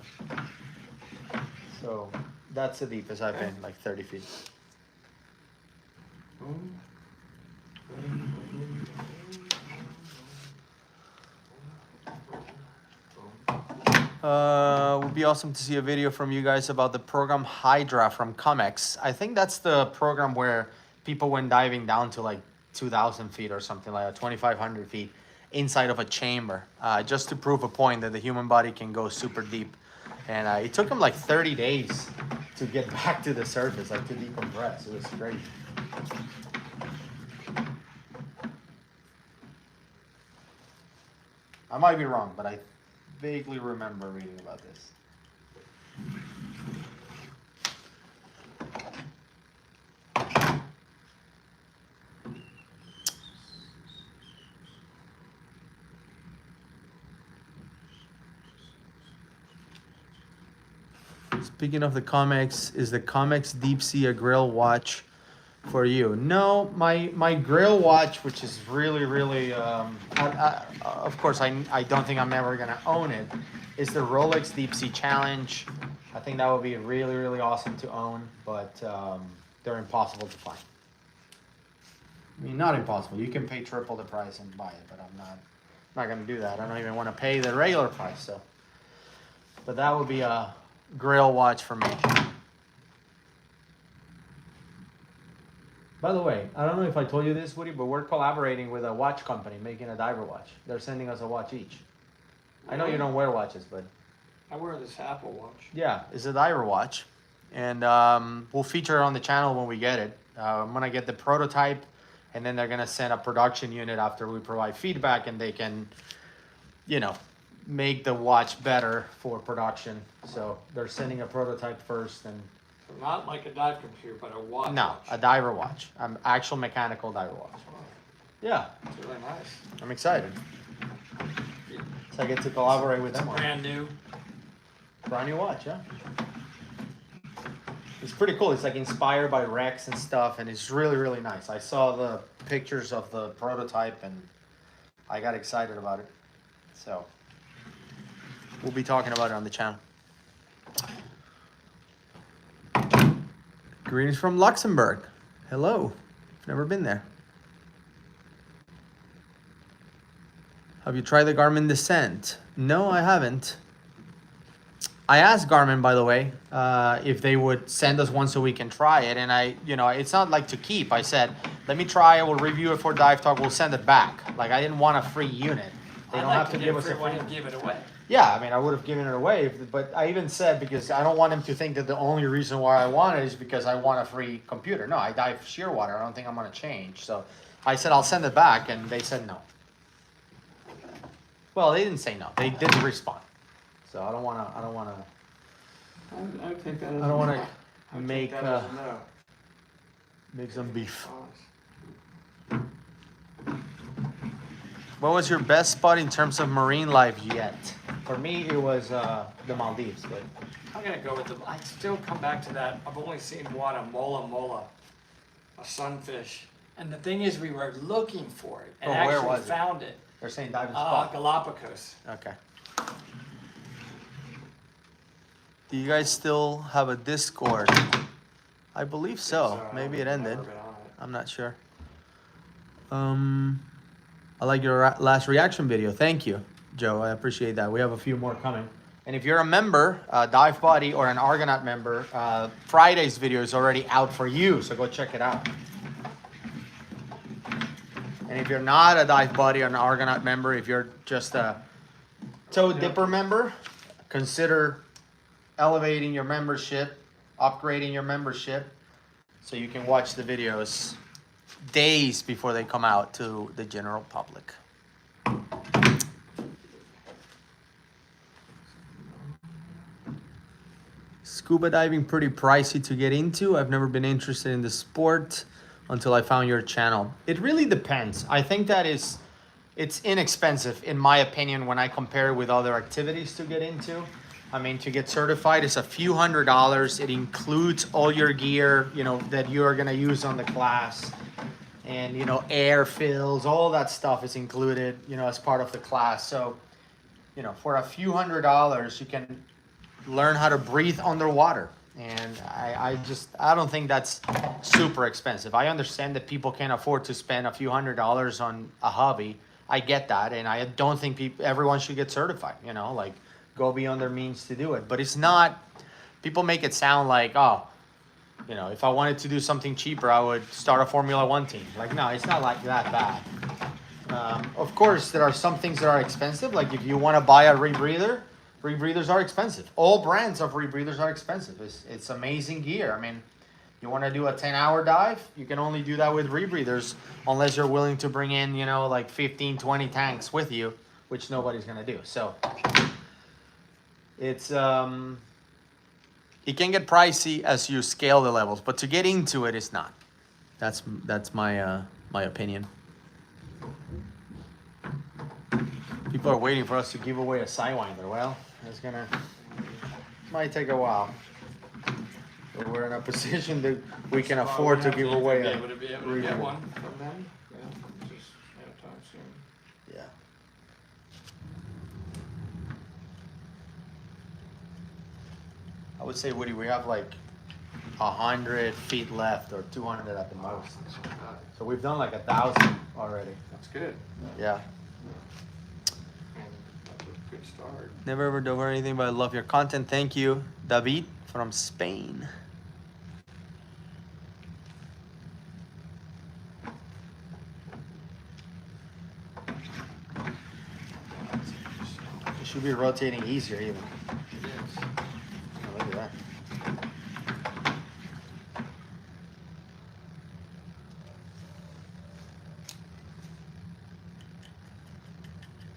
So that's the deepest I've been, like 30 feet. Would be awesome to see a video from you guys about the program Hydra from Comex. I think that's the program where people went diving down to like 2,000 feet or something like 2,500 feet inside of a chamber, just to prove a point that the human body can go super deep. And it took them like 30 days to get back to the surface, like to decompress. It was crazy. I might be wrong, but I vaguely remember reading about this. Speaking of the Comex, is the Comex Deep Sea a grill watch for you? No, my grill watch, which is really, of course, I don't think I'm ever gonna own it, is the Rolex Deep Sea Challenge. I think that would be really awesome to own, but they're impossible to find. I mean, not impossible. You can pay triple the price and buy it, but I'm not gonna do that. I don't even want to pay the regular price. So, but that would be a grill watch for me. By the way, I don't know if I told you this, Woody, but we're collaborating with a watch company making a diver watch. They're sending us a watch each. I know you don't wear watches, but I wear this Apple Watch. yeah, it's a diver watch, and we'll feature it on the channel when we get it. I'm gonna get the prototype, and then they're gonna send a production unit after we provide feedback, and they can, make the watch better for production. So they're sending a prototype first, and So not like a dive computer, but a watch. no, a diver watch, actual mechanical diver watch. Yeah, It's really nice. I'm excited. So I get to collaborate with them on it. Brand new. Brand new watch, yeah. It's pretty cool. It's like inspired by Rex and stuff, and it's really, really nice. I saw the pictures of the prototype, and I got excited about it. So we'll be talking about it on the channel. Greetings from Luxembourg. Hello. I've never been there. Have you tried the Garmin Descent? No, I haven't. I asked Garmin, by the way, if they would send us one so we can try it. And it's not like to keep. I said, let me try it. We'll review it for Dive Talk. We'll send it back. Like, I didn't want a free unit. They don't have to give us a free unit. Give it away. Yeah, I mean, I would have given it away. But I even said, because I don't want them to think that the only reason why I want it is because I want a free computer. No, I dive Shearwater. I don't think I'm going to change. So I said, I'll send it back. And they said no. Well, they didn't say no. They didn't respond. So I don't want to. I think that is. I don't want to make no. make some beef. What was your best spot in terms of marine life yet? For me, it was the Maldives. But I'm gonna go with I still come back to that. I've only seen one, a mola, a sunfish. And the thing is, we were looking for it and Oh, where actually was it? found it. they're saying diving spot. Galapagos. Okay. Do you guys still have a Discord? I believe so. Maybe it ended. I'm not sure. I like your last reaction video. Thank you, Joe. I appreciate that. We have a few more coming. And if you're a member, Dive Buddy or an Argonaut member, Friday's video is already out for you, so go check it out. And if you're not a Dive Buddy or an Argonaut member, if you're just a Toe Dipper member, consider elevating your membership, upgrading your membership, so you can watch the videos days before they come out to the general public. Scuba diving pretty pricey to get into. I've never been interested in the sport until I found your channel. It really depends. I think that it's inexpensive in my opinion when I compare it with other activities to get into. I mean, to get certified is a few $100s. It includes all your gear, that you are gonna use on the class. And, air fills, all that stuff is included, as part of the class. So, for a few $100s, you can learn how to breathe underwater. And I don't think that's super expensive. I understand that people can't afford to spend a few $100s on a hobby. I get that. And I don't think everyone should get certified, like go beyond their means to do it. But it's not, people make it sound like, if I wanted to do something cheaper, I would start a Formula One team. Like, no, it's not like that bad. Of course, there are some things that are expensive. Like if you want to buy a rebreather, rebreathers are expensive. All brands of rebreathers are expensive. It's amazing gear. I mean, you want to do a 10-hour dive, you can only do that with rebreathers unless you're willing to bring in, like 15, 20 tanks with you, which nobody's going to do. So it's it can get pricey as you scale the levels, but to get into it, it's not. That's my my opinion. People are waiting for us to give away a Sidewinder. Well, might take a while. But we're in a position that we can afford to give away a Be able to get one from them. Yeah, just anytime soon. Yeah. I would say, Woody, we have like 100 feet left, or 200 at the most. So we've done like 1,000 already. That's good. Yeah. That's a good start. Never ever dove or anything, but I love your content. Thank you, David from Spain. It should be rotating easier even. It is. Oh, look at that.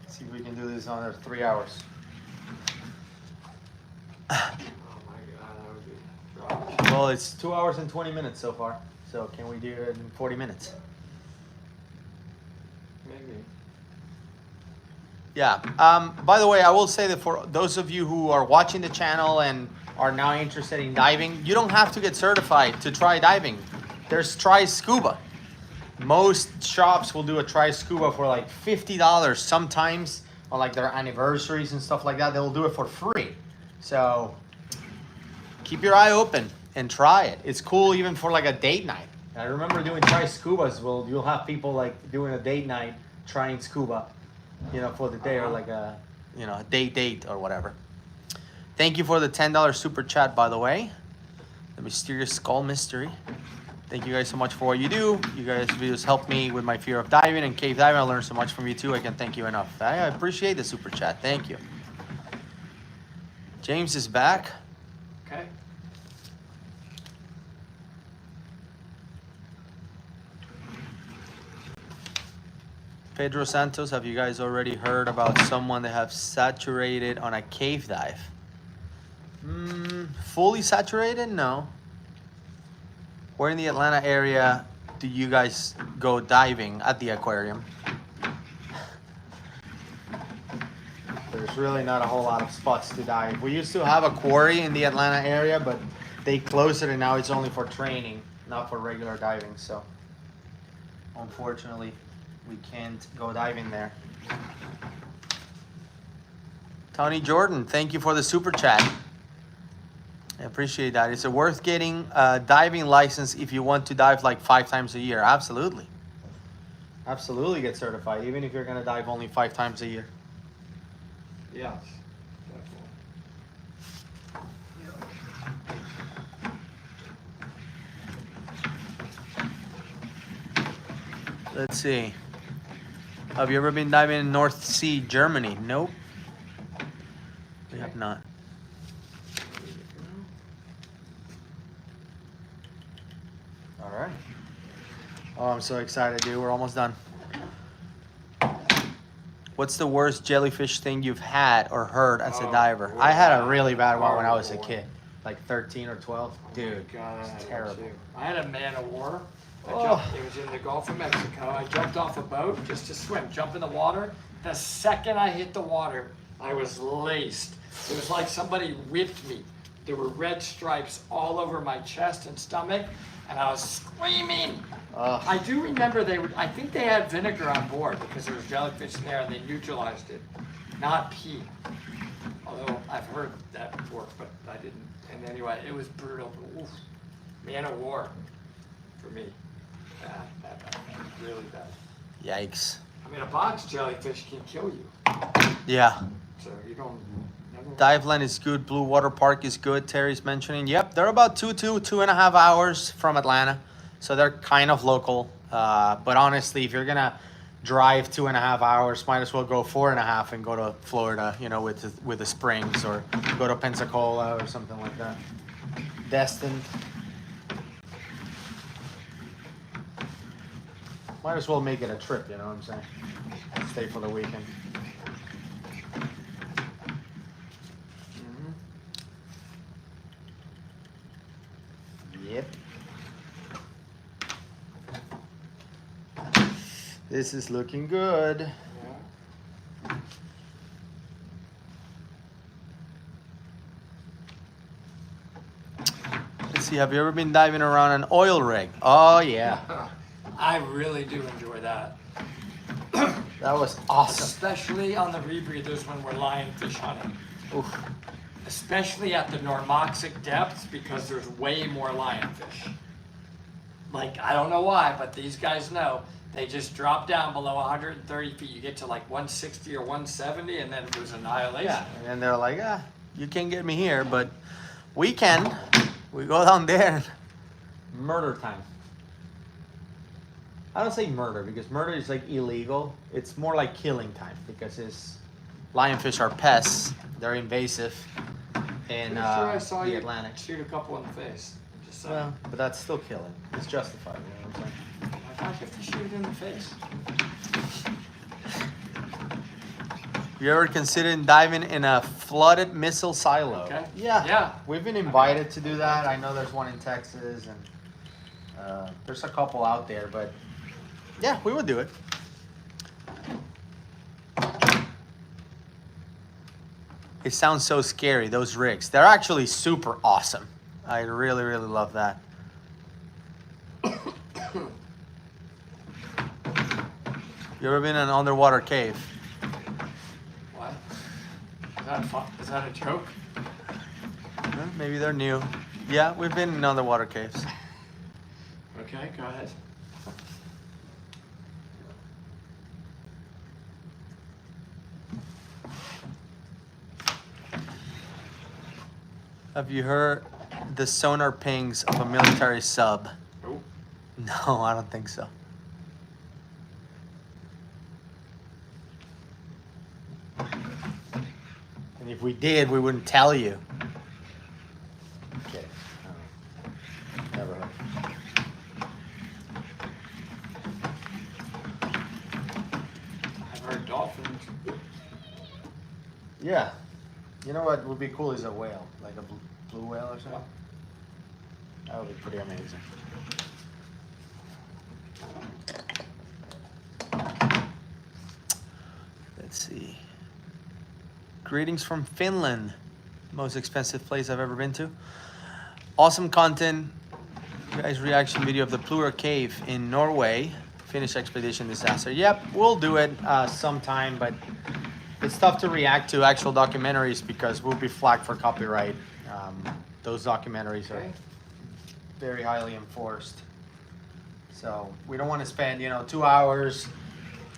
See if we can do this in under 3 hours. Oh my God, that would be rough. Well, it's 2 hours and 20 minutes so far. So can we do it in 40 minutes? Maybe. Yeah. By the way, I will say that for those of you who are watching the channel and are now interested in diving, you don't have to get certified to try diving. There's Try Scuba. Most shops will do a Try Scuba for like $50 sometimes on like their anniversaries and stuff like that. They'll do it for free. So keep your eye open and try it. It's cool even for like a date night. I remember doing Try Scubas. Well, you'll have people like doing a date night trying scuba, you know, for the day, or like a, you know, a date or whatever. Thank you for the $10 super chat, by the way. The Mysterious Skull Mystery. Thank you guys so much for what you do. You guys' videos help me with my fear of diving and cave diving. I learned so much from you too. I can't thank you enough. I appreciate the super chat. Thank you. James is back. Okay. Pedro Santos, have you guys already heard about someone that have saturated on a cave dive? Fully saturated? No. Where in the Atlanta area do you guys go diving at the aquarium? There's really not a whole lot of spots to dive. We used to have a quarry in the Atlanta area, but they closed it and now it's only for training, not for regular diving. So unfortunately, we can't go diving there. Tony Jordan, thank you for the super chat. I appreciate that. Is it worth getting a diving license if you want to dive like 5 times a year? Absolutely. Absolutely get certified, even if you're gonna dive only 5 times a year. Yes. Let's see. Have you ever been diving in North Sea, Germany? Nope. We have not. All right. Oh, I'm so excited, dude. We're almost done. What's the worst jellyfish thing you've had or heard as a Oh, diver? I had a really bad one when I was a kid, like 13 or 12. Dude, God, it's terrible. I had a man of war. Oh. It was in the Gulf of Mexico. I jumped off a boat just to swim, jump in the water. The second I hit the water, I was laced. It was like somebody whipped me. There were red stripes all over my chest and stomach, and I was screaming. Ugh. I do remember I think they had vinegar on board because there was jellyfish in there and they neutralized it, not pee. Although I've heard that before, but I didn't. And anyway, it was brutal. Oof. Man of war for me. Bad, really bad. Yikes. I mean, a box jellyfish can kill you, Yeah. so you don't. Never. Diveland is good. Blue Water Park is good. Terry's mentioning. Yep, they're about 2.5 hours from Atlanta, so they're kind of local. But honestly, if you're gonna drive 2.5 hours, might as well go 4.5 and go to Florida. You know, with the springs, or go to Pensacola or something like that. Destin. Might as well make it a trip. You know what I'm saying? Stay for the weekend. Yep. This is looking good. Yeah. Let's see, have you ever been diving around an oil rig? Oh yeah. I really do enjoy that. That was awesome. Especially on the rebreathers when we're lionfish hunting. Oof. Especially at the normoxic depths because there's way more lionfish. Like, I don't know why, but these guys know. They just drop down below 130 feet. You get to like 160 or 170 and then it was annihilation. Yeah, and they're like, you can't get me here, but we can. We go down there. Murder time. I don't say murder because murder is like illegal. It's more like killing time because lionfish are pests. They're invasive in Pretty sure I saw the you Atlantic. shoot a couple in the face. Just saying. Well, but that's still killing. It's justified. You know what I'm saying? I thought you have to shoot it in the face. You ever considered diving in a flooded missile silo? Okay. Yeah. Yeah. We've been invited to do that. I know there's one in Texas, and there's a couple out there, but yeah, we would do it. It sounds so scary, those rigs. They're actually super awesome. I really, really love that. You ever been in an underwater cave? What? Is that fun? Is that a joke? Huh? Maybe they're new. Yeah, we've been in underwater caves. Okay, go ahead. Have you heard the sonar pings of a military sub? Oh, No, I don't think so. And if we did, we wouldn't tell you. Okay. Never heard. I've heard dolphins. Yeah. You know what would be cool is a whale, like a blue whale or something. That would be pretty amazing. Let's see. Greetings from Finland. Most expensive place I've ever been to. Awesome content. You guys reaction video of the Plura Cave in Norway. Finnish expedition disaster. Yep, we'll do it sometime, but it's tough to react to actual documentaries because we'll be flagged for copyright. Those documentaries are Okay. very highly enforced. So we don't want to spend, 2 hours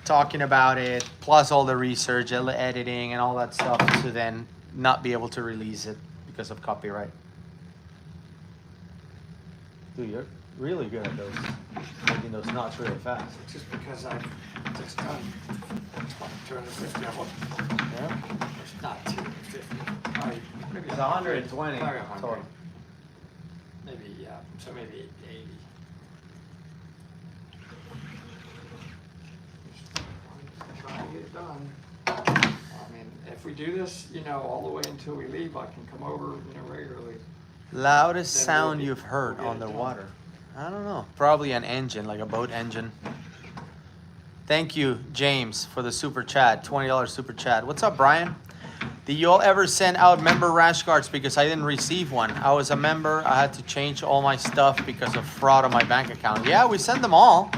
talking about it, plus all the research, editing, and all that stuff to then not be able to release it because of copyright. Dude, you're really good at those, making those knots really fast. Just because I've just done 250 of them. Yeah? It's not 250. Probably, maybe It's 120 Probably 100. total. Maybe, yeah. So maybe 80. Just try to get it done. I mean, if we do this, all the way until we leave, I can come over, regularly. Loudest Then sound we'll you've heard get it on the done. water? I don't know. Probably an engine, like a boat engine. Thank you, James, for the super chat. $20 super chat. What's up, Brian? Did you all ever send out member rash guards because I didn't receive one? I was a member. I had to change all my stuff because of fraud on my bank account. Yeah, we sent them all.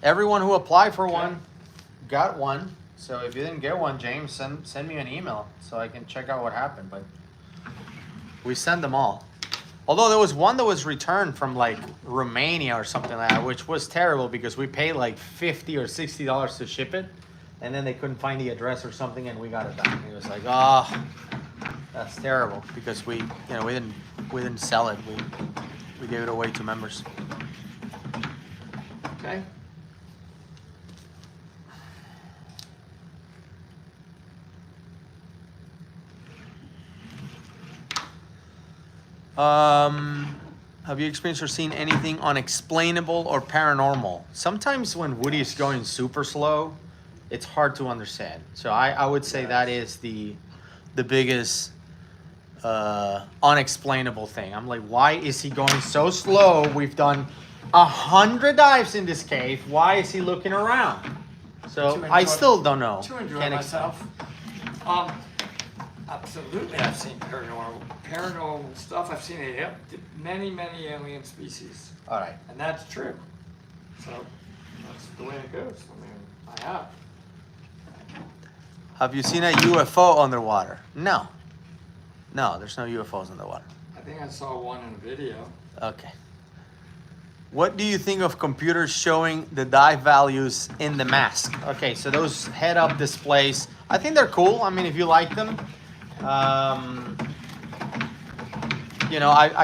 Everyone who applied for one got one. So if you didn't get one, James, send me an email so I can check out what happened. But we sent them all. Although there was one that was returned from like Romania or something like that, which was terrible because we paid like $50 or $60 to ship it, and then they couldn't find the address or something, and we got it back. It was like, oh, that's terrible because we didn't sell it. We gave it away to members. Okay. Have you experienced or seen anything unexplainable or paranormal? Sometimes when Woody is going super slow, it's hard to understand. So I would say that is the biggest unexplainable thing. I'm like, why is he going so slow? We've done 100 dives in this cave. Why is he looking around? So To I enjoy- still don't know. To enjoy Can't myself. Absolutely, I've seen paranormal stuff. I've seen many alien species, All right. and that's true. So that's the way it goes. I mean, I have. Have you seen a UFO underwater? No. No, there's no UFOs underwater. I think I saw one in a video. Okay. What do you think of computers showing the dive values in the mask? Okay, so those head-up displays, I think they're cool. I mean, if you like them. I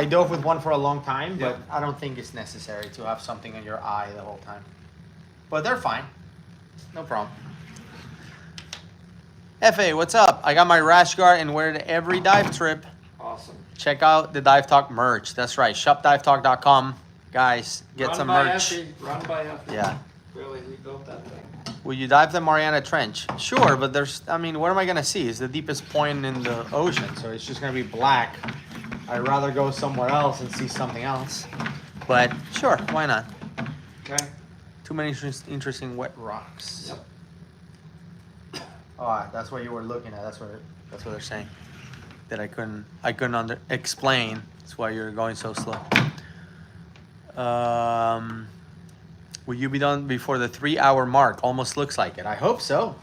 dove with one for a long time, but I don't think it's necessary to have something in your eye the whole time. But they're fine. No problem. FA, what's up? I got my rash guard and wear it every dive trip. Awesome. Check out the Dive Talk merch. That's right. Shopdivetalk.com. Guys, get Run some by merch. Effie. Run by Effie. Yeah. Really, he built that thing. Will you dive the Mariana Trench? Sure, but I mean, what am I gonna see? It's the deepest point in the ocean, so it's just gonna be black. I'd rather go somewhere else and see something else. But sure, why not? Okay. Too many interesting wet rocks. Yep. Oh, that's what you were looking at. That's what they're saying. That I couldn't explain. That's why you're going so slow. Will you be done before the 3-hour mark? Almost looks like it. I hope so.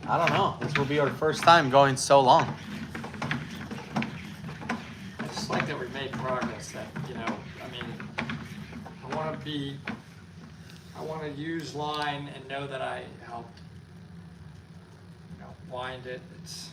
I don't know. This will be our first time going so long. I just like that we made progress. That I mean, I want to use line and know that I helped, wind it. It's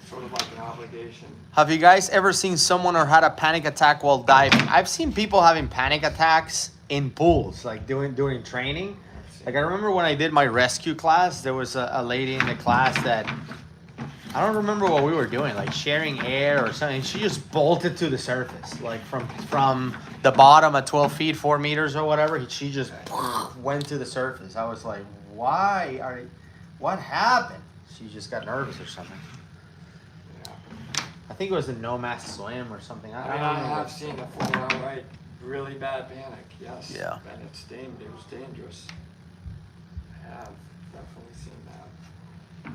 sort of like an obligation. Have you guys ever seen someone or had a panic attack while diving? I've seen people having panic attacks in pools, like doing training. Like I remember when I did my rescue class, there was a lady in the class that, I don't remember what we were doing, like sharing air or something. She just bolted to the surface, like from the bottom at 12 feet, 4 meters or whatever. She just went to the surface. I was like, what happened? She just got nervous or something. Yeah. I think it was a no mask swim or something. I mean, I have seen a 4-hour really bad panic. Yes. Yeah. And it was dangerous. I have definitely seen that.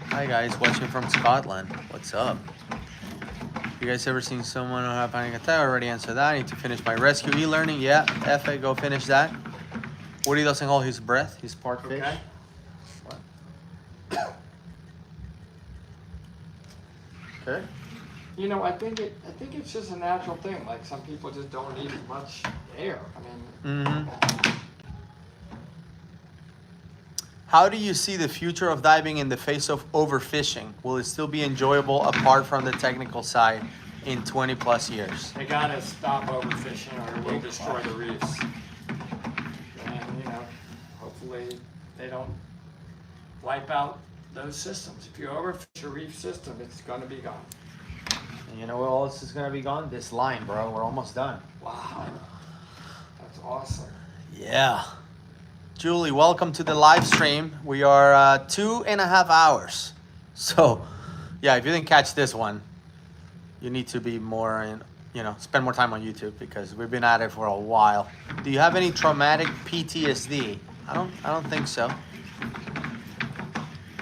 Hi guys, watching from Scotland. What's up? You guys ever seen someone who had a panic attack? I already answered that. I need to finish my rescue e-learning. Yeah, Efe, go finish that. Woody doesn't hold his breath. He's part fish. Okay. What? Okay. I think it's just a natural thing. Like some people just don't need as much air. I mean. Mm-hmm. How do you see the future of diving in the face of overfishing? Will it still be enjoyable apart from the technical side in 20 plus years? They gotta stop overfishing or it will destroy the reefs. And hopefully they don't wipe out those systems. If you overfish a reef system, it's gonna be gone. And you know what else is gonna be gone? This line, bro. We're almost done. Wow. That's awesome. Yeah. Julie, welcome to the live stream. We are 2.5 hours. So, yeah, if you didn't catch this one, you need to be more spend more time on YouTube because we've been at it for a while. Do you have any traumatic PTSD? I don't think so.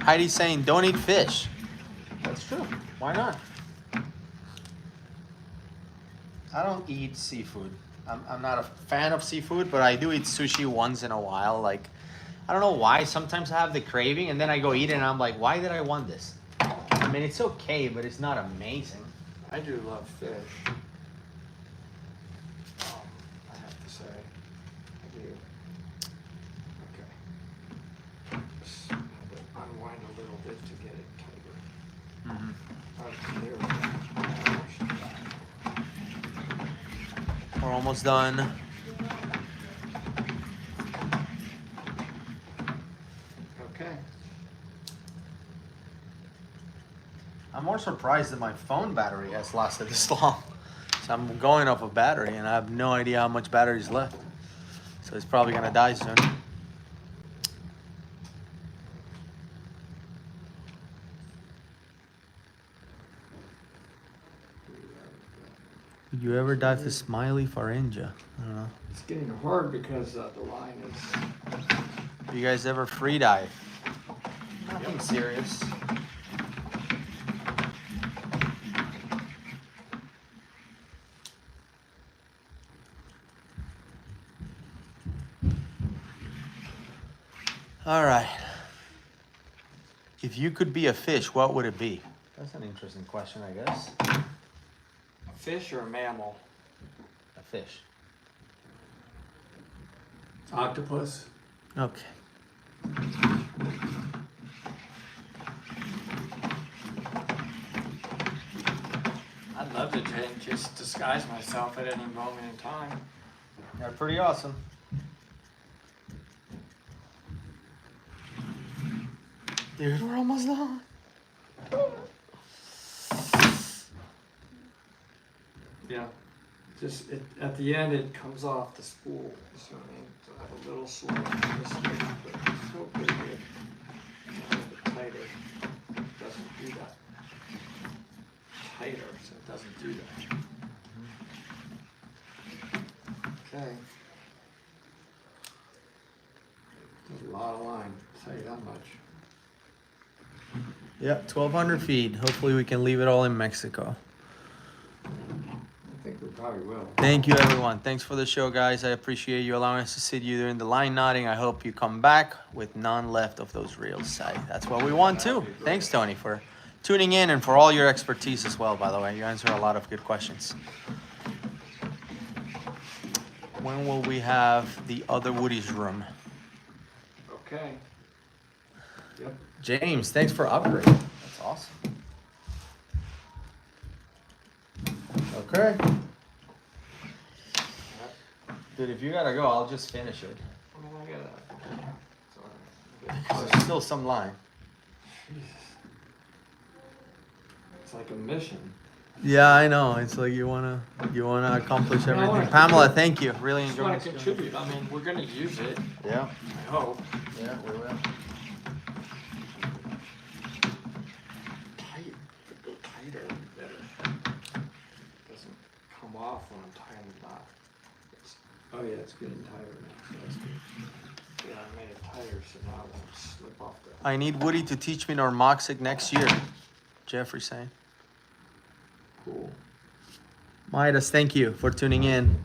Heidi's saying don't eat fish. That's true. Why not? I don't eat seafood. I'm not a fan of seafood, but I do eat sushi once in a while. Like, I don't know why. Sometimes I have the craving, and then I go eat it, and I'm like, why did I want this? I mean, it's okay, but it's not amazing. I do love fish. I have to say, I do. Okay. Just have it unwind a little bit to get it tighter. Okay, there we go. We're almost done. Okay. I'm more surprised that my phone battery has lasted this long. So I'm going off of battery, and I have no idea how much battery is left. So it's probably gonna die soon. Did you ever dive to Smiley Pharyngea? I don't know. It's getting hard because the line is. You guys ever free dive? Nothing serious. All right. If you could be a fish, what would it be? That's an interesting question, I guess. A fish or a mammal? A fish. Octopus. Okay. I'd love to just disguise myself at any moment in time. They're pretty awesome. Dude, we're almost done. Yeah. just, at the end, it comes off the spool, you see what I mean? So I have a little slack in this here, but it's still pretty good. And a little bit tighter, it doesn't do that. Tighter, so it doesn't do that. Okay. There's a lot of line, I'll tell you that much. Yep, 1,200 feet. Hopefully we can leave it all in Mexico. I think we probably will. Thank you, everyone. Thanks for the show, guys. I appreciate you allowing us to sit you during the line knotting. I hope you come back with none left of those reels, Si. That's what we want too. Thanks, Tony, for tuning in and for all your expertise as well, by the way. You answer a lot of good questions. When will we have the other Woody's room? Okay. Yep. James, thanks for upgrading. That's awesome. Okay. Dude, if you gotta go, I'll just finish it. I mean, I gotta. There's still some line. It's like a mission. Yeah, I know. It's like you wanna accomplish I everything. wanna- Pamela, thank you. Really Just enjoyed want this. to contribute. I mean, we're gonna use it. Yeah, I hope. yeah, we will. Tight. Go tighter. Better. Doesn't come off when I'm tying the knot. Oh yeah, it's getting tighter now. So that's good. Yeah, I made it tighter so now it won't slip off the. I need Woody to teach me Normoxic next year. Jeffrey saying. Cool. Midas, thank you for tuning in.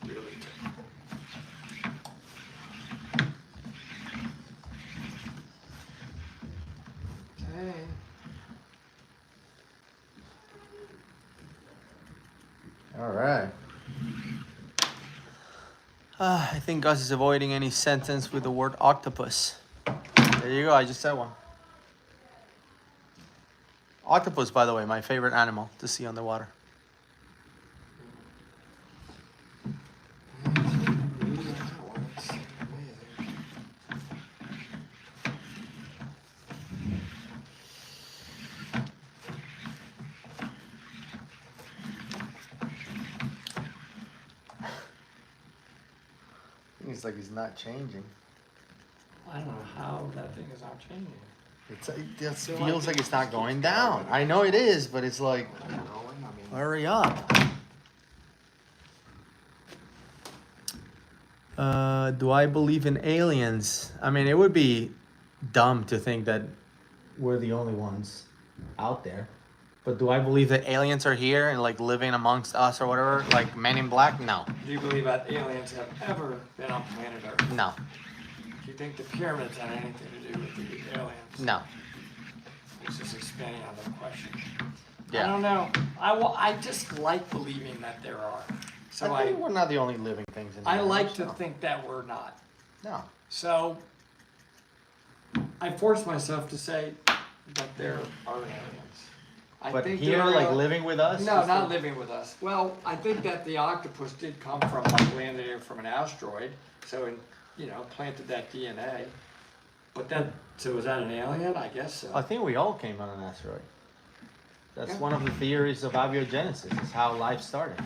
Really tight. Okay. All right. I think Gus is avoiding any sentence with the word octopus. There you go. I just said one. Octopus, by the way, my favorite animal to see on the water. It's like he's not changing. I don't know how that thing is not changing. It just feels like it's not going down. I know it is, but it's like, I don't know. I mean, hurry up. Do I believe in aliens? I mean, it would be dumb to think that we're the only ones out there. But do I believe that aliens are here and like living amongst us or whatever? Like Men in Black? No. do you believe that aliens have ever been on planet Earth? No. Do you think the pyramids had anything to do with the aliens? No. It's just expanding on the question. Yeah. I don't know. I just like believing that there are. So I think we're not the only living things in the I like universe, to no. think that we're not. No. So I force myself to say that there are aliens. I But think here, there like are- living with us? No, Just not like- living with us. Well, I think that the octopus did come from, like, landed in from an asteroid, so, planted that DNA. But that, so was that an alien? I guess so. I think we all came on an asteroid. That's Yeah. one of the theories of abiogenesis, is how life started.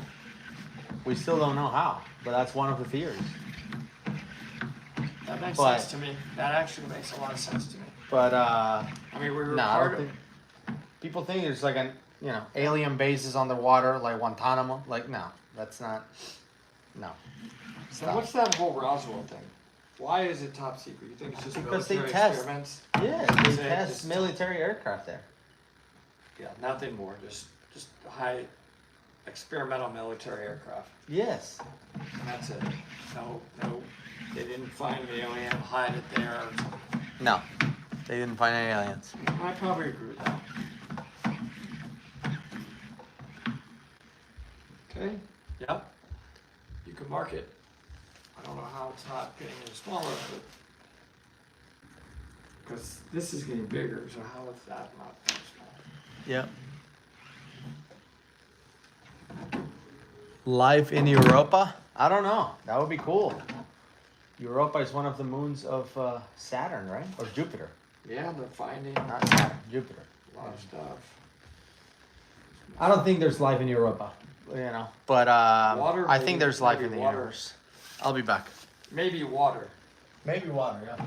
We still don't know how, but that's one of the theories. That makes but- sense to me. That actually makes a lot of sense to me. But I mean, we were no, I part don't of. think. People think there's like an alien bases on the water, like Guantanamo. Like no, that's not. No. So Stop. what's that whole Roswell thing? Why is it top secret? You think it's just Because they military test. experiments? Yeah, they Is it test just- military aircraft there. Yeah, nothing more. Just high experimental military aircraft. Yes. And that's it. No, they didn't find the alien, hide it there. Or something. No, they didn't find any aliens. I probably agree with that. Okay. Yep. You can mark it. I don't know how it's not getting any smaller, but because this is getting bigger, so how is that not getting smaller? Yep. Life in Europa? I don't know. That would be cool. Europa is one of the moons of Saturn, right? Or Jupiter? Yeah, they're finding a Not Saturn, Jupiter. lot of stuff. I don't think there's life in Europa, you know. But Water, I maybe- think there's life maybe in the water. universe. I'll be back. Maybe water. Maybe water, yeah.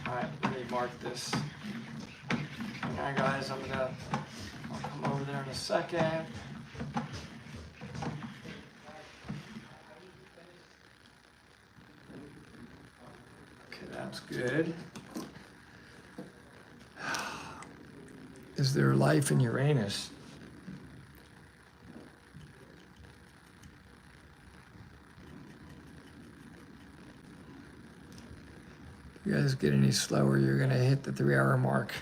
Alright, let me mark this. Okay, guys, I'll come over there in a second. Okay, that's good. Is there life in Uranus? You guys get any slower, you're gonna hit the 3-hour mark.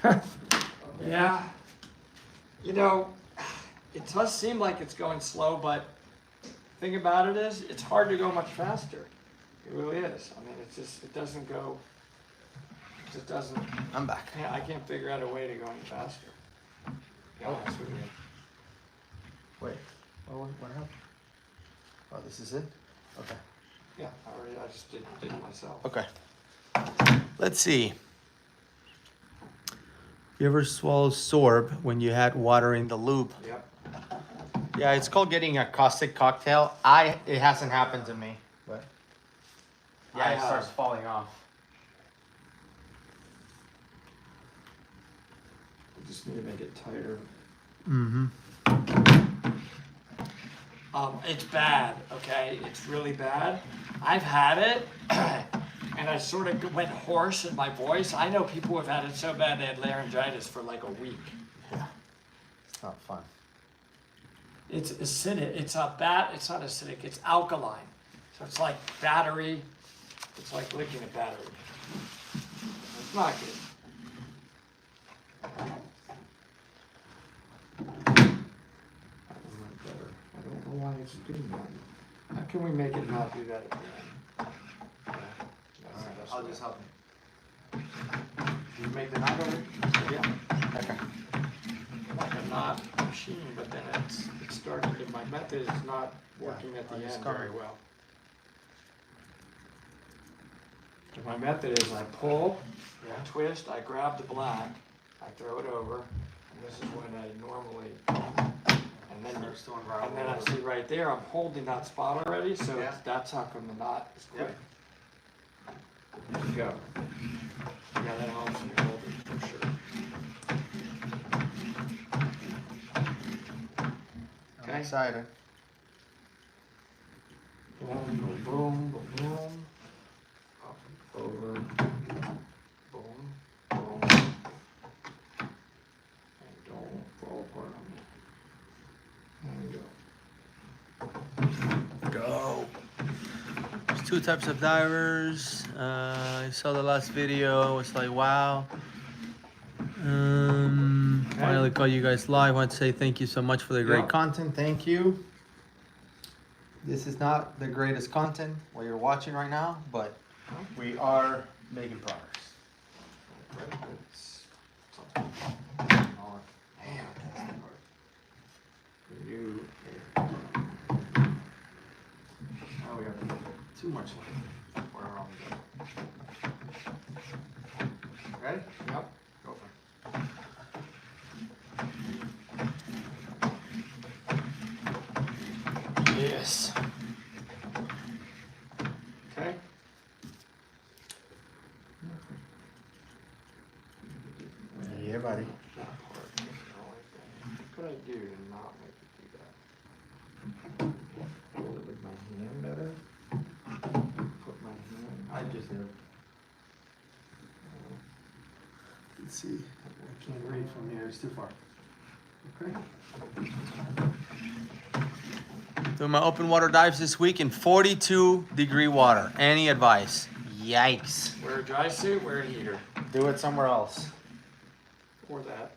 Yeah. You know, it does seem like it's going slow, but thing about it is, it's hard to go much faster. It really is. I mean, it's just, it doesn't go, it just doesn't, I'm back. I can't figure out a way to go any faster. To be honest with you. Wait. What happened? Oh, this is it? Okay. Yeah, I just did it myself. Okay. Let's see. You ever swallow sorb when you had water in the loop? Yep. Yeah, it's called getting a caustic cocktail. It hasn't happened to me, but yeah, it starts falling off. I just need to make it tighter. Mm-hmm. It's bad, okay? It's really bad. I've had it, and I sort of went hoarse in my voice. I know people who have had it so bad they had laryngitis for like a week. Yeah. It's not fun. It's acidic. It's not acidic. It's alkaline. So it's like battery. It's like licking a battery. It's not good. I don't know why it's doing that. How can we make it not do that at the end? Yeah, that's the best I'll way. just help you. Do you make the knot over? Yeah, Okay. like a knot machine, but then it's starting to, my method is not working at the I'll just end cover very it. well. And my method is I pull, I twist, I grab the black, I throw it over, and this is when I normally, and then I see right there, I'm holding that spot already, so Yeah. that's how come the knot is quick. Yep. There you go. Yeah, that helps me hold it for sure. I'm excited. Boom, boom, boom, boom, boom. Up, over. Boom, boom. And don't fall apart on me. There we go. Go. There's two types of divers. I saw the last video. I was like, wow. Finally call you guys live. I want to say thank you so much for the great Yeah. content. Thank you. This is not the greatest content what you're watching right now, but we are making progress. Man, that's the part. You. Oh, we have too much light. We're wrong. Ready? Yep. Go for it. Yes. Okay. Yeah, buddy. What could I do to not make it do that? Hold it with my hand better. Put my hand. I just do. Let's see. I can't read from here. It's too far. Okay. Doing my open water dives this week in 42-degree water. Any advice? Yikes. Wear a dry suit, wear a heater. Do it somewhere else. Or that.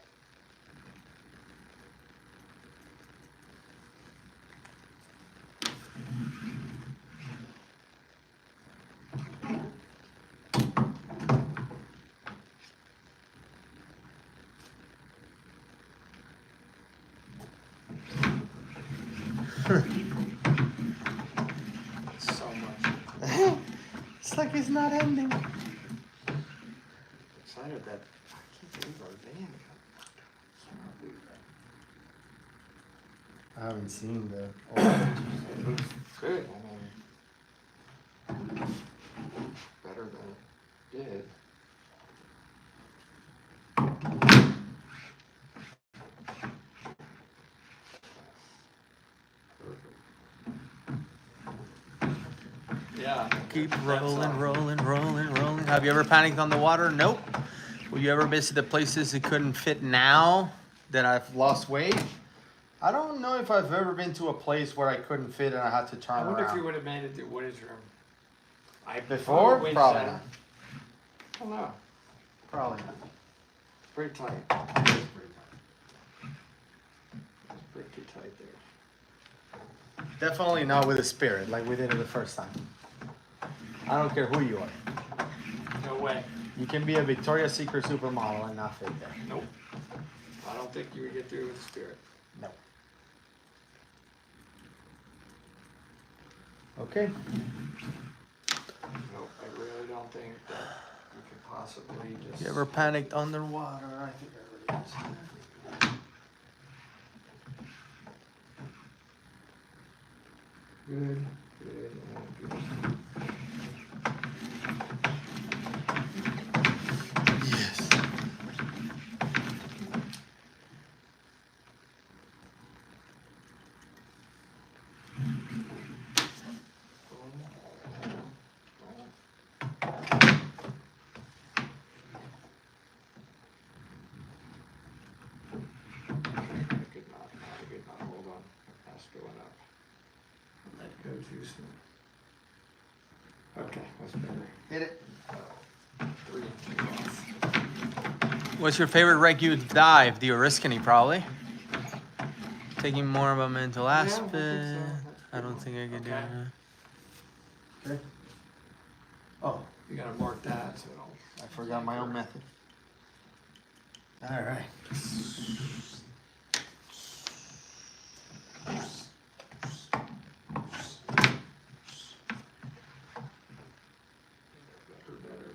So much. like it's not ending. Excited that I can't believe our van got I haven't seen the. it looks good. I mean, better than it did. Yeah. Keep that's, rolling, rolling. Have you ever panicked on the water? Nope. Will you ever visit the places it couldn't fit now that I've lost weight? I don't know if I've ever been to a place where I couldn't fit and I had to turn I wonder if around. you would have made it to Wood's room. I Before? probably Probably said- not. I don't know. Probably not. It's pretty tight. It's pretty tight there. Definitely not with a spirit like we did it the first time. I don't care who you are. No way. You can be a Victoria's Secret supermodel and not fit there. Nope. I don't think you would get through with the spirit. No. Okay. Nope, I really don't think that you could possibly just. You ever panicked underwater? I think everybody has. Good, and good. Yes. I could not, hold on, that's going up. Let go too soon. Okay, that's better. Hit it. 3 inches off. What's your favorite Regu dive? The Oriskany, probably. Taking more of a mental I don't think aspect. so. I don't think I could do Okay. that. Okay. Oh, You gotta mark that so it'll. I forgot my own method. All right.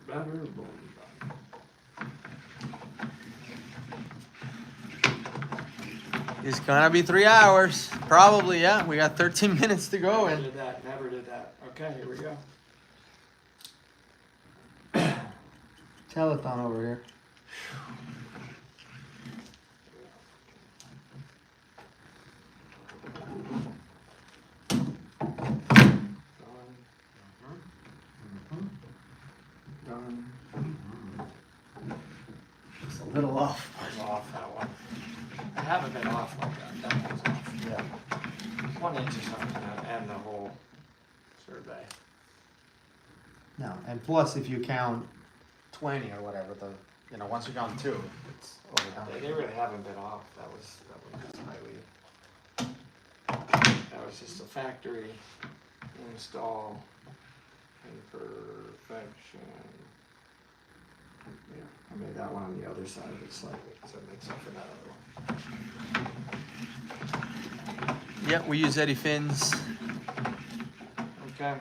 Better, boom. It's gonna be 3 hours. Probably, yeah. We got 13 minutes to go Never and did that, never did that. Okay, here we go. telethon over here. Done. It's a little off. I was off that one. I haven't been off like that. That one's off. Yeah. 1 inch or something, and the whole survey. No, and plus if you count 20 or whatever, once you count 2, it's over. They really haven't been off. That was just highly. That was just a factory install imperfection. Yeah, I made that one on the other side of it slightly, so it makes up for that other one. Yeah, we use Eddie Finn's. Okay.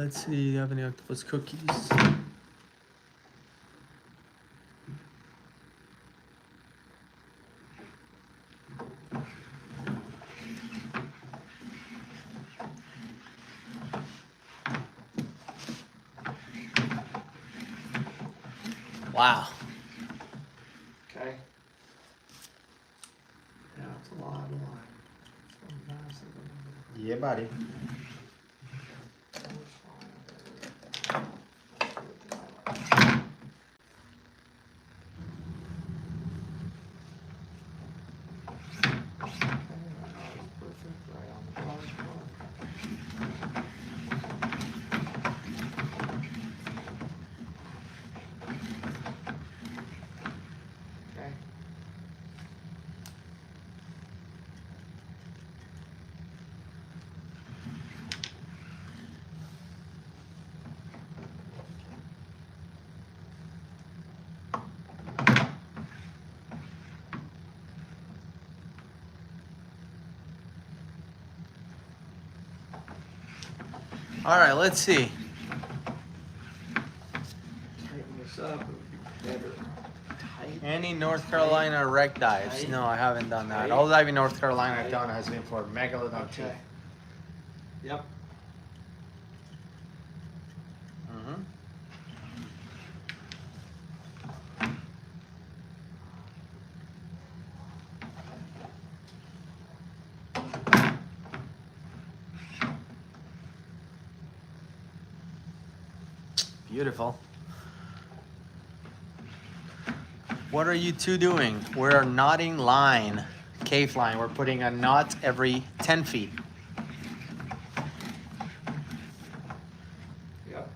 Let's see, do you have any octopus cookies? Wow. Okay. Yeah, it's a lot of line. It's a massive amount. Yeah, buddy. All right, let's see. Tighten this up, it would be better. Tight. Any North Carolina wreck dives? Tight. No, I haven't done that. Tight. All diving North Carolina I've Tight. done has been for megalodon teeth. Okay. Yep. Mm-hmm. Beautiful. What are you two doing? We're knotting line, cave line. We're putting a knot every 10 feet. Yep.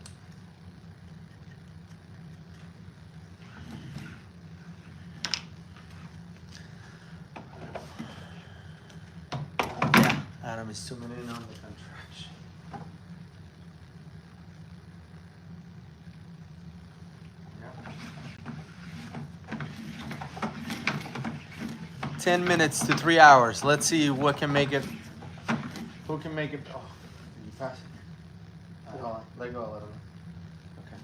Yeah, Adam is zooming in on the contraction. Yeah. 10 minutes to 3 hours. Let's see what can make it. Who can make it? Oh, you pass it. Hold on. Let go a little bit. Okay.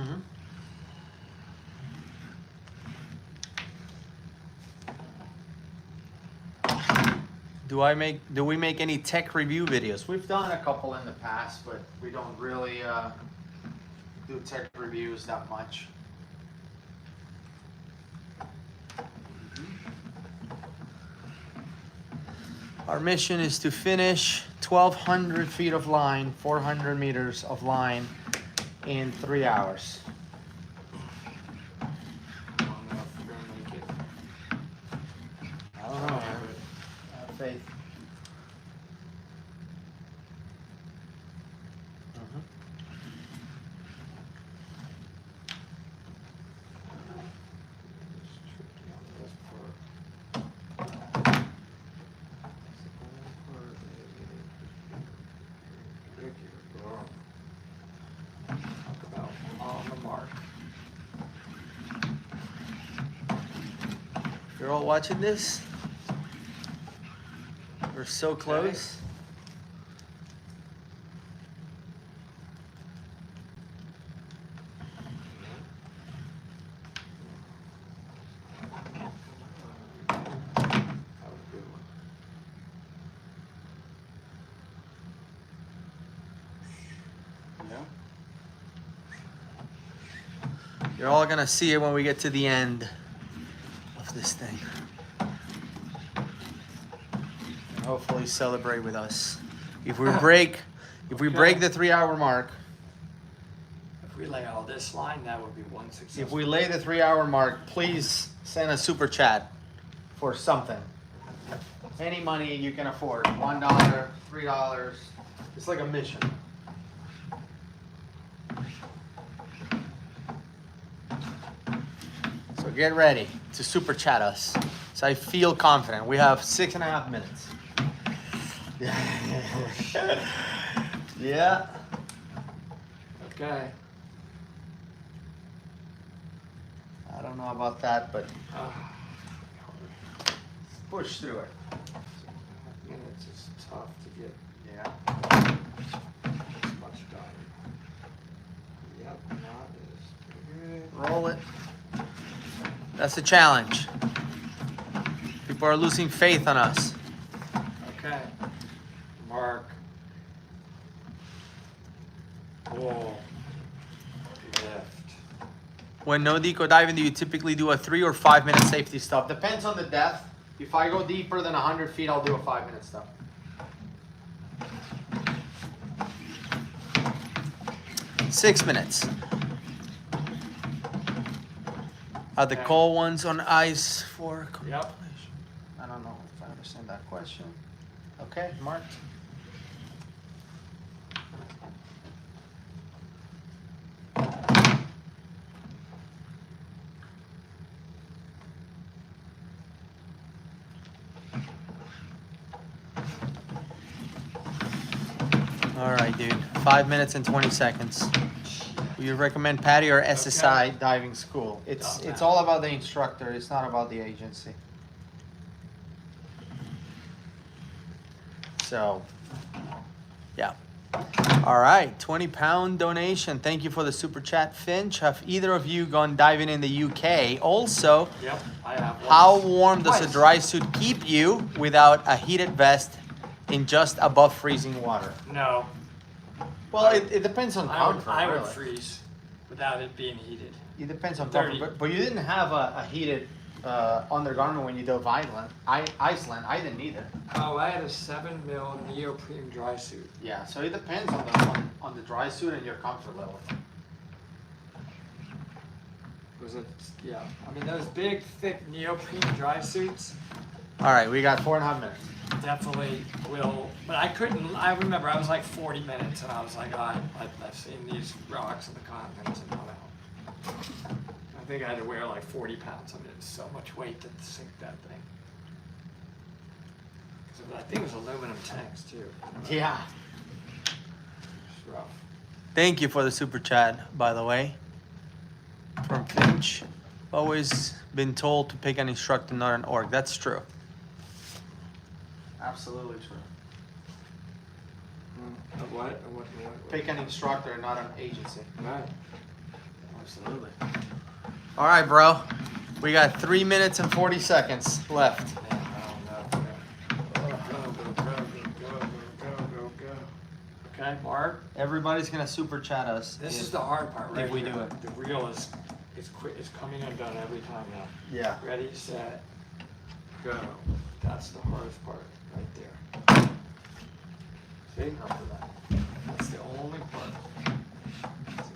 Mm-hmm. Do we make any tech review videos? We've done a couple in the past, but we don't really do tech reviews that much. Our mission is to finish 1,200 feet of line, 400 meters of line in 3 hours. I don't know if we're gonna make it. I don't know, man. Have faith. Mhm. Talk about on the mark. You're all watching this? We're so close. That was a good one. You're all gonna see it when we get to the end of this thing. And hopefully celebrate with us. If we break the 3 hour mark, If we lay all this line, that would be one success. if we lay the 3 hour mark, please send a super chat for something. Any money you can afford. $1, $3. It's like a mission. So get ready to super chat us. So I feel confident. We have 6.5 minutes. Yeah. Okay. I don't know about that, but Ah, push through it. minutes is tough to get Yeah. this much done. Yep, not is good. Roll it. That's the challenge. People are losing faith on us. Okay. Mark. Pull. Lift. When no deco diving, do you typically do a 3 or 5 minute safety stop? Depends on the depth. If I go deeper than 100 feet, I'll do a 5 minute stop. Six minutes. Are the Okay. cold ones on ice for Yep. completion? I don't know if I understand that question. Okay, Mark. All right, dude. 5 minutes and 20 seconds. You recommend PADI or SSI diving school? It's Doesn't all about the instructor. It's not about the agency. So, yeah. All right, 20-pound donation. Thank you for the super chat, Finch. Have either of you gone diving in the UK? Also, Yep, I have one. how warm does a Twice. dry suit keep you without a heated vest in just above freezing water? No, Well, it depends on comfort, I would really. freeze without it being heated. It depends on 30. comfort, but you didn't have a heated undergarment when you dove Iceland. Iceland, I didn't either. Oh, I had a 7 mil neoprene dry suit. Yeah, so it depends on the dry suit and your comfort level. Was it? Yeah. I mean, those big, thick neoprene dry suits All right, we got 4.5 minutes. definitely will. But I couldn't. I remember I was like 40 minutes, and I was like, oh, I've seen these rocks in the continents, and I'm out. I think I had to wear like 40 pounds. I mean, it's so much weight to sink that thing. 'Cause I think it was aluminum tanks too. Yeah. It's rough. Thank you for the super chat, by the way. From Finch. Always been told to pick an instructor, not an org. That's true. Absolutely true. What? Pick an instructor, not an agency. Right. Absolutely. All right, bro. We got 3 minutes and 40 seconds left. Man, I don't know. Go. Okay, Mark. Everybody's gonna super chat us. This is the hard part, right? if we here. do it. The reel is coming undone every time now. Yeah. Ready, set, go. That's the hardest part, right there. See? That's the only part.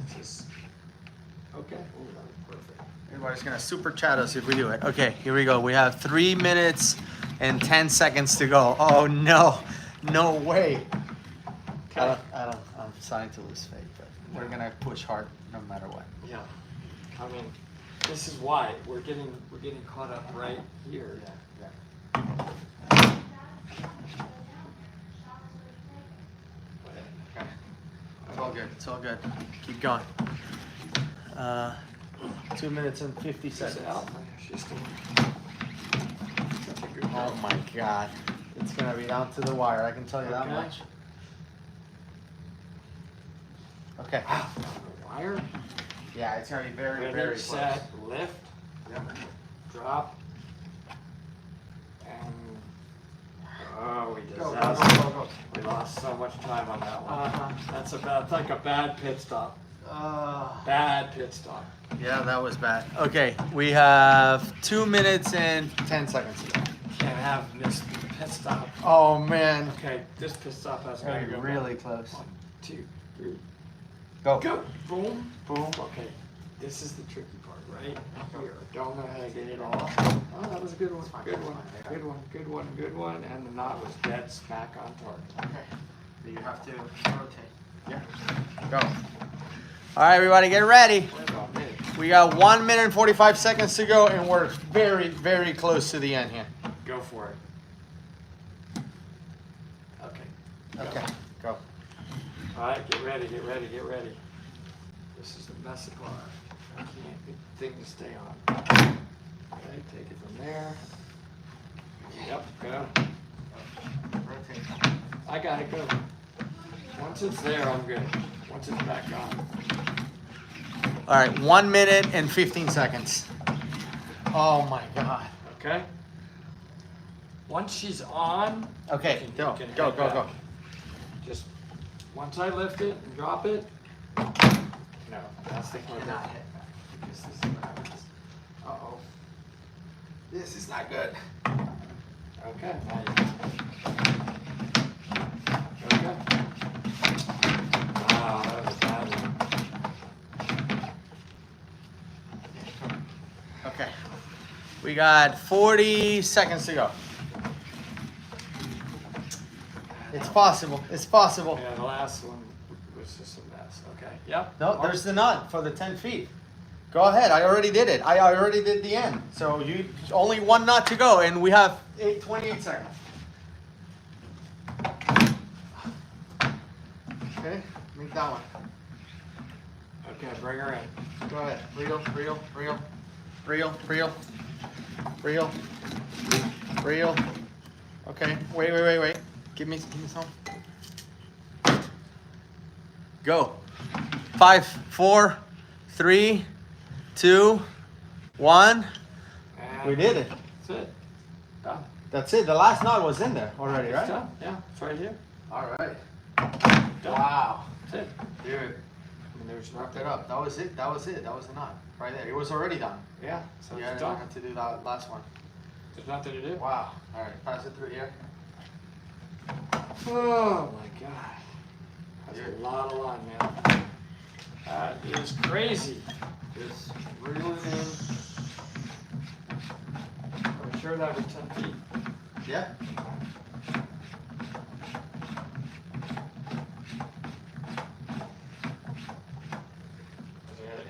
It's just, okay. Ooh, that was perfect. Everybody's gonna super chat us if we do it. Okay, here we go. We have 3 minutes and 10 seconds to go. Oh no, no way. Okay. I'm starting to lose faith, but we're gonna push hard no matter what. Yeah. I mean, this is why we're getting caught up right here. Okay. It's all good. It's all good. Keep going. 2 minutes and 50 Is seconds. it out? She's still. Oh my God. It's gonna be down to the wire. I can tell you that Okay. much. Okay. Wow. Wire. Yeah, it's gonna be very, Ready, very set, lift, Yep. drop, and oh, we Go, disaster. go, go, go, We lost so much time on that one. Uh-huh. That's like a bad pit stop. go. Bad pit stop. Yeah, that was bad. Okay, we have 2 minutes and 10 seconds. Can't have missed pit stop. Oh man. Okay, this pit stop has got to Very go. really back. close. 1, 2, 3, Go. go. Boom, boom. Okay, this is the tricky part, right here. Don't know how to get it off. Oh, that was a good one. Good one. Good one. Good one. Good one. And the knot was dead smack on target. Okay. You have to rotate. Yeah. Go. All right, everybody, get ready. What about me? We got 1 minute and 45 seconds to go, and we're very, very close to the end here. Go for it. Okay. Okay. Go. All right, get ready, get ready, get ready. This is the messy part. I can't get the thing to stay on. Okay, take it from there. Yep, go. Rotate. I got it, go. Once it's there, I'm good. Once it's back on. All right, 1 minute and 15 seconds. Oh my God. Okay? Once she's on, Okay, you go, can go, head go, back. go. Just, once I lift it and drop it, no, that's the part that. This is what happens. Uh-oh. This is not good. Okay, now you. Okay. Wow, that was a bad one. Okay. We got 40 seconds to go. It's possible. It's possible. Yeah, the last one was just a mess. Okay, yep. No, there's the knot for the 10 feet. Go ahead. I already did it. I already did the end. So you only 1 knot to go, and we have 28 seconds. Okay, make that one. Okay, bring her in. Go ahead. Reel, reel, reel, reel, reel, reel, reel. Okay. Wait. Give me some. Go. 5, 4, 3, 2, 1. We did it. That's it. Done. That's it. The last knot was in there already, It's right? done. Yeah, it's right here. All right. Done. Wow. That's it. Dude. I mean, there's wrapped it up. That was it. That was it. That was the knot right there. It was already done. Yeah, so Yeah, I it's don't done. have to do that last one. There's nothing to do. Wow. All right. Pass it through here. Oh my god. That's a lot of line, man. That is crazy. Just reel it in. I'm sure that was 10 feet. Yeah.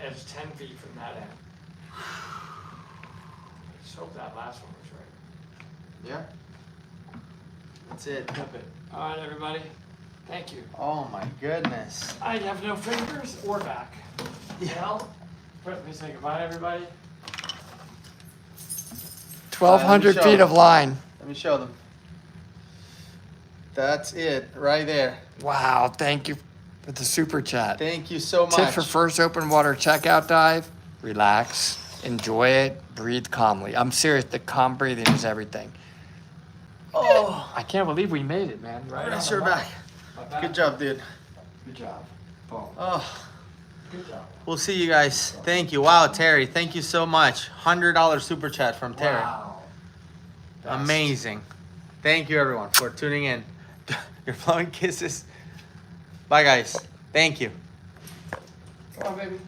It's 10 feet from that end. Let's hope that last one was right. Yeah. That's it. Flip it. All right, everybody. Thank you. Oh my goodness. I have no fingers or back. Well, let me say goodbye, everybody. 1,200 show. feet of line. Let me show them. That's it right there. Wow, thank you for the super chat. Thank you so much. Tip for first open water checkout dive: relax, enjoy it, breathe calmly. I'm serious. The calm breathing is everything. Oh, I can't believe we made it, man. Right nice on your the line. back. My back. Good job, dude. Good job. Boom. Oh, Good job. we'll see you guys. Thank you. Wow, Terry, thank you so much. $100 super chat from Terry. Wow. Amazing. Thank you, everyone, for tuning in. You're blowing kisses. Bye, guys. Thank you. Come on, baby.